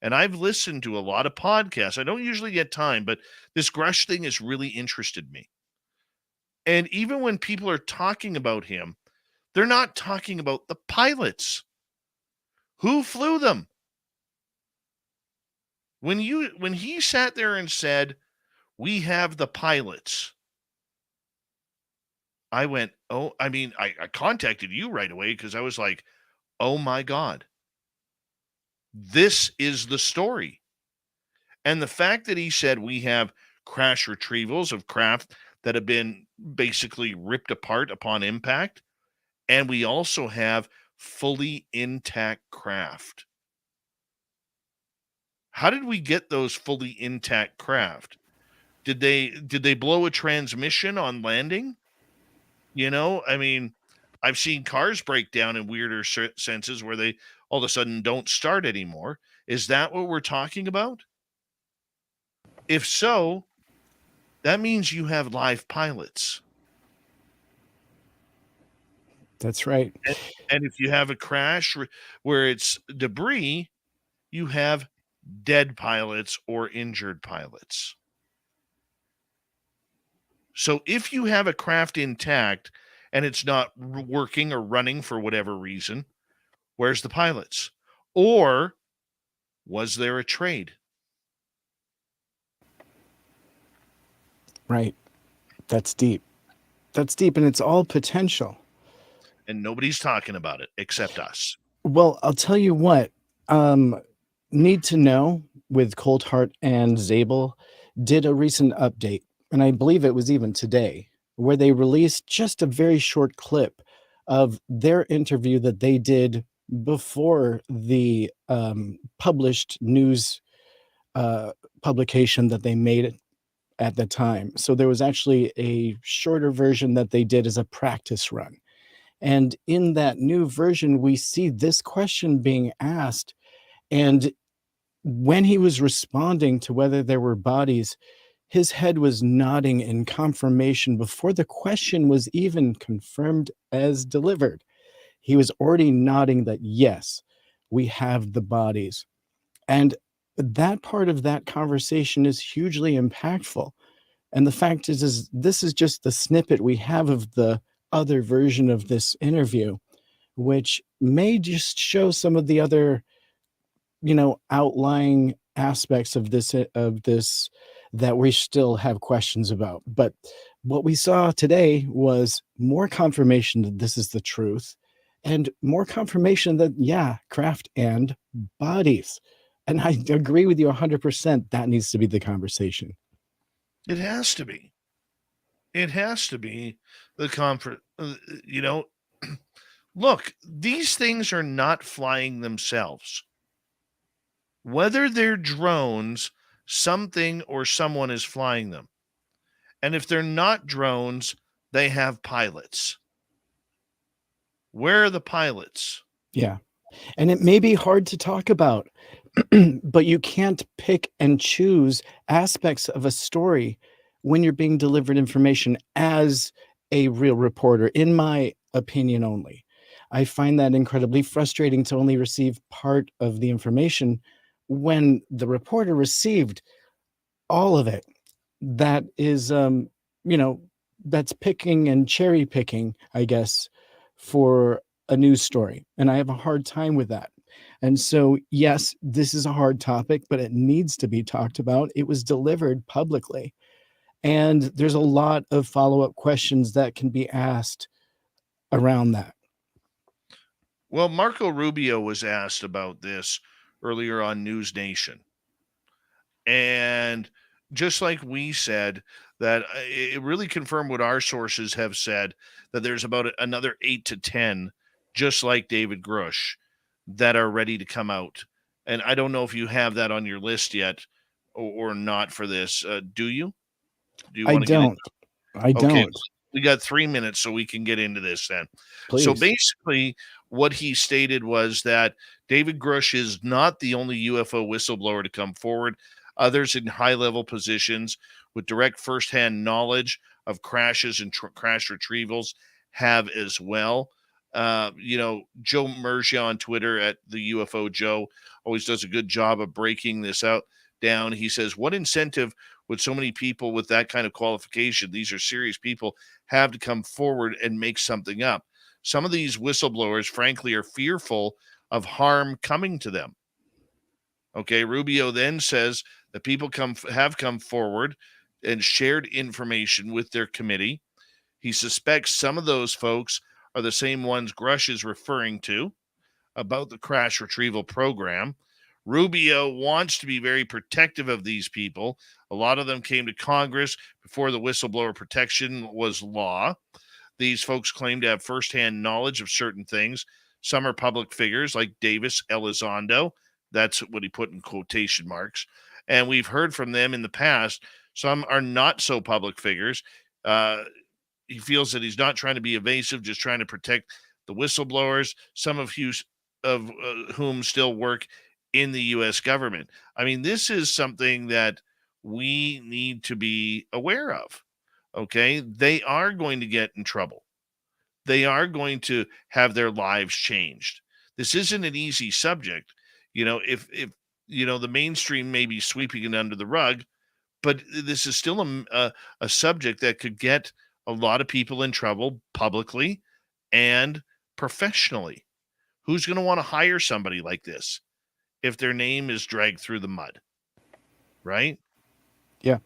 And I've listened to a lot of podcasts. I don't usually get time, but this Grush thing has really interested me. And even when people are talking about him, they're not talking about the pilots. Who flew them? When he sat there and said, we have the pilots, I went, oh, I mean, I contacted you right away because I was like, oh my God, this is the story. And the fact that he said we have crash retrievals of craft that have been basically ripped apart upon impact, and we also have fully intact craft. How did we get those fully intact craft? Did they blow a transmission on landing? You know, I mean, I've seen cars break down in weirder senses where they all of a sudden don't start anymore. Is that what we're talking about? If so, that means you have live pilots. That's right. And if you have a crash where it's debris, you have dead pilots or injured pilots. So if you have a craft intact and it's not working or running for whatever reason, where's the pilots? Or was there a trade? Right. That's deep. That's deep, and it's all potential. And nobody's talking about it except us. Well, I'll tell you what. Need to Know with Cold Heart and Zabel did a recent update, and I believe it was even today, where they released just a very short clip of their interview that they did before the published news publication that they made at the time. So there was actually a shorter version that they did as a practice run. And in that new version, we see this question being asked. And when he was responding to whether there were bodies, his head was nodding in confirmation before the question was even confirmed as delivered. He was already nodding that, yes, we have the bodies. And that part of that conversation is hugely impactful. And the fact is this is just the snippet we have of the other version of this interview, which may just show some of the other, outlying aspects of this that we still have questions about. But what we saw today was more confirmation that this is the truth, and more confirmation that, yeah, craft and bodies. And I agree with you 100%. That needs to be the conversation. It has to be. It has to be the conference. Look, these things are not flying themselves. Whether they're drones, something or someone is flying them. And if they're not drones, they have pilots. Where are the pilots? Yeah. And it may be hard to talk about, but you can't pick and choose aspects of a story when you're being delivered information as a real reporter, in my opinion only. I find that incredibly frustrating to only receive part of the information when the reporter received all of it. That is, you know, that's picking and cherry picking, I guess, for a news story. And I have a hard time with that. And so, yes, this is a hard topic, but it needs to be talked about. It was delivered publicly. And there's a lot of follow up questions that can be asked around that. Well, Marco Rubio was asked about this earlier on News Nation. And just like we said, that it really confirmed what our sources have said, that there's about another 8 to 10, just like David Grush, that are ready to come out. And I don't know if you have that on your list yet or not for this. Do you? Do you I want to get into don't. I Okay, don't. we got 3 minutes, so we can get into this then. So Please. basically, what he stated was that David Grush is not the only UFO whistleblower to come forward. Others in high-level positions with direct firsthand knowledge of crashes and crash retrievals have as well. Joe Mergia on Twitter at the UFO Joe always does a good job of breaking this out down. He says, what incentive would so many people with that kind of qualification, these are serious people, have to come forward and make something up? Some of these whistleblowers, frankly, are fearful of harm coming to them. Okay, Rubio then says that people have come forward and shared information with their committee. He suspects some of those folks are the same ones Grush is referring to about the crash retrieval program. Rubio wants to be very protective of these people. A lot of them came to Congress before the whistleblower protection was law. These folks claim to have firsthand knowledge of certain things. Some are public figures like Davis Elizondo. That's what he put in quotation marks. And we've heard from them in the past. Some are not so public figures. He feels that he's not trying to be evasive, just trying to protect the whistleblowers, some of whom still work in the U.S. government. I mean, this is something that we need to be aware of. Okay, they are going to get in trouble. They are going to have their lives changed. This isn't an easy subject. If the mainstream may be sweeping it under the rug, but this is still a subject that could get a lot of people in trouble publicly and professionally. Who's going to want to hire somebody like this if their name is dragged through the mud? Right? Yeah,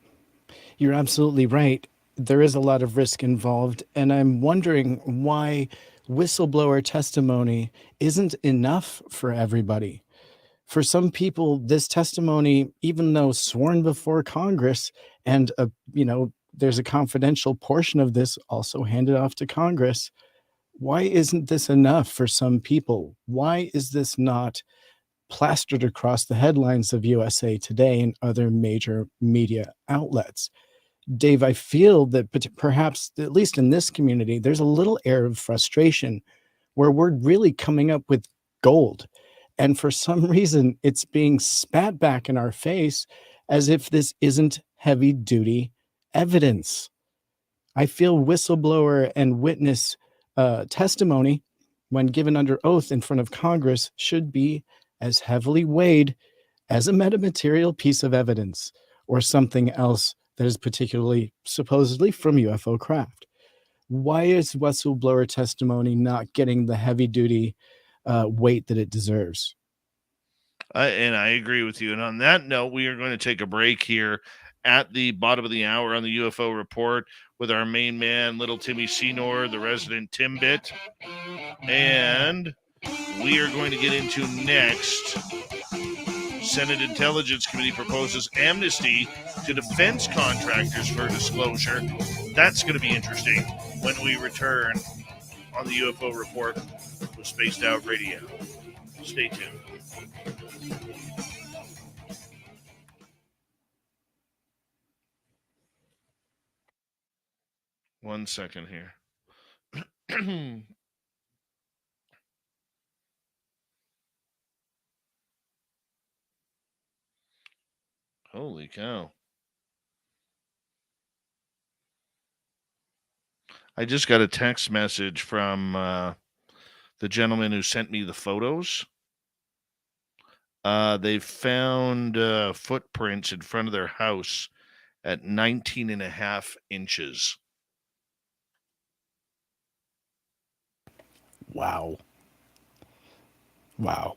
you're absolutely right. There is a lot of risk involved, and I'm wondering why whistleblower testimony isn't enough for everybody. For some people, this testimony, even though sworn before Congress, and there's a confidential portion of this also handed off to Congress, why isn't this enough for some people? Why is this not plastered across the headlines of USA Today and other major media outlets? Dave, I feel that perhaps, at least in this community, there's a little air of frustration where we're really coming up with gold. And for some reason, it's being spat back in our face as if this isn't heavy duty evidence. I feel whistleblower and witness testimony, when given under oath in front of Congress, should be as heavily weighed as a metamaterial piece of evidence or something else that is particularly supposedly from UFO craft. Why is whistleblower testimony not getting the heavy duty weight that it deserves? And I agree with you. And on that note, we are going to take a break here at the bottom of the hour on the UFO Report with our main man, Little Timmy Senor, the resident Timbit. And we are going to get into next. Senate Intelligence Committee proposes amnesty to defense contractors for disclosure. That's going to be interesting when we return on the UFO Report with Spaced Out Radio. Stay tuned. One second here. Holy cow. I just got a text message from the gentleman who sent me the photos. They found footprints in front of their house at 19.5 inches. Wow. Wow.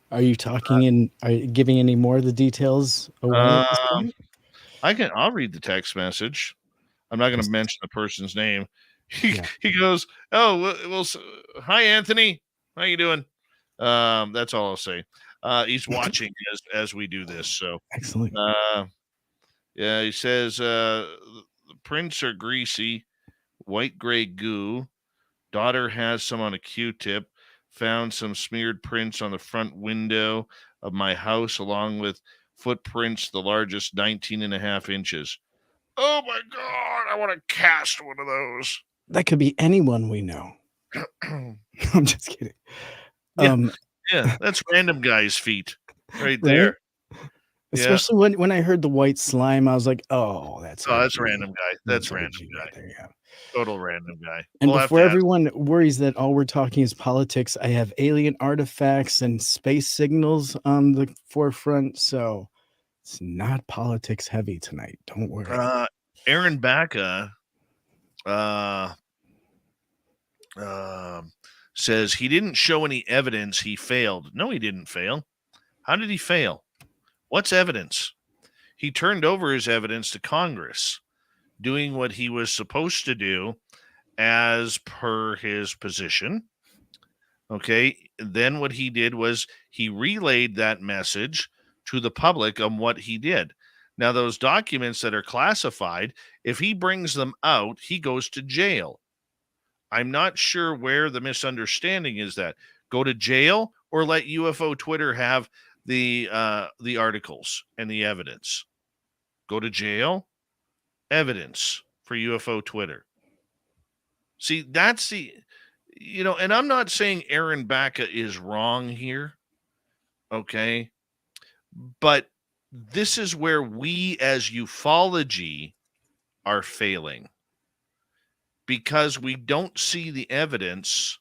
Are you talking are you giving any more of the details away at this point? I'll read the text message. I'm not going to mention the person's name. He goes, "Oh, well, hi Anthony. How you doing?" That's all I'll say. He's watching as we do this. So excellent. Yeah, he says the prints are greasy, white gray goo. Daughter has some on a Q-tip. Found some smeared prints on the front window of my house, along with footprints, the largest 19.5 inches. Oh my God, I want to cast one of those. That could be anyone we know. I'm just kidding. Yeah, that's random guy's feet right there. Especially when I heard the white slime, I was like, "Oh, that's random guy. That's random guy. There, yeah. Total random guy." And before everyone worries that all we're talking is politics, I have alien artifacts and space signals on the forefront, so it's not politics heavy tonight. Don't worry. Aaron Baca says he didn't show any evidence he failed. No, he didn't fail. How did he fail? What's evidence? He turned over his evidence to Congress, doing what he was supposed to do as per his position. Okay. Then what he did was he relayed that message to the public on what he did. Now, those documents that are classified, if he brings them out, he goes to jail. I'm not sure where the misunderstanding is that. Go to jail or let UFO Twitter have the articles and the evidence. Go to jail, evidence for UFO Twitter. See, that's and I'm not saying Aaron Baca is wrong here, okay? But this is where we as ufology are failing because we don't see the evidence,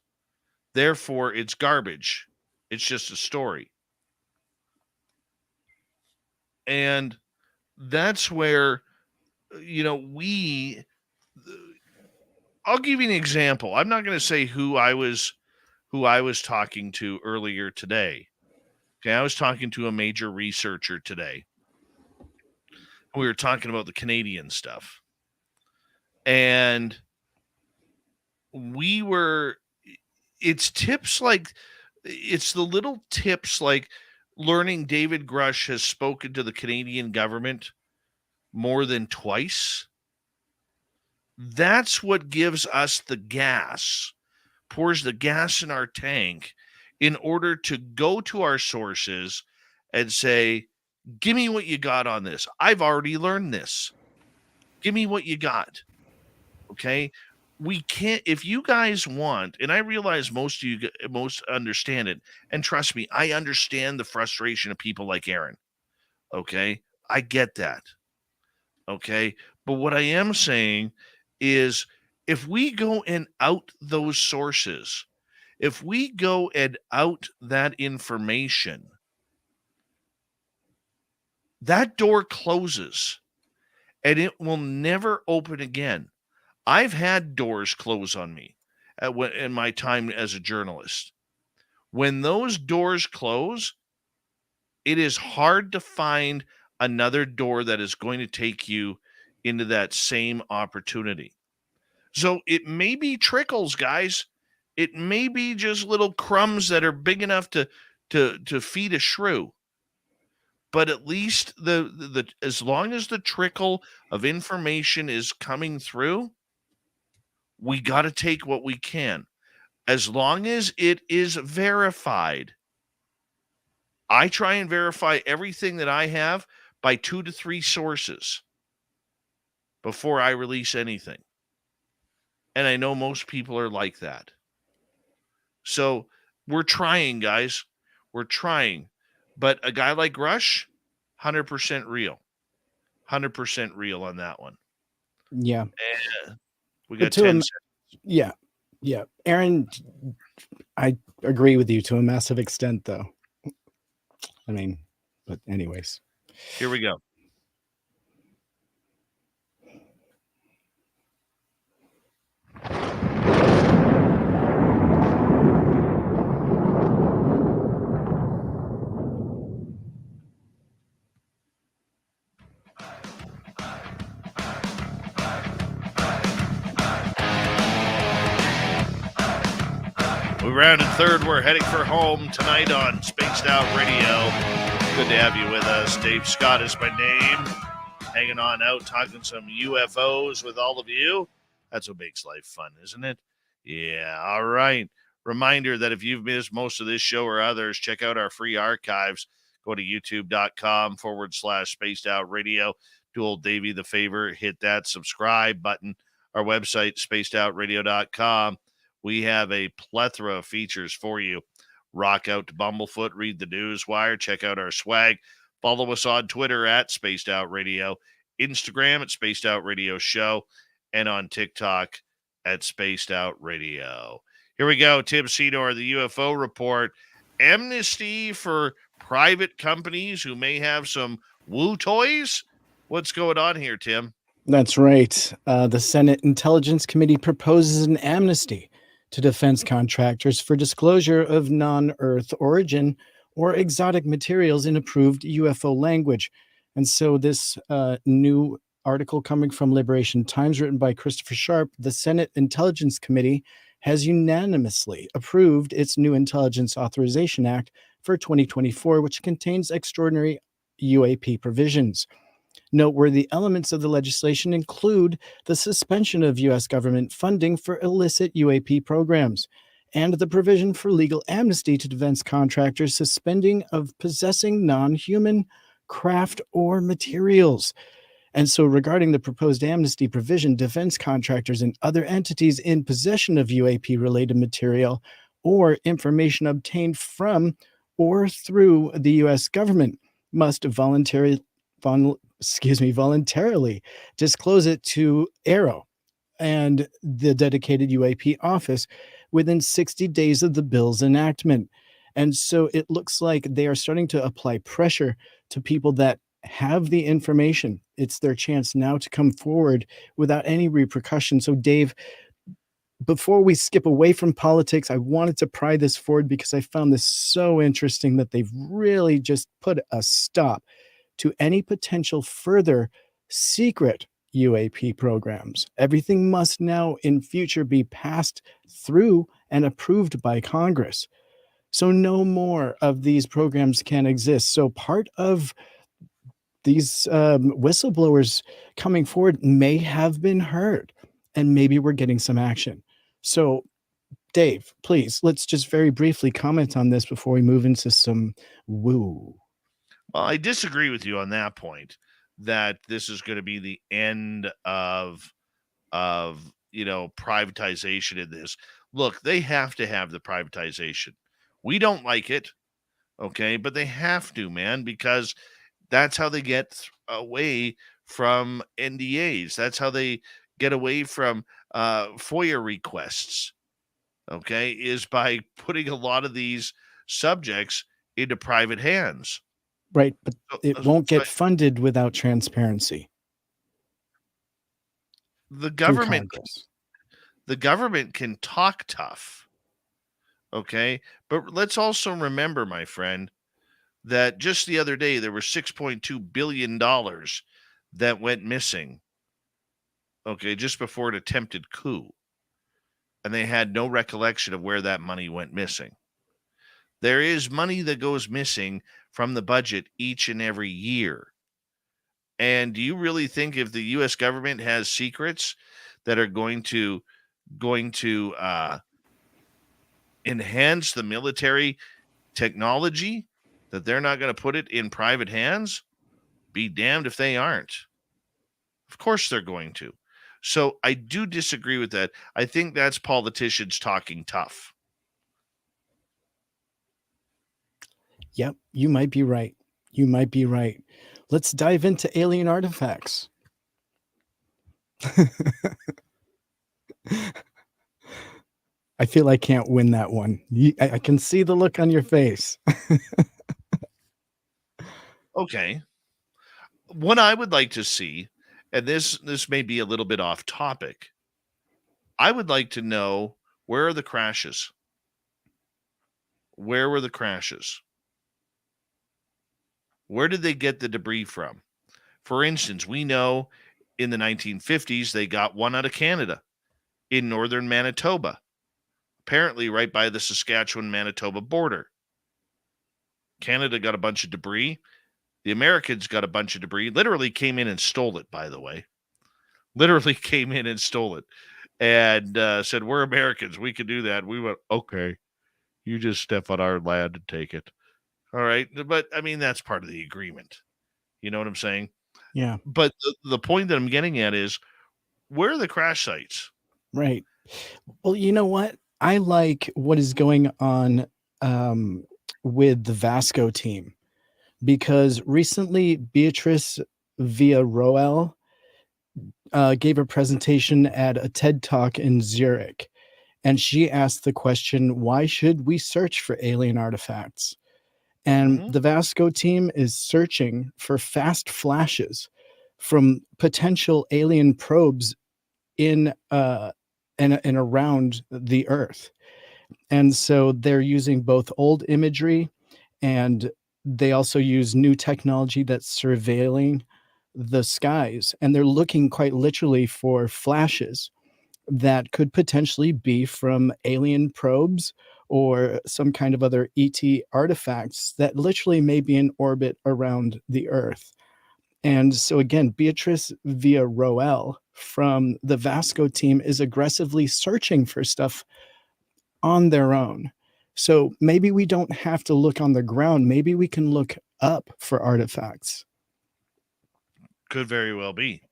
therefore it's garbage. It's just a story. And that's where, I'll give you an example. I'm not going to say who I was talking to earlier today. Okay, I was talking to a major researcher today. We were talking about the Canadian stuff. And it's the little tips like learning David Grush has spoken to the Canadian government more than twice. That's what gives us the gas, pours the gas in our tank in order to go to our sources and say, give me what you got on this. I've already learned this. Give me what you got. Okay. We can't, if you guys want, and I realize most understand it, and trust me, I understand the frustration of people like Aaron. Okay. I get that. Okay. But what I am saying is if we go and out those sources, if we go and out that information, that door closes and it will never open again. I've had doors close on me in my time as a journalist. When those doors close, it is hard to find another door that is going to take you into that same opportunity. So it may be trickles, guys. It may be just little crumbs that are big enough to feed a shrew. But at least the as long as the trickle of information is coming through, we got to take what we can. As long as it is verified. I try and verify everything that I have by 2 to 3 sources before I release anything. And I know most people are like that. So we're trying, guys. We're trying. But a guy like Rush, 100% real. 100% real on that one. Yeah. We got 10 seconds. Yeah. Yeah, Aaron, I agree with you to a massive extent, though. I mean, but anyways. Here we go. We rounded third. We're heading for home tonight on Spaced Out Radio. Good to have you with us. Dave Scott is my name. Hanging on out, talking some UFOs with all of you. That's what makes life fun, isn't it? Yeah, all right. Reminder that if you've missed most of this show or others, check out our free archives. Go to youtube.com/Spaced Out Radio. Do old Davey the favor, hit that subscribe button. Our website, spacedoutradio.com. We have a plethora of features for you. Rock out to Bumblefoot, read the Newswire, check out our swag. Follow us on Twitter at Spaced Out Radio, Instagram at Spaced Out Radio Show, and on TikTok at Spaced Out Radio. Here we go. Tim Senor, the UFO report. Amnesty for private companies who may have some woo toys? What's going on here, Tim? That's right. The Senate Intelligence Committee proposes an amnesty to defense contractors for disclosure of non-Earth origin or exotic materials in approved UFO language. And so this new article coming from Liberation Times, written by Christopher Sharp, the Senate Intelligence Committee has unanimously approved its new Intelligence Authorization Act for 2024, which contains extraordinary UAP provisions. Noteworthy elements of the legislation include the suspension of U.S. government funding for illicit UAP programs and the provision for legal amnesty to defense contractors suspending of possessing non-human craft or materials. And so regarding the proposed amnesty provision, defense contractors and other entities in possession of UAP-related material or information obtained from or through the U.S. government must voluntarily disclose it to AARO and the dedicated UAP office within 60 days of the bill's enactment. And so it looks like they are starting to apply pressure to people that have the information. It's their chance now to come forward without any repercussion. So Dave, before we skip away from politics, I wanted to pry this forward because I found this so interesting that they've really just put a stop to any potential further secret UAP programs. Everything must now in future be passed through and approved by Congress. So no more of these programs can exist. So part of these whistleblowers coming forward may have been heard, and maybe we're getting some action. So Dave, please, let's just very briefly comment on this before we move into some woo. Well, I disagree with you on that point, that this is going to be the end of privatization in this. Look, they have to have the privatization. We don't like it, okay, but they have to, man, because that's how they get away from NDAs. That's how they get away from FOIA requests, okay, is by putting a lot of these subjects into private hands. Right, but it won't get funded without transparency. The government can talk tough, okay? But let's also remember, my friend, that just the other day there were $6.2 billion that went missing, okay, just before an attempted coup. And they had no recollection of where that money went missing. There is money that goes missing from the budget each and every year. And do you really think if the U.S. government has secrets that are going to enhance the military technology, that they're not going to put it in private hands? Be damned if they aren't. Of course they're going to. So I do disagree with that. I think that's politicians talking tough. Yep, you might be right. You might be right. Let's dive into alien artifacts. I feel I can't win that one. I can see the look on your face. Okay. What I would like to see, and this may be a little bit off topic, I would like to know, where are the crashes? Where were the crashes? Where did they get the debris from? For instance, we know in the 1950s they got one out of Canada in northern Manitoba, apparently right by the Saskatchewan-Manitoba border. Canada got a bunch of debris. The Americans got a bunch of debris, literally came in and stole it, by the way. Literally came in and stole it and said, we're Americans. We can do that. We went, okay, you just step on our land and take it. All right. But I mean, that's part of the agreement. You know what I'm saying? Yeah. But the point that I'm getting at is, where are the crash sites? Right. Well, you know what? I like what is going on with the Vasco team, because recently Beatrice Villarroel gave a presentation at a TED Talk in Zurich, and she asked the question, why should we search for alien artifacts? And the Vasco team is searching for fast flashes from potential alien probes in and around the Earth. And so they're using both old imagery, and they also use new technology that's surveilling the skies. And they're looking quite literally for flashes that could potentially be from alien probes or some kind of other ET artifacts that literally may be in orbit around the Earth. And so again, Beatrice Villarroel from the Vasco team is aggressively searching for stuff on their own. So maybe we don't have to look on the ground. Maybe we can look up for artifacts. Could very well be.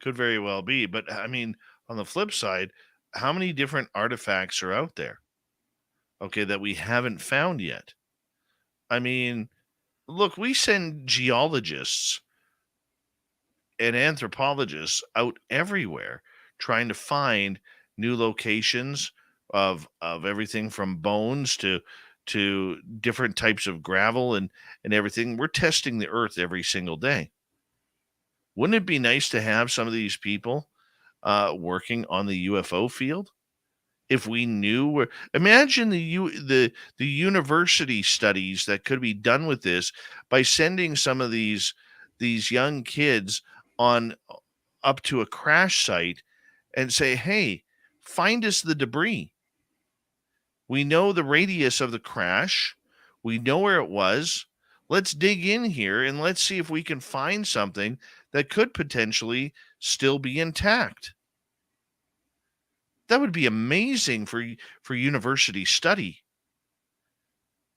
Could very well be. But I mean, on the flip side, how many different artifacts are out there? Okay, that we haven't found yet. I mean, look, we send geologists and anthropologists out everywhere trying to find new locations of everything from bones to different types of gravel and everything. We're testing the earth every single day. Wouldn't it be nice to have some of these people working on the UFO field? If we knew where, imagine the university studies that could be done with this by sending some of these young kids on up to a crash site and say, hey, find us the debris. We know the radius of the crash. We know where it was. Let's dig in here and let's see if we can find something that could potentially still be intact. That would be amazing for university study.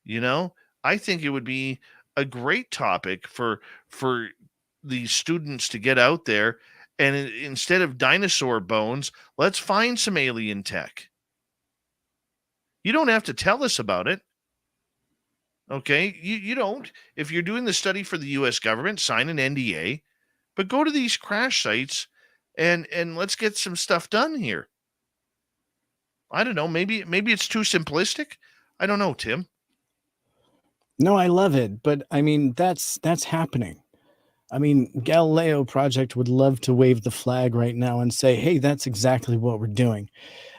You know, I think it would be a great topic for the students to get out there, and instead of dinosaur bones, let's find some alien tech. You don't have to tell us about it. Okay? You don't. If you're doing the study for the US government, sign an NDA, but go to these crash sites and let's get some stuff done here. I don't know. Maybe it's too simplistic. I don't know, Tim. No, I love it, but I mean that's happening. I mean, Galileo Project would love to wave the flag right now and say, "Hey, that's exactly what we're doing."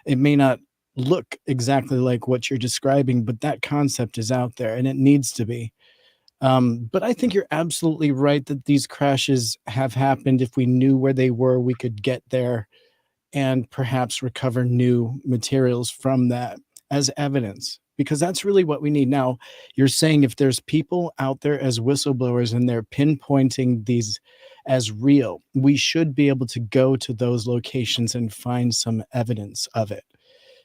It may not look exactly like what you're describing, but that concept is out there, and it needs to be. But I think you're absolutely right that these crashes have happened. If we knew where they were, we could get there and perhaps recover new materials from that as evidence, because that's really what we need. Now, you're saying if there's people out there as whistleblowers and they're pinpointing these as real, we should be able to go to those locations and find some evidence of it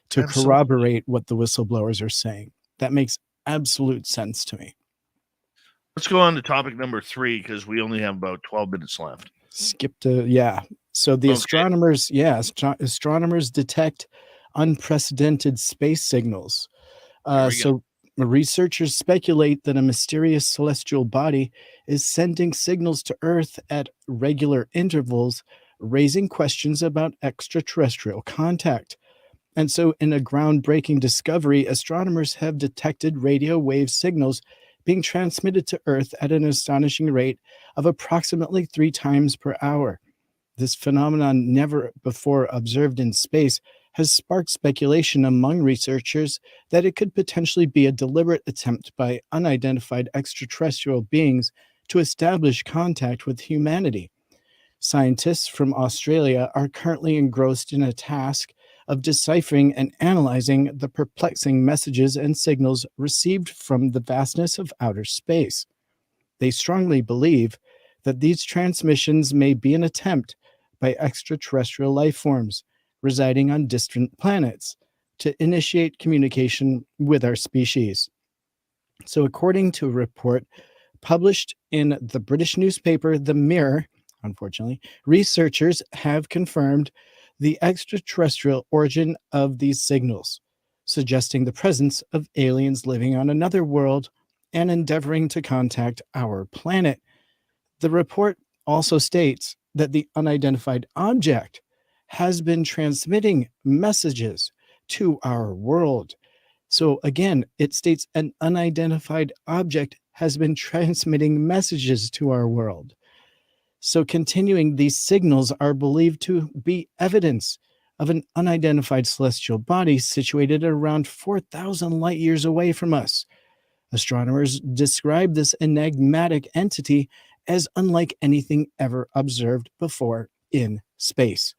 to corroborate what the whistleblowers are saying. That makes absolute sense to me. Let's go on to topic number 3 because we only have about 12 minutes left. Yeah. So the astronomers, astronomers detect unprecedented space signals. So researchers speculate that a mysterious celestial body is sending signals to Earth at regular intervals, raising questions about extraterrestrial contact. And so, in a groundbreaking discovery, astronomers have detected radio wave signals being transmitted to Earth at an astonishing rate of approximately 3 times per hour. This phenomenon, never before observed in space, has sparked speculation among researchers that it could potentially be a deliberate attempt by unidentified extraterrestrial beings to establish contact with humanity. Scientists from Australia are currently engrossed in a task of deciphering and analyzing the perplexing messages and signals received from the vastness of outer space. They strongly believe that these transmissions may be an attempt by extraterrestrial life forms residing on distant planets to initiate communication with our species. So, according to a report published in the British newspaper The Mirror, unfortunately, researchers have confirmed the extraterrestrial origin of these signals, suggesting the presence of aliens living on another world and endeavoring to contact our planet. The report also states that the unidentified object has been transmitting messages to our world. So again, it states an unidentified object has been transmitting messages to our world. So continuing, these signals are believed to be evidence of an unidentified celestial body situated at around 4,000 light years away from us. Astronomers describe this enigmatic entity as unlike anything ever observed before in space.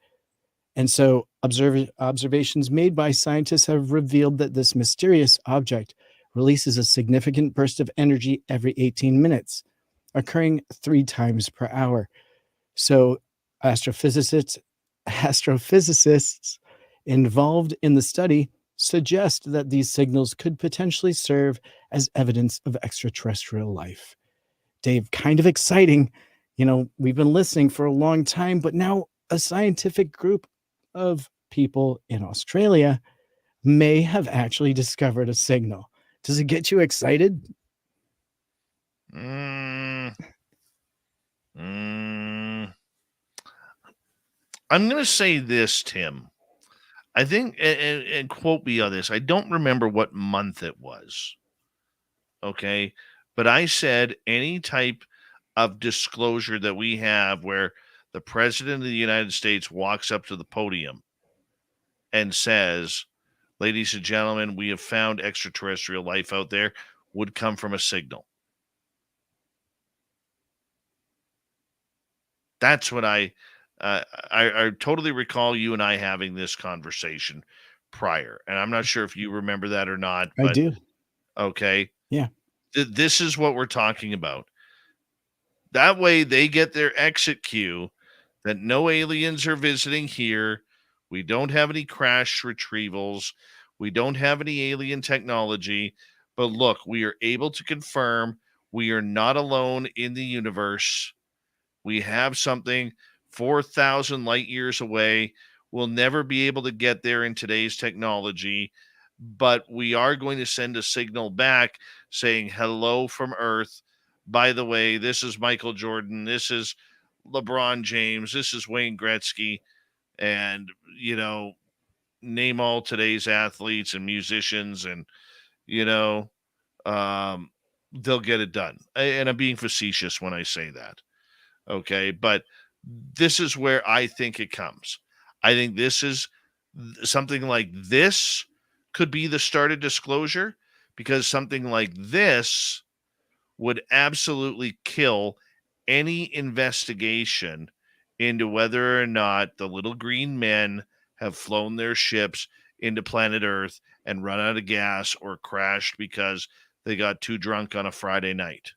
And so observations made by scientists have revealed that this mysterious object releases a significant burst of energy every 18 minutes, occurring 3 times per hour. So astrophysicists involved in the study suggest that these signals could potentially serve as evidence of extraterrestrial life. Dave, kind of exciting. We've been listening for a long time, but now a scientific group of people in Australia may have actually discovered a signal. Does it get you excited? I'm going to say this, Tim. I think, and quote me on this, I don't remember what month it was. Okay. But I said any type of disclosure that we have where the president of the United States walks up to the podium and says, ladies and gentlemen, we have found extraterrestrial life out there, would come from a signal. That's what I totally recall you and I having this conversation prior. And I'm not sure if you remember that or not. But, I do. Okay. Yeah. This is what we're talking about. That way they get their exit cue that no aliens are visiting here. We don't have any crash retrievals. We don't have any alien technology. But look, we are able to confirm we are not alone in the universe. We have something 4,000 light years away. We'll never be able to get there in today's technology, but we are going to send a signal back saying hello from Earth. By the way, this is Michael Jordan. This is LeBron James. This is Wayne Gretzky. And, name all today's athletes and musicians, and, they'll get it done. And I'm being facetious when I say that. Okay. But this is where I think it comes. I think this is something like this could be the start of disclosure, because something like this would absolutely kill any investigation into whether or not the little green men have flown their ships into planet Earth and run out of gas or crashed because they got too drunk on a Friday night.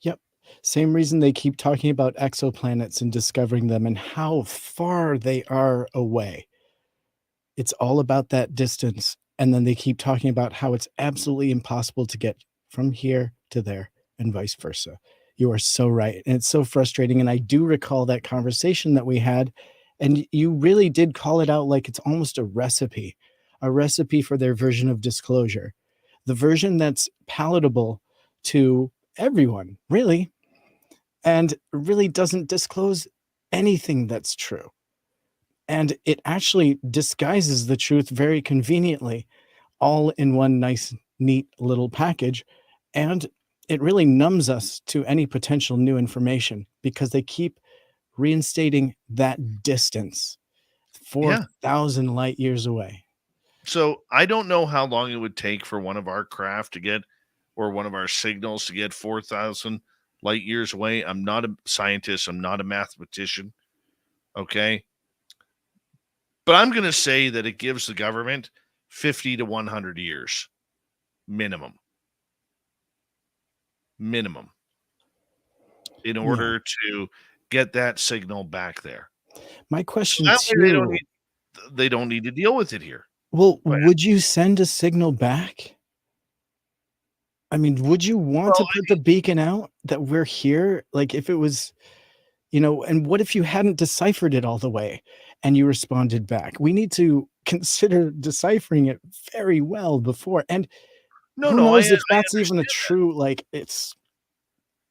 Yep. Same reason they keep talking about exoplanets and discovering them and how far they are away. It's all about that distance. And then they keep talking about how it's absolutely impossible to get from here to there and vice versa. You are so right. And it's so frustrating. And I do recall that conversation that we had. And you really did call it out like it's almost a recipe for their version of disclosure. The version that's palatable to everyone, really, and really doesn't disclose anything that's true. And it actually disguises the truth very conveniently, all in one nice, neat little package. And it really numbs us to any potential new information because they keep reinstating that distance Yeah. 4,000 light years away. So I don't know how long it would take for one of our craft to get, or one of our signals to get 4,000 light years away. I'm not a scientist. I'm not a mathematician. Okay. But I'm going to say that it gives the government 50 to 100 years minimum in order to get that signal back there. My question That way too. they don't need to deal with it here. Well, Go ahead. would you send a signal back? I mean, would you want to put the beacon out that we're here? Like if it was, and what if you hadn't deciphered it all the way and you responded back? We need to consider deciphering it very well before. And who knows if that's even a true, like it's,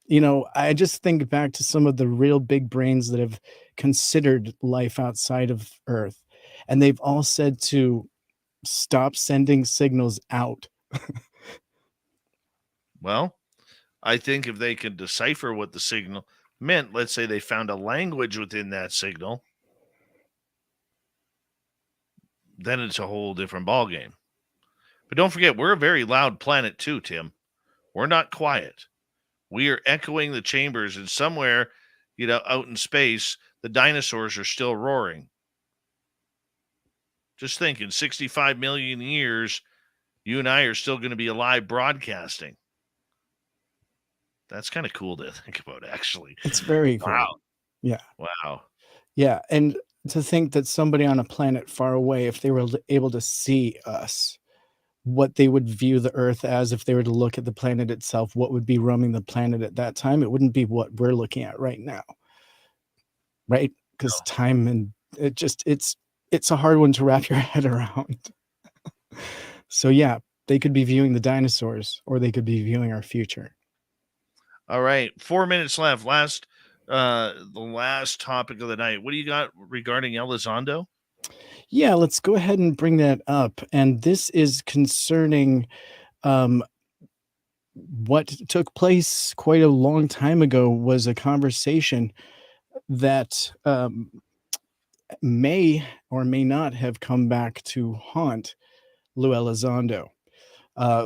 I just think back to some of the real big brains that have considered life outside of Earth. And they've all said to stop sending signals out. Well, I think if they could decipher what the signal meant, let's say they found a language within that signal, then it's a whole different ballgame. But don't forget, we're a very loud planet too, Tim. We're not quiet. We are echoing the chambers, and somewhere, out in space, the dinosaurs are still roaring. Just think, in 65 million years, you and I are still going to be alive broadcasting. That's kind of cool to think about, actually. It's very cool. Wow. Yeah. Wow. Yeah. And to think that somebody on a planet far away, if they were able to see us, what they would view the Earth as, if they were to look at the planet itself, what would be roaming the planet at that time? It wouldn't be what we're looking at right now. Right? Because time and it's a hard one to wrap your head around. So yeah, they could be viewing the dinosaurs or they could be viewing our future. All right. 4 minutes left. The last topic of the night. What do you got regarding Elizondo? Yeah, let's go ahead and bring that up. And this is concerning what took place quite a long time ago. Was a conversation that may or may not have come back to haunt Lou Elizondo.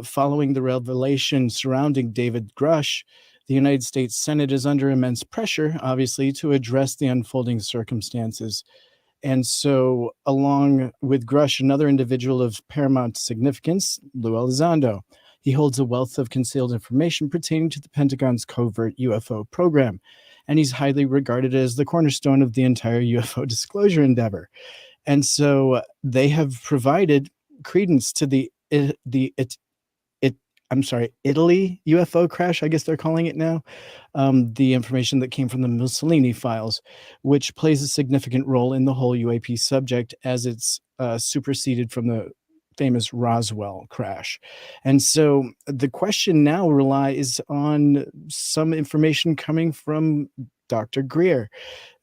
Following the revelation surrounding David Grush, the United States Senate is under immense pressure, obviously, to address the unfolding circumstances. And so, along with Grush, another individual of paramount significance, Lou Elizondo. He holds a wealth of concealed information pertaining to the Pentagon's covert UFO program, and he's highly regarded as the cornerstone of the entire UFO disclosure endeavor. And so, they have provided credence to the Italy UFO crash, I guess they're calling it now, the information that came from the Mussolini files, which plays a significant role in the whole UAP subject as it's superseded from the famous Roswell crash. And so the question now relies on some information coming from Dr. Greer.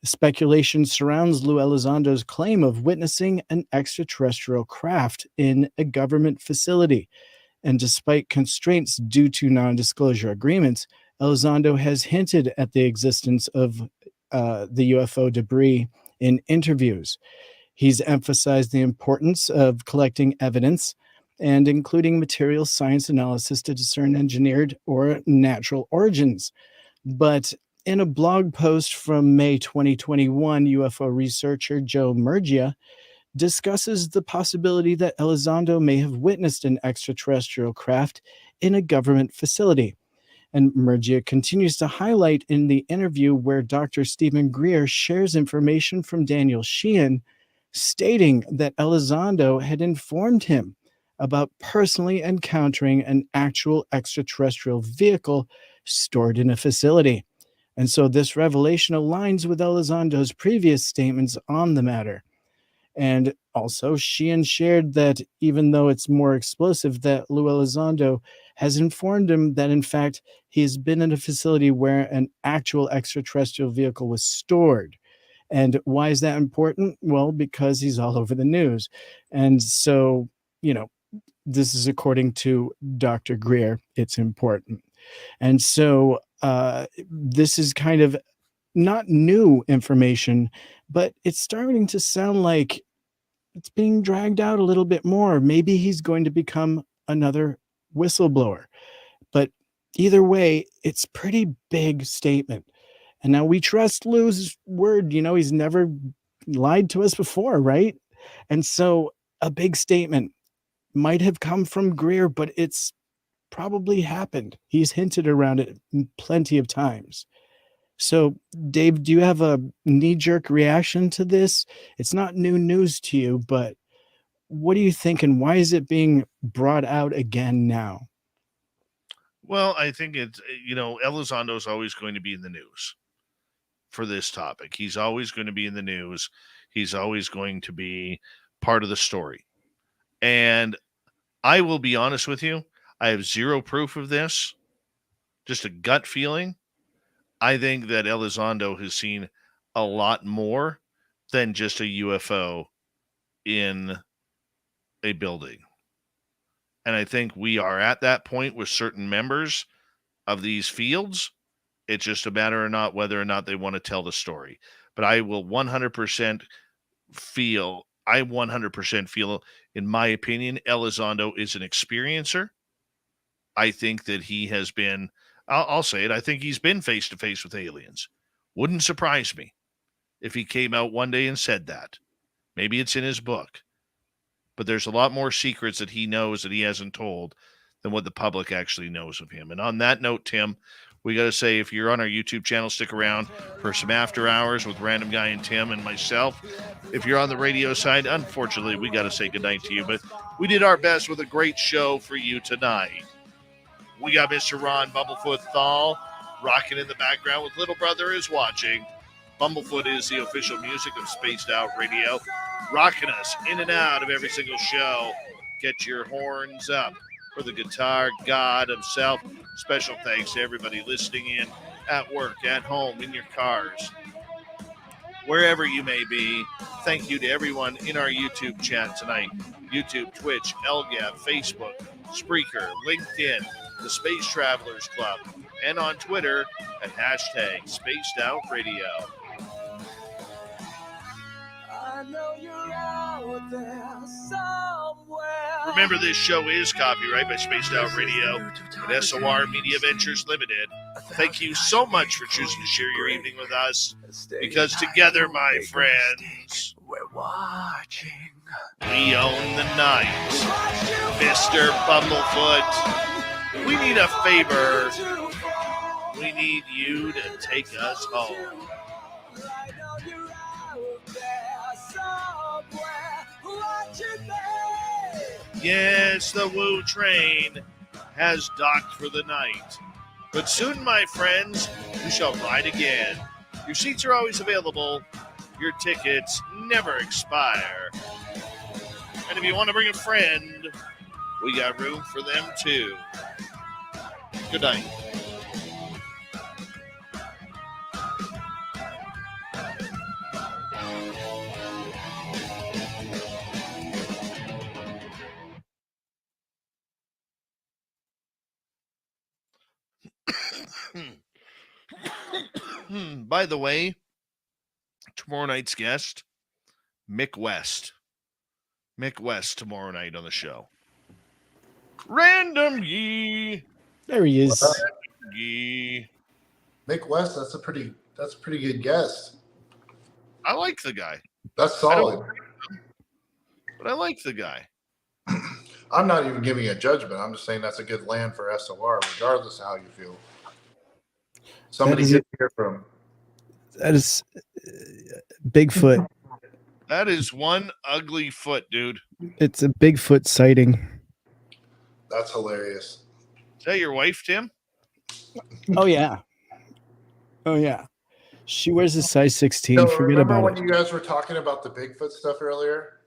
Speculation surrounds Lou Elizondo's claim of witnessing an extraterrestrial craft in a government facility. And despite constraints due to non-disclosure agreements, Elizondo has hinted at the existence of the UFO debris in interviews. He's emphasized the importance of collecting evidence and including material science analysis to discern engineered or natural origins. But in a blog post from May 2021, UFO researcher Joe Murgia discusses the possibility that Elizondo may have witnessed an extraterrestrial craft in a government facility. And Murgia continues to highlight in the interview where Dr. Stephen Greer shares information from Daniel Sheehan, stating that Elizondo had informed him about personally encountering an actual extraterrestrial vehicle stored in a facility. And so this revelation aligns with Elizondo's previous statements on the matter. And also, Sheehan shared that even though it's more explosive, that Lou Elizondo has informed him that, in fact, he has been in a facility where an actual extraterrestrial vehicle was stored. And why is that important? Well, because he's all over the news. And so, this is according to Dr. Greer, it's important. And so this is kind of not new information, but it's starting to sound like it's being dragged out a little bit more. Maybe he's going to become another whistleblower. But either way, it's pretty big statement. And now we trust Lou's word. He's never lied to us before, right? And so a big statement might have come from Greer, but it's probably happened. He's hinted around it plenty of times. So, Dave, do you have a knee-jerk reaction to this? It's not new news to you, but what do you think, and why is it being brought out again now? Well, I think it's, Elizondo is always going to be in the news for this topic. He's always going to be in the news. He's always going to be part of the story. And I will be honest with you, I have zero proof of this, just a gut feeling. I think that Elizondo has seen a lot more than just a UFO in a building. And I think we are at that point with certain members of these fields. It's just a matter of not whether or not they want to tell the story. But I will 100% feel, in my opinion, Elizondo is an experiencer. I think that he has been, I'll say it, I think he's been face-to-face with aliens. Wouldn't surprise me if he came out one day and said that. Maybe it's in his book. But there's a lot more secrets that he knows that he hasn't told than what the public actually knows of him. And on that note, Tim, we got to say, if you're on our YouTube channel, stick around for some after hours with Random Guy and Tim and myself. If you're on the radio side, unfortunately, we got to say goodnight to you. But we did our best with a great show for you tonight. We got Mr. Ron Bumblefoot Thal rocking in the background with Little Brother is Watching. Bumblefoot is the official music of Spaced Out Radio, rocking us in and out of every single show. Get your horns up for the guitar god himself. Special thanks to everybody listening in at work, at home, in your cars, wherever you may be. Thank you to everyone in our YouTube chat tonight. YouTube, Twitch, LGAB, Facebook, Spreaker, LinkedIn, the Space Travelers Club, and on Twitter at hashtag Spaced Out Radio. I know you're out there somewhere. Remember, this show is copyright by Spaced Out Radio and SOR Media Ventures Limited. Thank you so much for choosing to share your evening with us, because together, my friends, we're watching. We own the night. Mr. Bumblefoot, we need a favor. We need you to take us home. Yes, the Woo train has docked for the night. But soon, my friends, we shall ride again. Your seats are always available. Your tickets never expire. And if you want to bring a friend, we got room for them too. Good night. By the way, tomorrow night's guest, Mick West. Mick West tomorrow night on the show. Random Yee. There he is. Yee. Mick West, that's a pretty good guess. I like the guy. That's solid. But I like the guy. I'm not even giving a judgment. I'm just saying that's a good land for SOR, regardless of how you feel. Somebody get here from. That is Bigfoot. That is one ugly foot, dude. It's a Bigfoot sighting. That's hilarious. Is that your wife, Tim? Oh, yeah. Oh, yeah. She wears a size 16. No, Forget remember about when it. you guys were talking about the Bigfoot stuff earlier?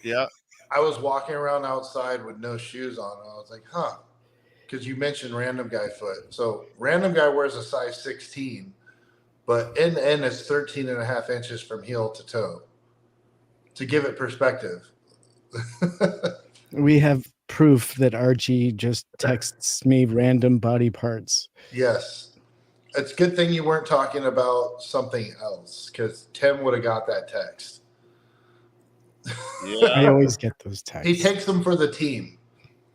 Yeah. I was walking around outside with no shoes on. And I was like, huh. Because you mentioned Random Guy foot. So Random Guy wears a size 16, but end to end is 13 and a half inches from heel to toe. To give it perspective. We have proof that RG just texts me random body parts. Yes. It's a good thing you weren't talking about something else, because Tim would have got that text. Yeah. I always get those texts. He takes them for the team.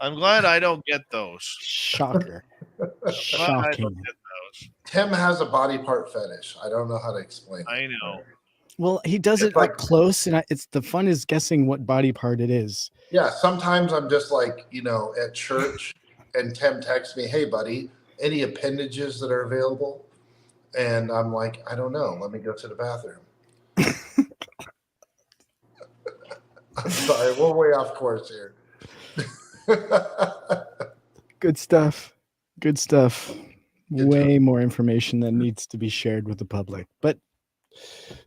I'm glad I don't get those. Shocker. Glad I Shocking. don't get those. Tim has a body part fetish. I don't know how to explain it. I know. Well, he does It's it like- up close, and it's the fun is guessing what body part it is. Yeah, sometimes I'm just like, at church, and Tim texts me, "Hey, buddy, any appendages that are available?" And I'm like, "I don't know. Let me go to the bathroom." I'm sorry, we're way off course here. Good stuff. Good stuff. Good Way more information than needs to be shared with the public, but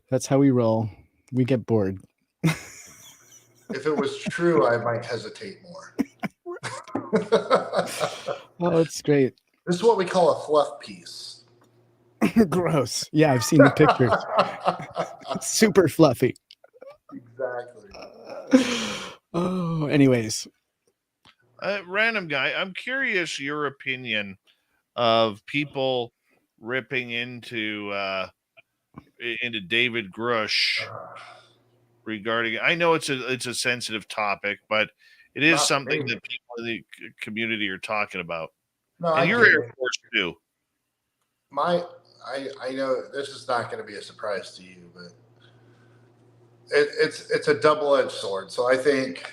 that's how we roll. We get bored. If it was true, I might hesitate more. Oh, it's great. This is what we call a fluff piece. Gross. Yeah, I've seen the pictures. Super fluffy. Exactly. Oh, anyways. Random guy, I'm curious your opinion of people ripping into David Grush regarding. I know it's a sensitive topic, but it is Not something me. that people in the community are talking about. No, I And you're get Air it. Force too. I know this is not going to be a surprise to you, but it's a double-edged sword. So I think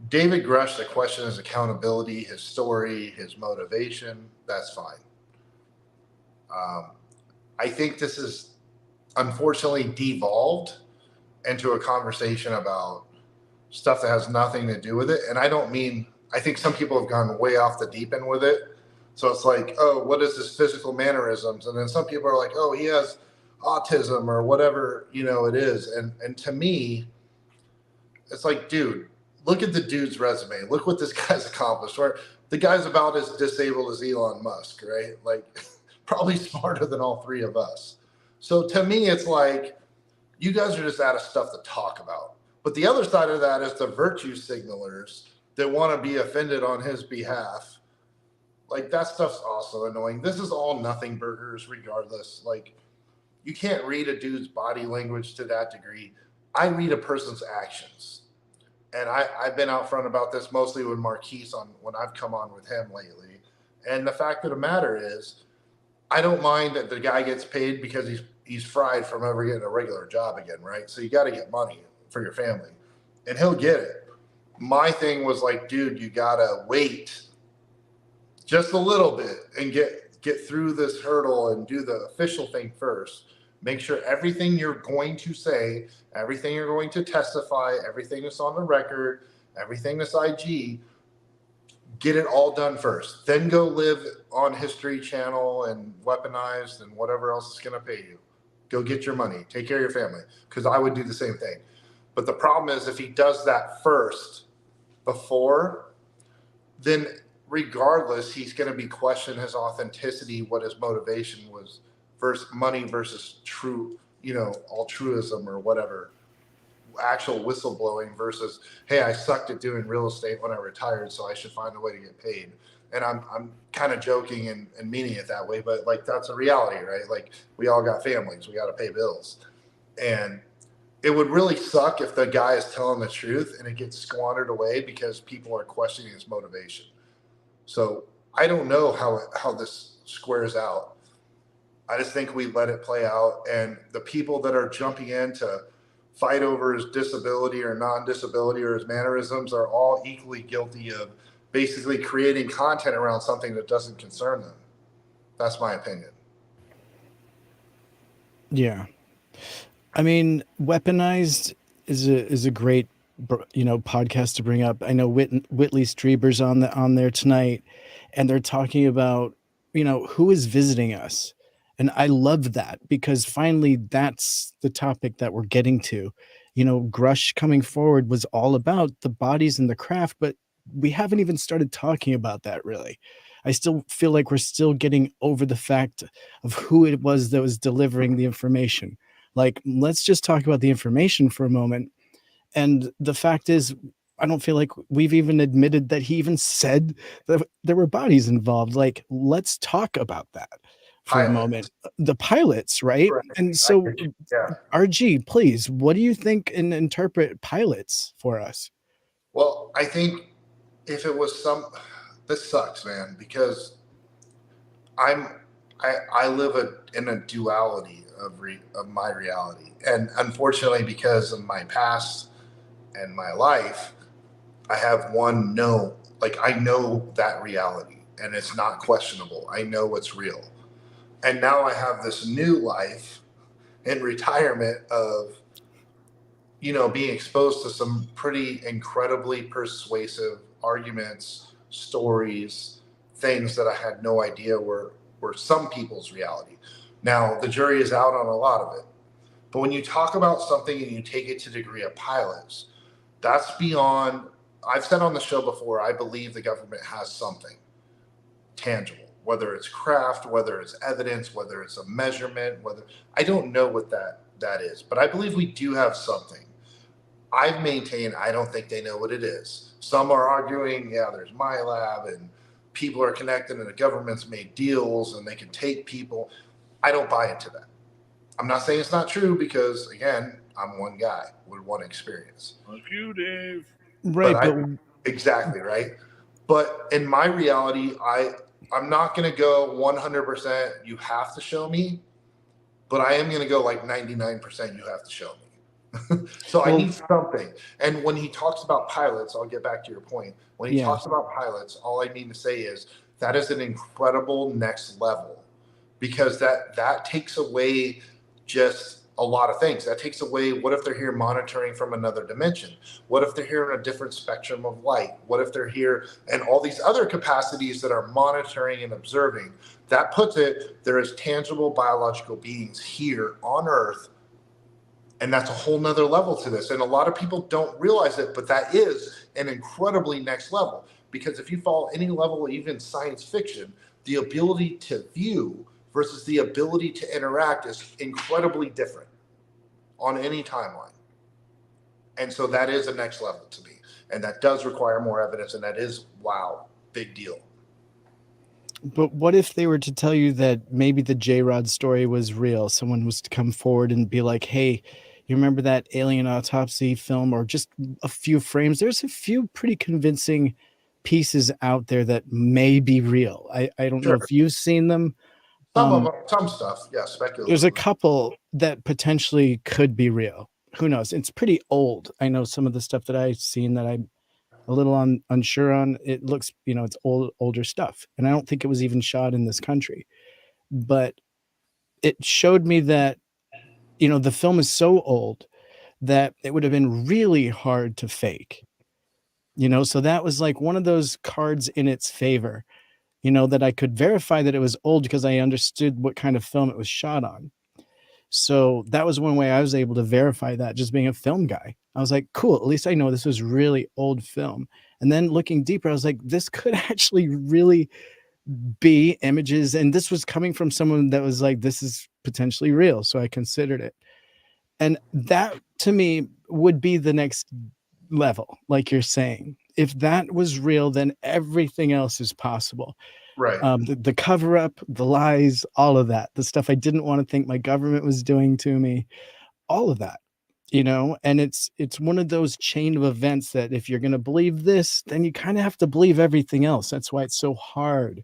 David Grush, the question is accountability, his story, his motivation. That's fine. I think this is unfortunately devolved into a conversation about stuff that has nothing to do with it. And I don't mean, I think some people have gone way off the deep end with it. So it's like, oh, what is this physical mannerisms? And then some people are like, oh, he has autism or whatever, it is. And to me, it's like, dude, look at the dude's resume. Look what this guy's accomplished. Where the guy's about as disabled as Elon Musk, right? Like probably smarter than all three of us. So to me, it's like, you guys are just out of stuff to talk about. But the other side of that is the virtue signalers that want to be offended on his behalf. Like that stuff's also annoying. This is all nothing burgers regardless. Like you can't read a dude's body language to that degree. I read a person's actions. And I've been out front about this mostly with Marquise when I've come on with him lately. And the fact of the matter is, I don't mind that the guy gets paid because he's fried from ever getting a regular job again, right? So you got to get money for your family, and he'll get it. My thing was like, dude, you got to wait just a little bit and get through this hurdle and do the official thing first. Make sure everything you're going to say, everything you're going to testify, everything that's on the record, everything that's IG, get it all done first. Then go live on History Channel and Weaponized and whatever else is going to pay you. Go get your money. Take care of your family. Because I would do the same thing. But the problem is if he does that first before, then regardless, he's going to be questioning his authenticity, what his motivation was versus money versus true, altruism or whatever, actual whistleblowing versus, hey, I sucked at doing real estate when I retired, so I should find a way to get paid. And I'm kind of joking and meaning it that way, but like that's a reality, right? Like we all got families, we got to pay bills. And it would really suck if the guy is telling the truth and it gets squandered away because people are questioning his motivation. So I don't know how this squares out. I just think we let it play out. And the people that are jumping in to fight over his disability or non-disability or his mannerisms are all equally guilty of basically creating content around something that doesn't concern them. That's my opinion. Yeah. I mean, Weaponized is a great, podcast to bring up. I know Whitley Strieber's on there tonight, and they're talking about, who is visiting us. And I love that because finally that's the topic that we're getting to. Grush coming forward was all about the bodies and the craft, but we haven't even started talking about that really. I still feel like we're still getting over the fact of who it was that was delivering the information. Like, let's just talk about the information for a moment. And the fact is, I don't feel like we've even admitted that he even said that there were bodies involved. Like, let's talk about that for a moment. The pilots, right? Right. And so, Yeah. RG, please, what do you think and interpret pilots for us? Well, I think if it was this sucks, man, because I live in a duality of my reality, and unfortunately, because of my past and my life, I have I know that reality, and it's not questionable. I know it's real, and now I have this new life in retirement of being exposed to some pretty incredibly persuasive arguments, stories, things that I had no idea were some people's reality. Now, the jury is out on a lot of it. But when you talk about something and you take it to the degree of pilots, that's beyond. I've said on the show before, I believe the government has something tangible, whether it's craft, whether it's evidence, whether it's a measurement, I don't know what that is, but I believe we do have something. I've maintained I don't think they know what it is. Some are arguing, yeah, there's my lab and people are connected and the government's made deals and they can take people. I don't buy into that. I'm not saying it's not true because, again, I'm one guy with one experience. Like you, Dave. Right. Exactly, right? But in my reality, I'm not going to go 100%, you have to show me, but I am going to go like 99%, you have to show me. So I need something. And when he talks about pilots, I'll get back to your point. When he talks about pilots, all I mean to say is that is an incredible next level, because that takes away just a lot of things. That takes away, what if they're here monitoring from another dimension? What if they're here in a different spectrum of light? What if they're here and all these other capacities that are monitoring and observing? That puts it, there is tangible biological beings here on Earth. And that's a whole nother level to this. And a lot of people don't realize it, but that is an incredibly next level. Because if you follow any level, even science fiction, the ability to view versus the ability to interact is incredibly different on any timeline. And so that is a next level to me. And that does require more evidence. And that is, wow, big deal. But what if they were to tell you that maybe the J-Rod story was real? Someone was to come forward and be like, hey, you remember that alien autopsy film, or just a few frames? There's a few pretty convincing pieces out there that may be real. I don't know if you've seen them. Some stuff, yeah, speculative. There's a couple that potentially could be real. Who knows? It's pretty old. I know some of the stuff that I've seen that I'm a little unsure on. It looks, it's older stuff. And I don't think it was even shot in this country. But it showed me that, the film is so old that it would have been really hard to fake. So that was like one of those cards in its favor, that I could verify that it was old because I understood what kind of film it was shot on. So that was one way I was able to verify that, just being a film guy. I was like, cool, at least I know this was really old film. And then looking deeper, I was like, this could actually really be images. And this was coming from someone that was like, this is potentially real. So I considered it. And that to me would be the next level, like you're saying. If that was real, then everything else is possible. Right. The cover up, the lies, all of that, the stuff I didn't want to think my government was doing to me, all of that, and it's one of those chain of events that if you're going to believe this, then you kind of have to believe everything else. That's why it's so hard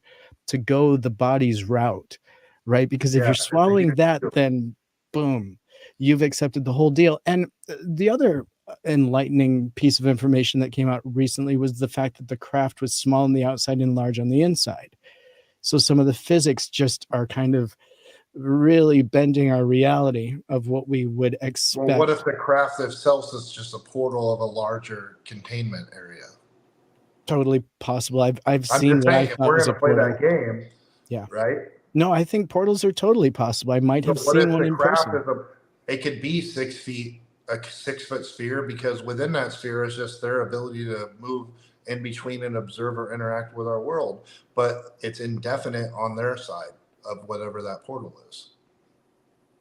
to go the body's route, right? Because if you're swallowing that, then boom, you've accepted the whole deal. And the other enlightening piece of information that came out recently was the fact that the craft was small on the outside and large on the inside. So some of the physics just are kind of really bending our reality of what we would expect. Well, what if the craft itself is just a portal of a larger containment area? Totally possible. I've seen what I thought was a portal. We're going to play that game. Yeah. Right? No, I think portals are totally possible. I might have seen one in person. It could be 6 feet, a 6 foot sphere, because within that sphere is just their ability to move in between and observe or interact with our world, but it's indefinite on their side of whatever that portal is.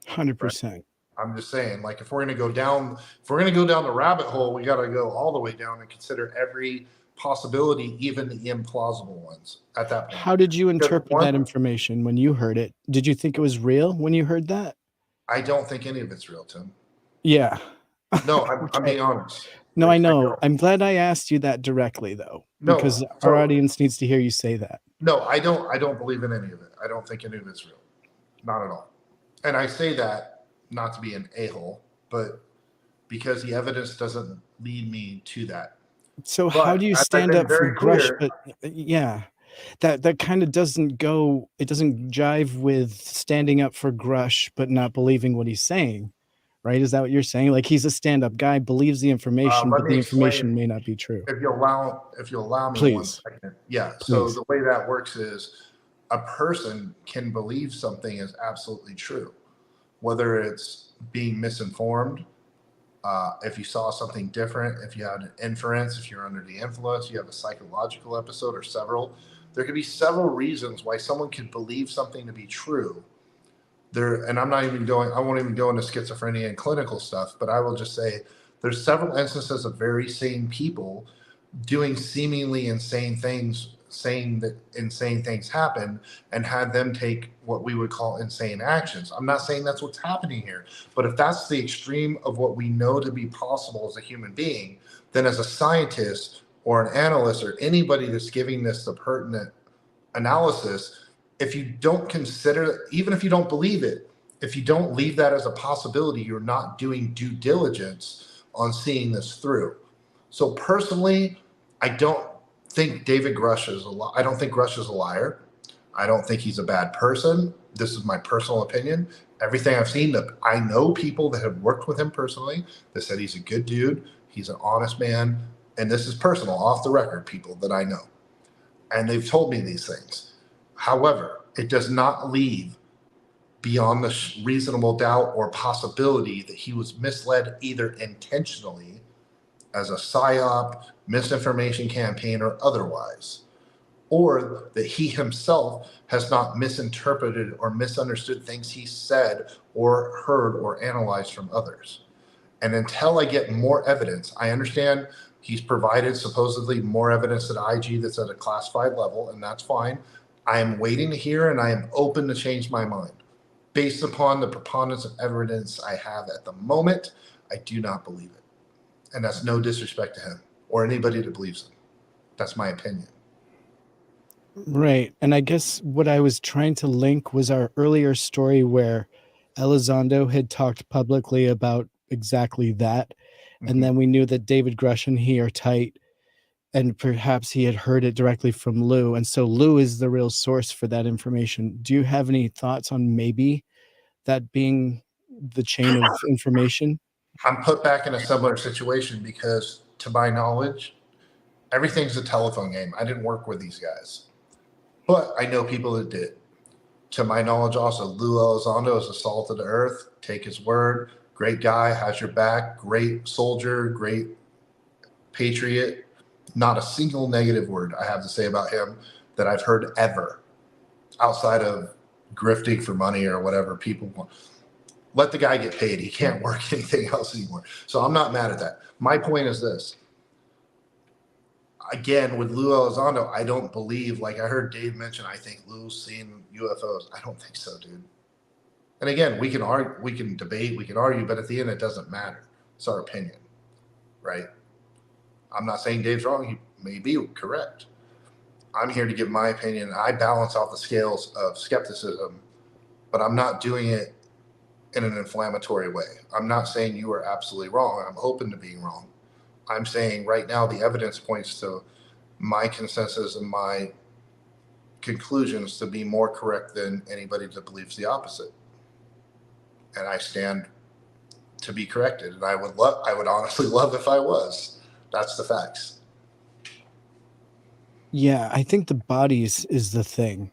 100%. I'm just saying, like, if we're going to go down the rabbit hole, we got to go all the way down and consider every possibility, even the implausible ones at that point. How did you interpret that information when you heard it? Did you think it was real when you heard that? I don't think any of it's real, Tim. Yeah. No, I'm being honest. No, I know. I'm glad I asked you that directly, though, because our audience needs to hear you say that. No, I don't believe in any of it. I don't think any of it's real. Not at all. And I say that not to be an a-hole, but because the evidence doesn't lead me to that. So how do you stand up for Grush? But yeah, that kind of doesn't go, it doesn't jive with standing up for Grush, but not believing what he's saying, right? Is that what you're saying? Like, he's a stand-up guy, believes the information, but the information may not be true. If you allow me, please. 1 second. Yeah. Please. So the way that works is a person can believe something is absolutely true, whether it's being misinformed, if you saw something different, if you had an inference, if you're under the influence, you have a psychological episode or several. There could be several reasons why someone could believe something to be true. And I won't even go into schizophrenia and clinical stuff, but I will just say there's several instances of very sane people doing seemingly insane things, saying that insane things happen, and had them take what we would call insane actions. I'm not saying that's what's happening here, but if that's the extreme of what we know to be possible as a human being, then as a scientist or an analyst or anybody that's giving this the pertinent analysis, if you don't consider, even if you don't believe it, if you don't leave that as a possibility, you're not doing due diligence on seeing this through. So personally, I don't think David Grush is I don't think Grush is a liar. I don't think he's a bad person. This is my personal opinion. Everything I've seen, I know people that have worked with him personally that said he's a good dude, he's an honest man, and this is personal, off the record, people that I know. And they've told me these things. However, it does not leave beyond the reasonable doubt or possibility that he was misled either intentionally as a psyop, misinformation campaign, or otherwise, or that he himself has not misinterpreted or misunderstood things he said or heard or analyzed from others. And until I get more evidence, I understand he's provided supposedly more evidence at IG that's at a classified level, and that's fine. I am waiting to hear, and I am open to change my mind. Based upon the preponderance of evidence I have at the moment, I do not believe it. And that's no disrespect to him or anybody that believes him. That's my opinion. Right. And I guess what I was trying to link was our earlier story where Elizondo had talked publicly about exactly that. Mm-hmm. And then we knew that David Grush and he are tight, and perhaps he had heard it directly from Lou. And so Lou is the real source for that information. Do you have any thoughts on maybe that being the chain of information? I'm put back in a similar situation because, to my knowledge, everything's a telephone game. I didn't work with these guys, but I know people that did. To my knowledge, also, Lou Elizondo is the salt of the earth. Take his word. Great guy, has your back. Great soldier, great patriot. Not a single negative word I have to say about him that I've heard ever, outside of grifting for money or whatever people want. Let the guy get paid. He can't work anything else anymore. So I'm not mad at that. My point is this. Again, with Lou Elizondo, I don't believe, like I heard Dave mention, I think Lou's seen UFOs. I don't think so, dude. And again, we can argue, we can debate, we can argue, but at the end, it doesn't matter. It's our opinion, right? I'm not saying Dave's wrong. He may be correct. I'm here to give my opinion. I balance out the scales of skepticism, but I'm not doing it in an inflammatory way. I'm not saying you are absolutely wrong. I'm open to being wrong. I'm saying right now the evidence points to my consensus and my conclusions to be more correct than anybody that believes the opposite. And I stand to be corrected. And I would honestly love if I was. That's the facts. Yeah, I think the bodies is the thing.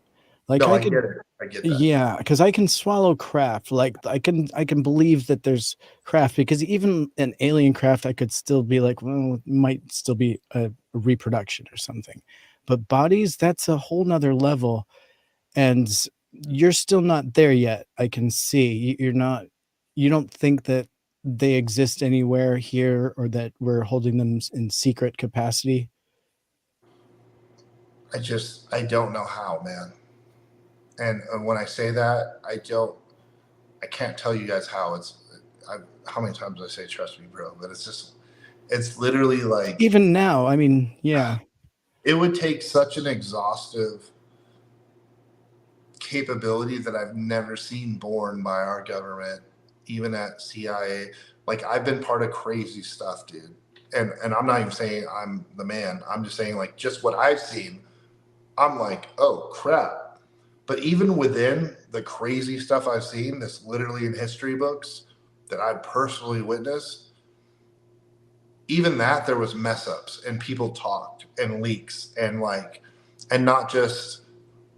Like No, I I could, get it. I get that. yeah, because I can swallow craft. Like I can believe that there's craft, because even an alien craft, I could still be like, well, it might still be a reproduction or something. But bodies, that's a whole nother level, and you're still not there yet. I can see you're not. You don't think that they exist anywhere here, or that we're holding them in secret capacity. I don't know how, man. And when I say that, I can't tell you guys how. How many times I say trust me, bro? But it's literally like, Even now, I mean, yeah. it would take such an exhaustive capability that I've never seen born by our government, even at CIA. Like, I've been part of crazy stuff, dude. And I'm not even saying I'm the man. I'm just saying, like, just what I've seen, I'm like, oh crap. But even within the crazy stuff I've seen, that's literally in history books that I personally witnessed, even that there was mess ups and people talked and leaks and not just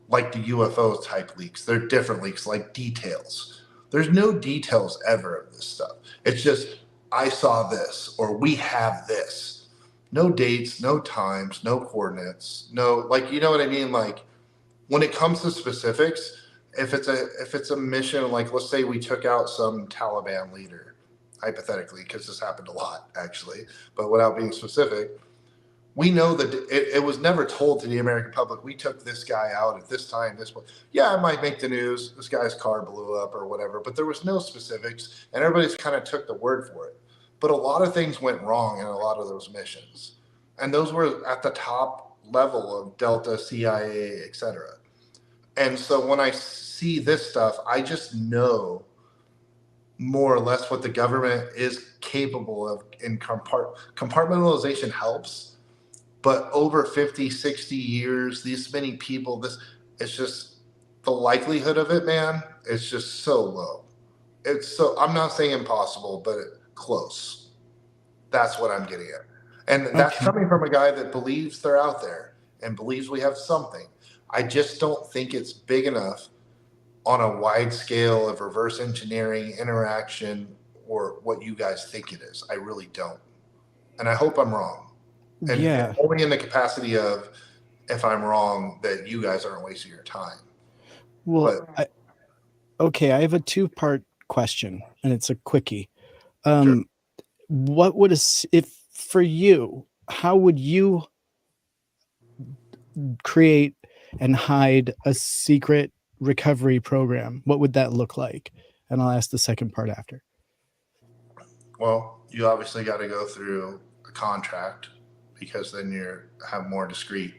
like the UFO type leaks. They're different leaks, like details. There's no details ever of this stuff. It's just, I saw this, or we have this. No dates, no times, no coordinates, no, like, you know what I mean? Like, when it comes to specifics, if it's a mission, like, let's say we took out some Taliban leader, hypothetically, because this happened a lot actually, but without being specific, we know that it was never told to the American public, we took this guy out at this time, this one. Yeah, it might make the news, this guy's car blew up or whatever, but there was no specifics, and everybody's kind of took the word for it. But a lot of things went wrong in a lot of those missions, and those were at the top level of Delta, CIA, etc. And so when I see this stuff, I just know more or less what the government is capable of. In compartmentalization helps, but over 50, 60 years, these many people, it's just, the likelihood of it, man, it's just so low. I'm not saying impossible, but close. That's what I'm getting at. And that's coming from a guy that believes they're out there and believes we have something. I just don't think it's big enough on a wide scale of reverse engineering interaction, or what you guys think it is. I really don't. And I hope I'm wrong. And only in the capacity of, if I'm wrong, that you guys aren't wasting your time. Well, I have a 2-part question, and it's a quickie. Sure. What would if for you, how would you create and hide a secret recovery program? What would that look like? And I'll ask the second part after. Well, you obviously got to go through a contract, because then have more discreet.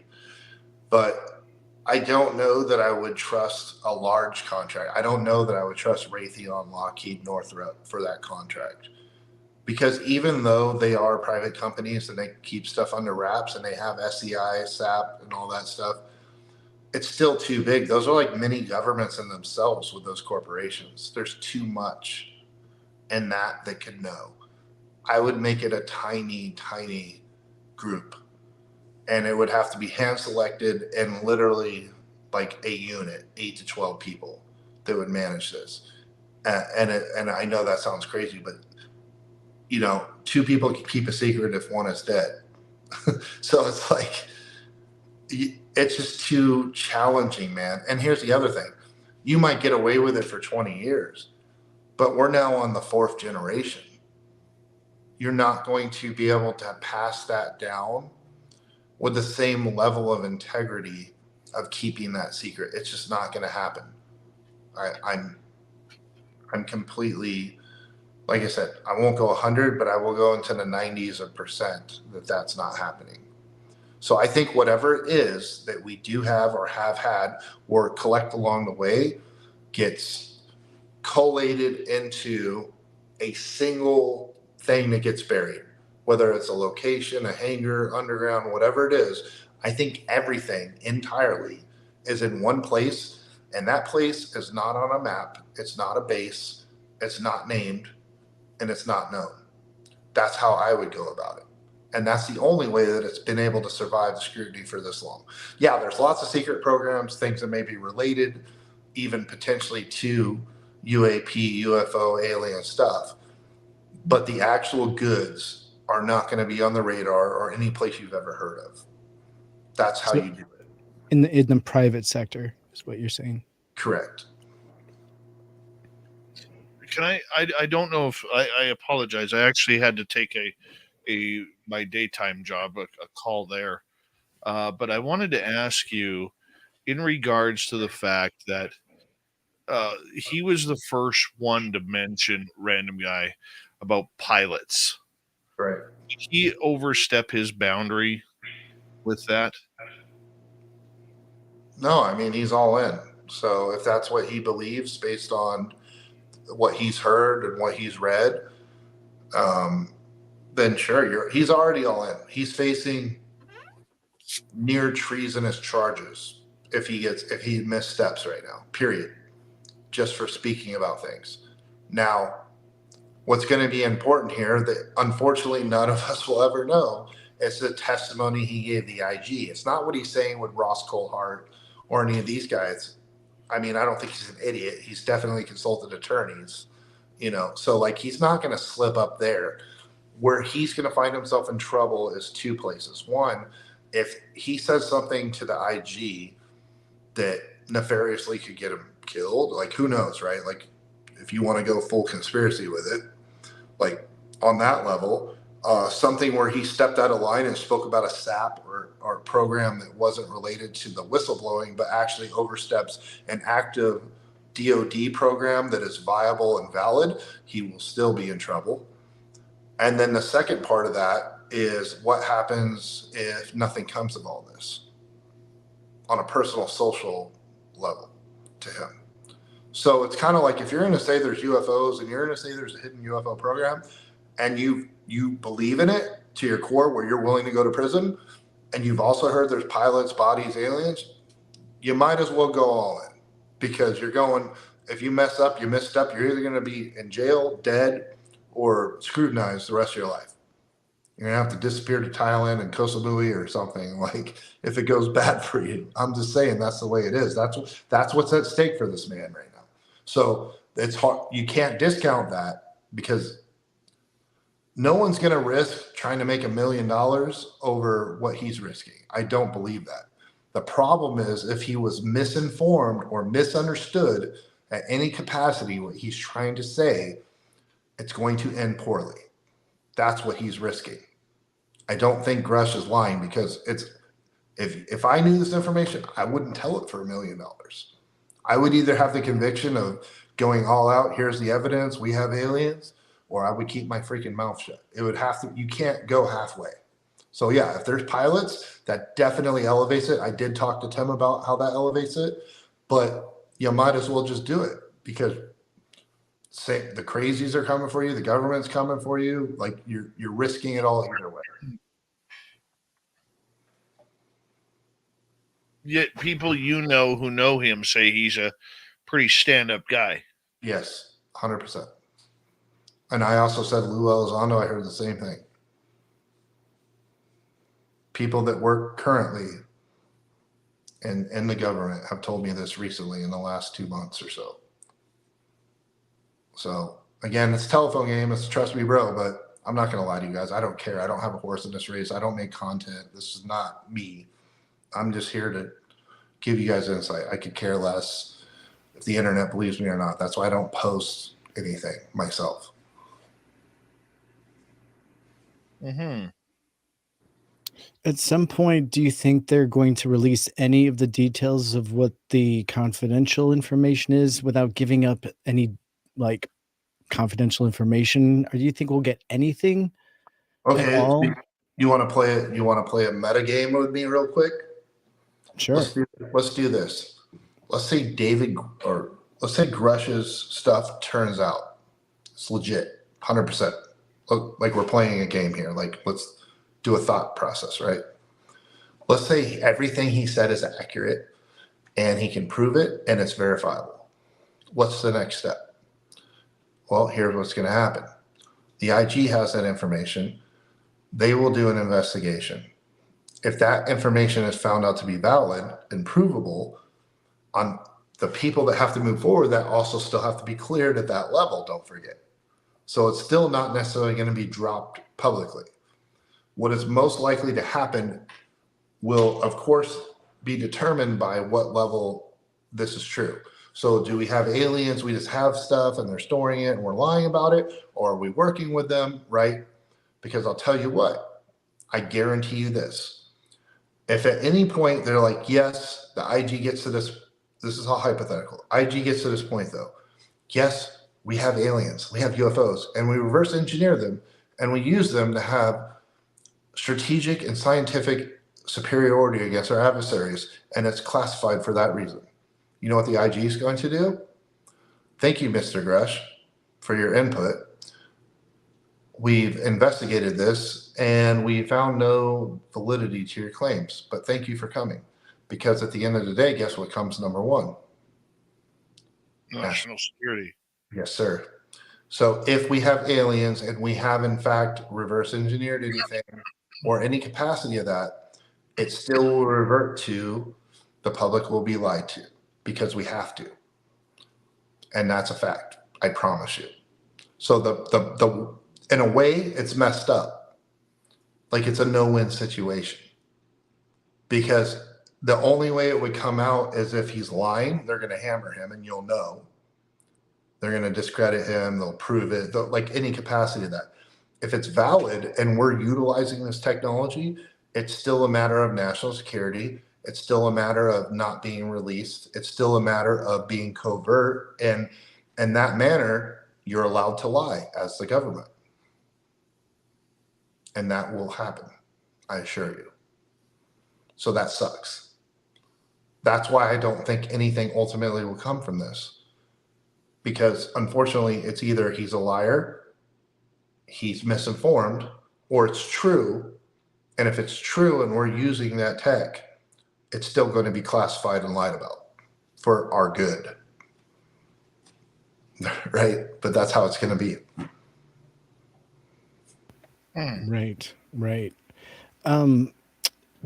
But I don't know that I would trust a large contract. I don't know that I would trust Raytheon, Lockheed, Northrop for that contract. Because even though they are private companies and they keep stuff under wraps and they have SEI, SAP, and all that stuff, it's still too big. Those are like mini governments in themselves with those corporations. There's too much in that could know. I would make it a tiny, tiny group. And it would have to be hand selected, and literally like a unit, 8 to 12 people that would manage this. And I know that sounds crazy, but 2 people can keep a secret if one is dead. So it's like, it's just too challenging, man. And here's the other thing. You might get away with it for 20 years, but we're now on the 4th generation. You're not going to be able to pass that down with the same level of integrity of keeping that secret. It's just not going to happen. I'm completely, like I said, I won't go 100, but I will go into the 90s of percent that's not happening. So I think whatever it is that we do have or have had or collect along the way gets collated into a single thing that gets buried, whether it's a location, a hangar, underground, whatever it is. I think everything entirely is in one place, and that place is not on a map. It's not a base. It's not named, and it's not known. That's how I would go about it. And that's the only way that it's been able to survive the scrutiny for this long. Yeah, there's lots of secret programs, things that may be related, even potentially to UAP, UFO, alien stuff. But the actual goods are not going to be on the radar or any place you've ever heard of. That's how you do it. In the private sector is what you're saying. Correct. Can I don't know if I apologize. I actually had to take my daytime job, a call there. But I wanted to ask you in regards to the fact that he was the first one to mention, random guy, about pilots. Right. Did he overstep his boundary with that? No, I mean, he's all in. So if that's what he believes based on what he's heard and what he's read, then sure, he's already all in. He's facing near treasonous charges if he missteps right now, period, just for speaking about things. Now, what's going to be important here that unfortunately none of us will ever know is the testimony he gave the IG. It's not what he's saying with Ross Coulthart or any of these guys. I mean, I don't think he's an idiot. He's definitely consulted attorneys, so like he's not going to slip up there. Where he's going to find himself in trouble is two places. One, if he says something to the IG that nefariously could get him killed, like who knows, right? Like if you want to go full conspiracy with it, like on that level, something where he stepped out of line and spoke about a SAP or program that wasn't related to the whistleblowing, but actually oversteps an active DOD program that is viable and valid, he will still be in trouble. And then the second part of that is what happens if nothing comes of all this on a personal, social level to him. So it's kind of like if you're going to say there's UFOs and you're going to say there's a hidden UFO program and you believe in it to your core where you're willing to go to prison, and you've also heard there's pilots, bodies, aliens, you might as well go all in, because if you mess up, you misstep, you're either going to be in jail, dead, or scrutinized the rest of your life. You're going to have to disappear to Thailand and Koh Samui or something, like if it goes bad for you. I'm just saying that's the way it is. That's what's at stake for this man right now. So it's hard. You can't discount that, because no one's going to risk trying to make $1 million over what he's risking. I don't believe that. The problem is if he was misinformed or misunderstood at any capacity what he's trying to say, it's going to end poorly. That's what he's risking. I don't think Grush is lying, because if I knew this information, I wouldn't tell it for $1 million. I would either have the conviction of going all out, here's the evidence, we have aliens, or I would keep my freaking mouth shut. It would have to, you can't go halfway. So yeah, if there's pilots, that definitely elevates it. I did talk to Tim about how that elevates it, but you might as well just do it, because say the crazies are coming for you, the government's coming for you, like you're risking it all either way. Yet people who know him say he's a pretty stand-up guy. Yes, 100%. And I also said Lou Elizondo, I heard the same thing. People that work currently in the government have told me this recently in the last 2 months or so. So again, it's a telephone game. It's a trust me, bro, but I'm not going to lie to you guys. I don't care. I don't have a horse in this race. I don't make content. This is not me. I'm just here to give you guys insight. I could care less if the internet believes me or not. That's why I don't post anything myself. Mm-hmm. At some point, do you think they're going to release any of the details of what the confidential information is without giving up any like confidential information? Or do you think we'll get anything at all? You want to play it? You want to play a meta game with me real quick? Sure. Let's do this. Let's say let's say Grush's stuff turns out it's legit, 100%. Like we're playing a game here. Like let's do a thought process, right? Let's say everything he said is accurate and he can prove it and it's verifiable. What's the next step? Well, here's what's going to happen. The IG has that information. They will do an investigation. If that information is found out to be valid and provable, on the people that have to move forward, that also still have to be cleared at that level, don't forget. So it's still not necessarily going to be dropped publicly. What is most likely to happen will, of course, be determined by what level this is true. So do we have aliens, we just have stuff and they're storing it and we're lying about it? Or are we working with them, right? Because I'll tell you what, I guarantee you this. If at any point they're like, yes, the IG gets to this is all hypothetical. IG gets to this point though. Yes, we have aliens, we have UFOs, and we reverse engineer them and we use them to have strategic and scientific superiority against our adversaries, and it's classified for that reason. You know what the IG is going to do? Thank you, Mr. Gresh, for your input. We've investigated this and we found no validity to your claims, but thank you for coming. Because at the end of the day, guess what comes number one? National security. Yes, sir. So if we have aliens and we have in fact reverse engineered anything or any capacity of that, it still will revert to the public will be lied to because we have to. And that's a fact. I promise you. So the in a way, it's messed up. Like it's a no-win situation. Because the only way it would come out is if he's lying, they're going to hammer him and you'll know. They're going to discredit him. They'll prove it, like any capacity of that. If it's valid and we're utilizing this technology, it's still a matter of national security. It's still a matter of not being released. It's still a matter of being covert. And in that manner, you're allowed to lie as the government. And that will happen, I assure you. So that sucks. That's why I don't think anything ultimately will come from this. Because unfortunately, it's either he's a liar, he's misinformed, or it's true. And if it's true and we're using that tech, it's still going to be classified and lied about for our good. Right? But that's how it's going to be. Right, right. Do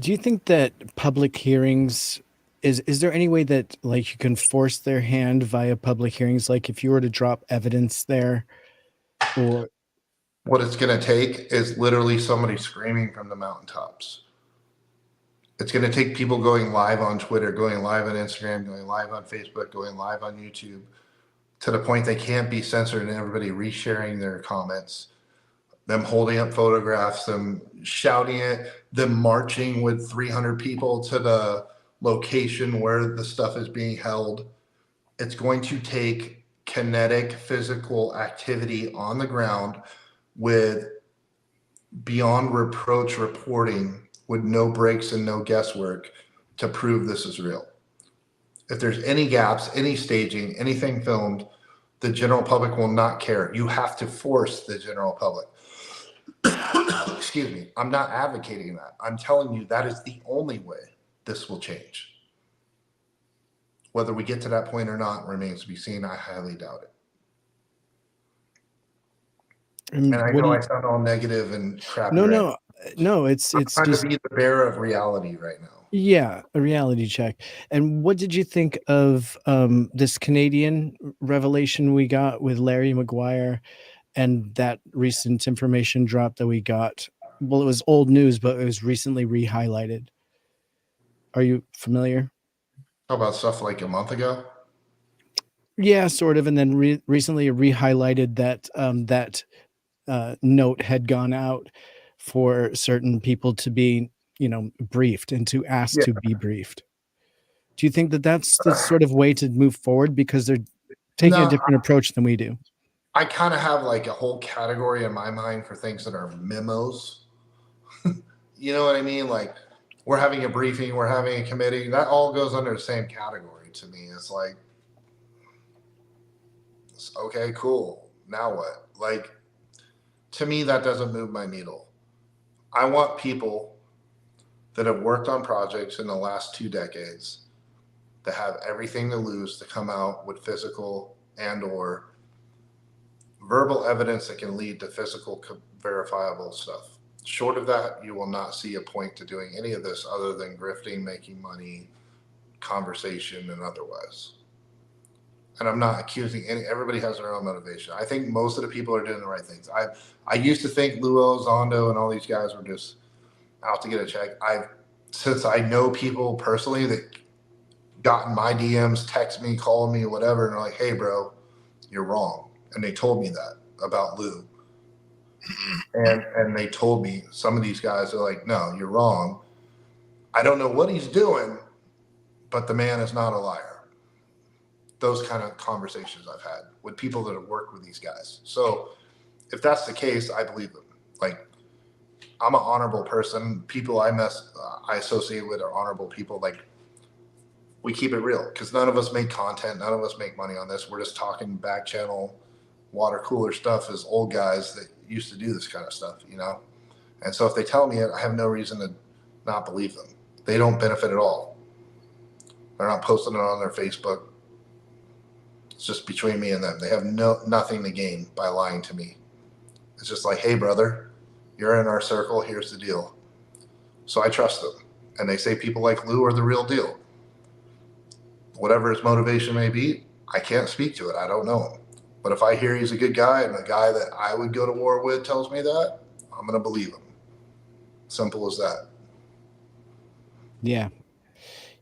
you think that public hearings is there any way that like you can force their hand via public hearings? Like if you were to drop evidence there, or what it's going to take is literally somebody screaming from the mountaintops. It's going to take people going live on Twitter, going live on Instagram, going live on Facebook, going live on YouTube, to the point they can't be censored and everybody resharing their comments. Them holding up photographs, them shouting it, them marching with 300 people to the location where the stuff is being held. It's going to take kinetic physical activity on the ground with beyond reproach reporting with no breaks and no guesswork to prove this is real. If there's any gaps, any staging, anything filmed, the general public will not care. You have to force the general public. Excuse me. I'm not advocating that. I'm telling you that is the only way this will change. Whether we get to that point or not remains to be seen. I highly doubt it. And I know I sound all negative and crappy. No. It's trying just to be the bearer of reality right now. Yeah, a reality check. And what did you think of this Canadian revelation we got with Larry McGuire and that recent information drop that we got? Well, it was old news, but it was recently re-highlighted. Are you familiar? How about stuff like a month ago? Yeah, sort of. And then recently re-highlighted that note had gone out for certain people to be, briefed and to ask to be briefed. Do you think that that's the sort of way to move forward because they're taking a different approach than we do? I kind of have like a whole category in my mind for things that are memos. You know what I mean? Like we're having a briefing, we're having a committee. That all goes under the same category to me. It's like, okay, cool. Now what? Like, to me, that doesn't move my needle. I want people that have worked on projects in the last 2 decades that have everything to lose to come out with physical and or verbal evidence that can lead to physical verifiable stuff. Short of that, you will not see a point to doing any of this other than grifting, making money, conversation, and otherwise. And I'm not accusing everybody has their own motivation. I think most of the people are doing the right things. I used to think Lou Elizondo and all these guys were just out to get a check. Since I know people personally that got in my DMs, text me, call me, whatever, and they're like, hey, bro, you're wrong. And they told me that about Lou. And they told me, some of these guys are like, no, you're wrong. I don't know what he's doing, but the man is not a liar. Those kind of conversations I've had with people that have worked with these guys. So if that's the case, I believe them. Like, I'm an honorable person. People I associate with are honorable people. Like, we keep it real because none of us make content. None of us make money on this. We're just talking back channel, water cooler stuff as old guys that used to do this kind of stuff, you know? And so if they tell me it, I have no reason to not believe them. They don't benefit at all. They're not posting it on their Facebook. It's just between me and them. They have nothing to gain by lying to me. It's just like, hey, brother, you're in our circle. Here's the deal. So I trust them. And they say people like Lou are the real deal. Whatever his motivation may be, I can't speak to it. I don't know him. But if I hear he's a good guy and a guy that I would go to war with tells me that, I'm going to believe him. Simple as that. Yeah.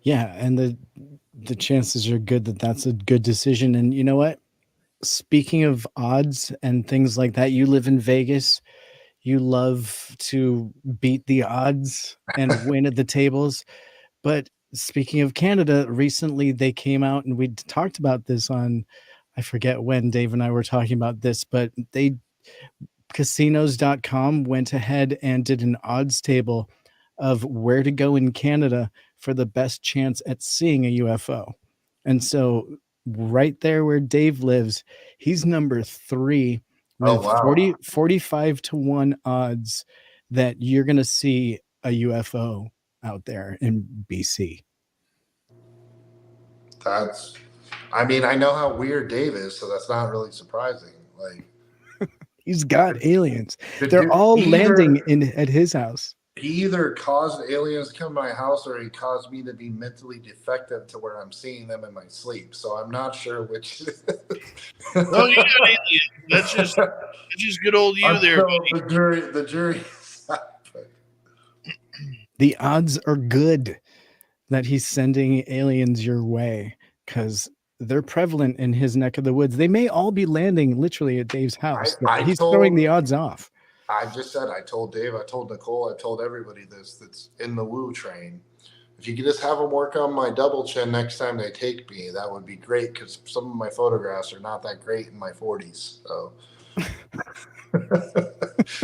Yeah. And the chances are good that that's a good decision. And you know what? Speaking of odds and things like that, you live in Vegas. You love to beat the odds and win at the tables. But speaking of Canada, recently they came out and we talked about this on, I forget when Dave and I were talking about this, but casinos.com went ahead and did an odds table of where to go in Canada for the best chance at seeing a UFO. And so right there where Dave lives, he's number 3 with 45 to 1 odds that you're going to see a UFO out there in BC. I mean, I know how weird Dave is, so that's not really surprising. Like, he's got aliens. They're all landing at his house. He either caused aliens to come to my house or he caused me to be mentally defective to where I'm seeing them in my sleep. So I'm not sure which. No, you got aliens. That's just good old you there, buddy. The jury. The odds are good that he's sending aliens your way because they're prevalent in his neck of the woods. They may all be landing literally at Dave's house. He's throwing the odds off. I just said, I told Dave, I told Nicole, I told everybody that's in the woo train. If you could just have them work on my double chin next time they take me, that would be great because some of my photographs are not that great in my 40s. So it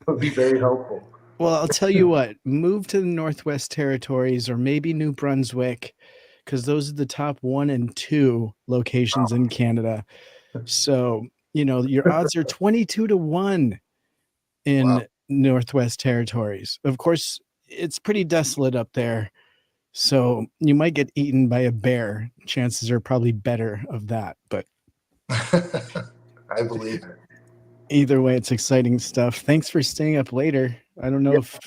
would be very helpful. Well, I'll tell you what, move to the Northwest Territories or maybe New Brunswick because those are the top 1 and 2 locations in Canada. So, you know, your odds are 22 to 1 in Northwest Territories. Of course, it's pretty desolate up there. So you might get eaten by a bear. Chances are probably better of that, but I believe it. Either way, it's exciting stuff. Thanks for staying up later. I don't know if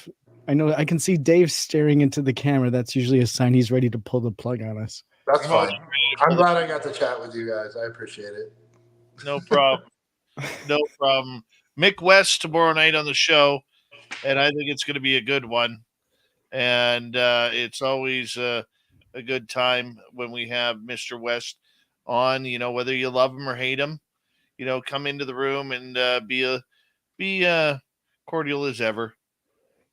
I can see Dave staring into the camera. That's usually a sign he's ready to pull the plug on us. That's fine. I'm glad I got to chat with you guys. I appreciate it. No problem. No problem. Mick West tomorrow night on the show, and I think it's going to be a good one. And it's always a good time when we have Mr. West on, you know, whether you love him or hate him, you know, come into the room and be cordial as ever.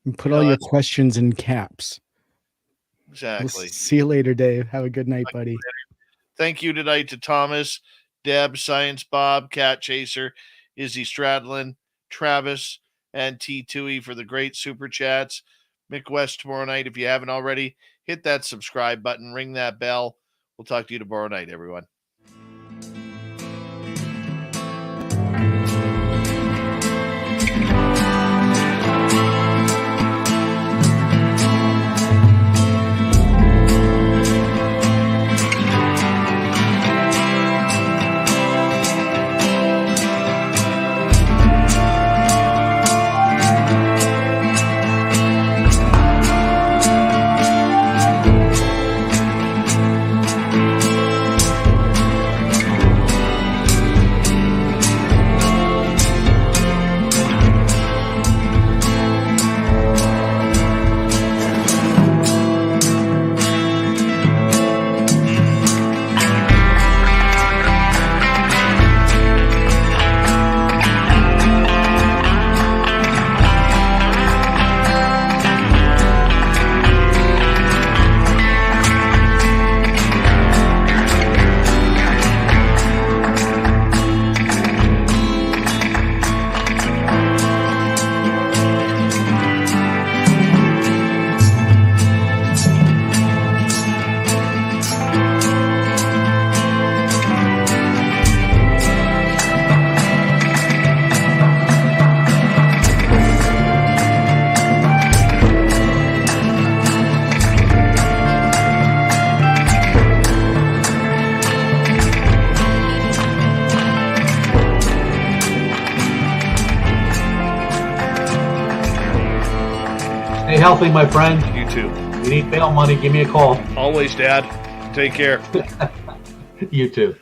And put all your questions in caps. Exactly. We'll see you later, Dave. Have a good night, buddy. Thank you tonight to Thomas, Deb, Science Bob, Cat Chaser, Izzy Stradlin, Travis, and T. Tui for the great super chats. Mick West tomorrow night. If you haven't already, hit that subscribe button, ring that bell. We'll talk to you tomorrow night, everyone. Stay healthy, my friend. You too. If you need bail money, give me a call. Always, Dad. Take care. You too.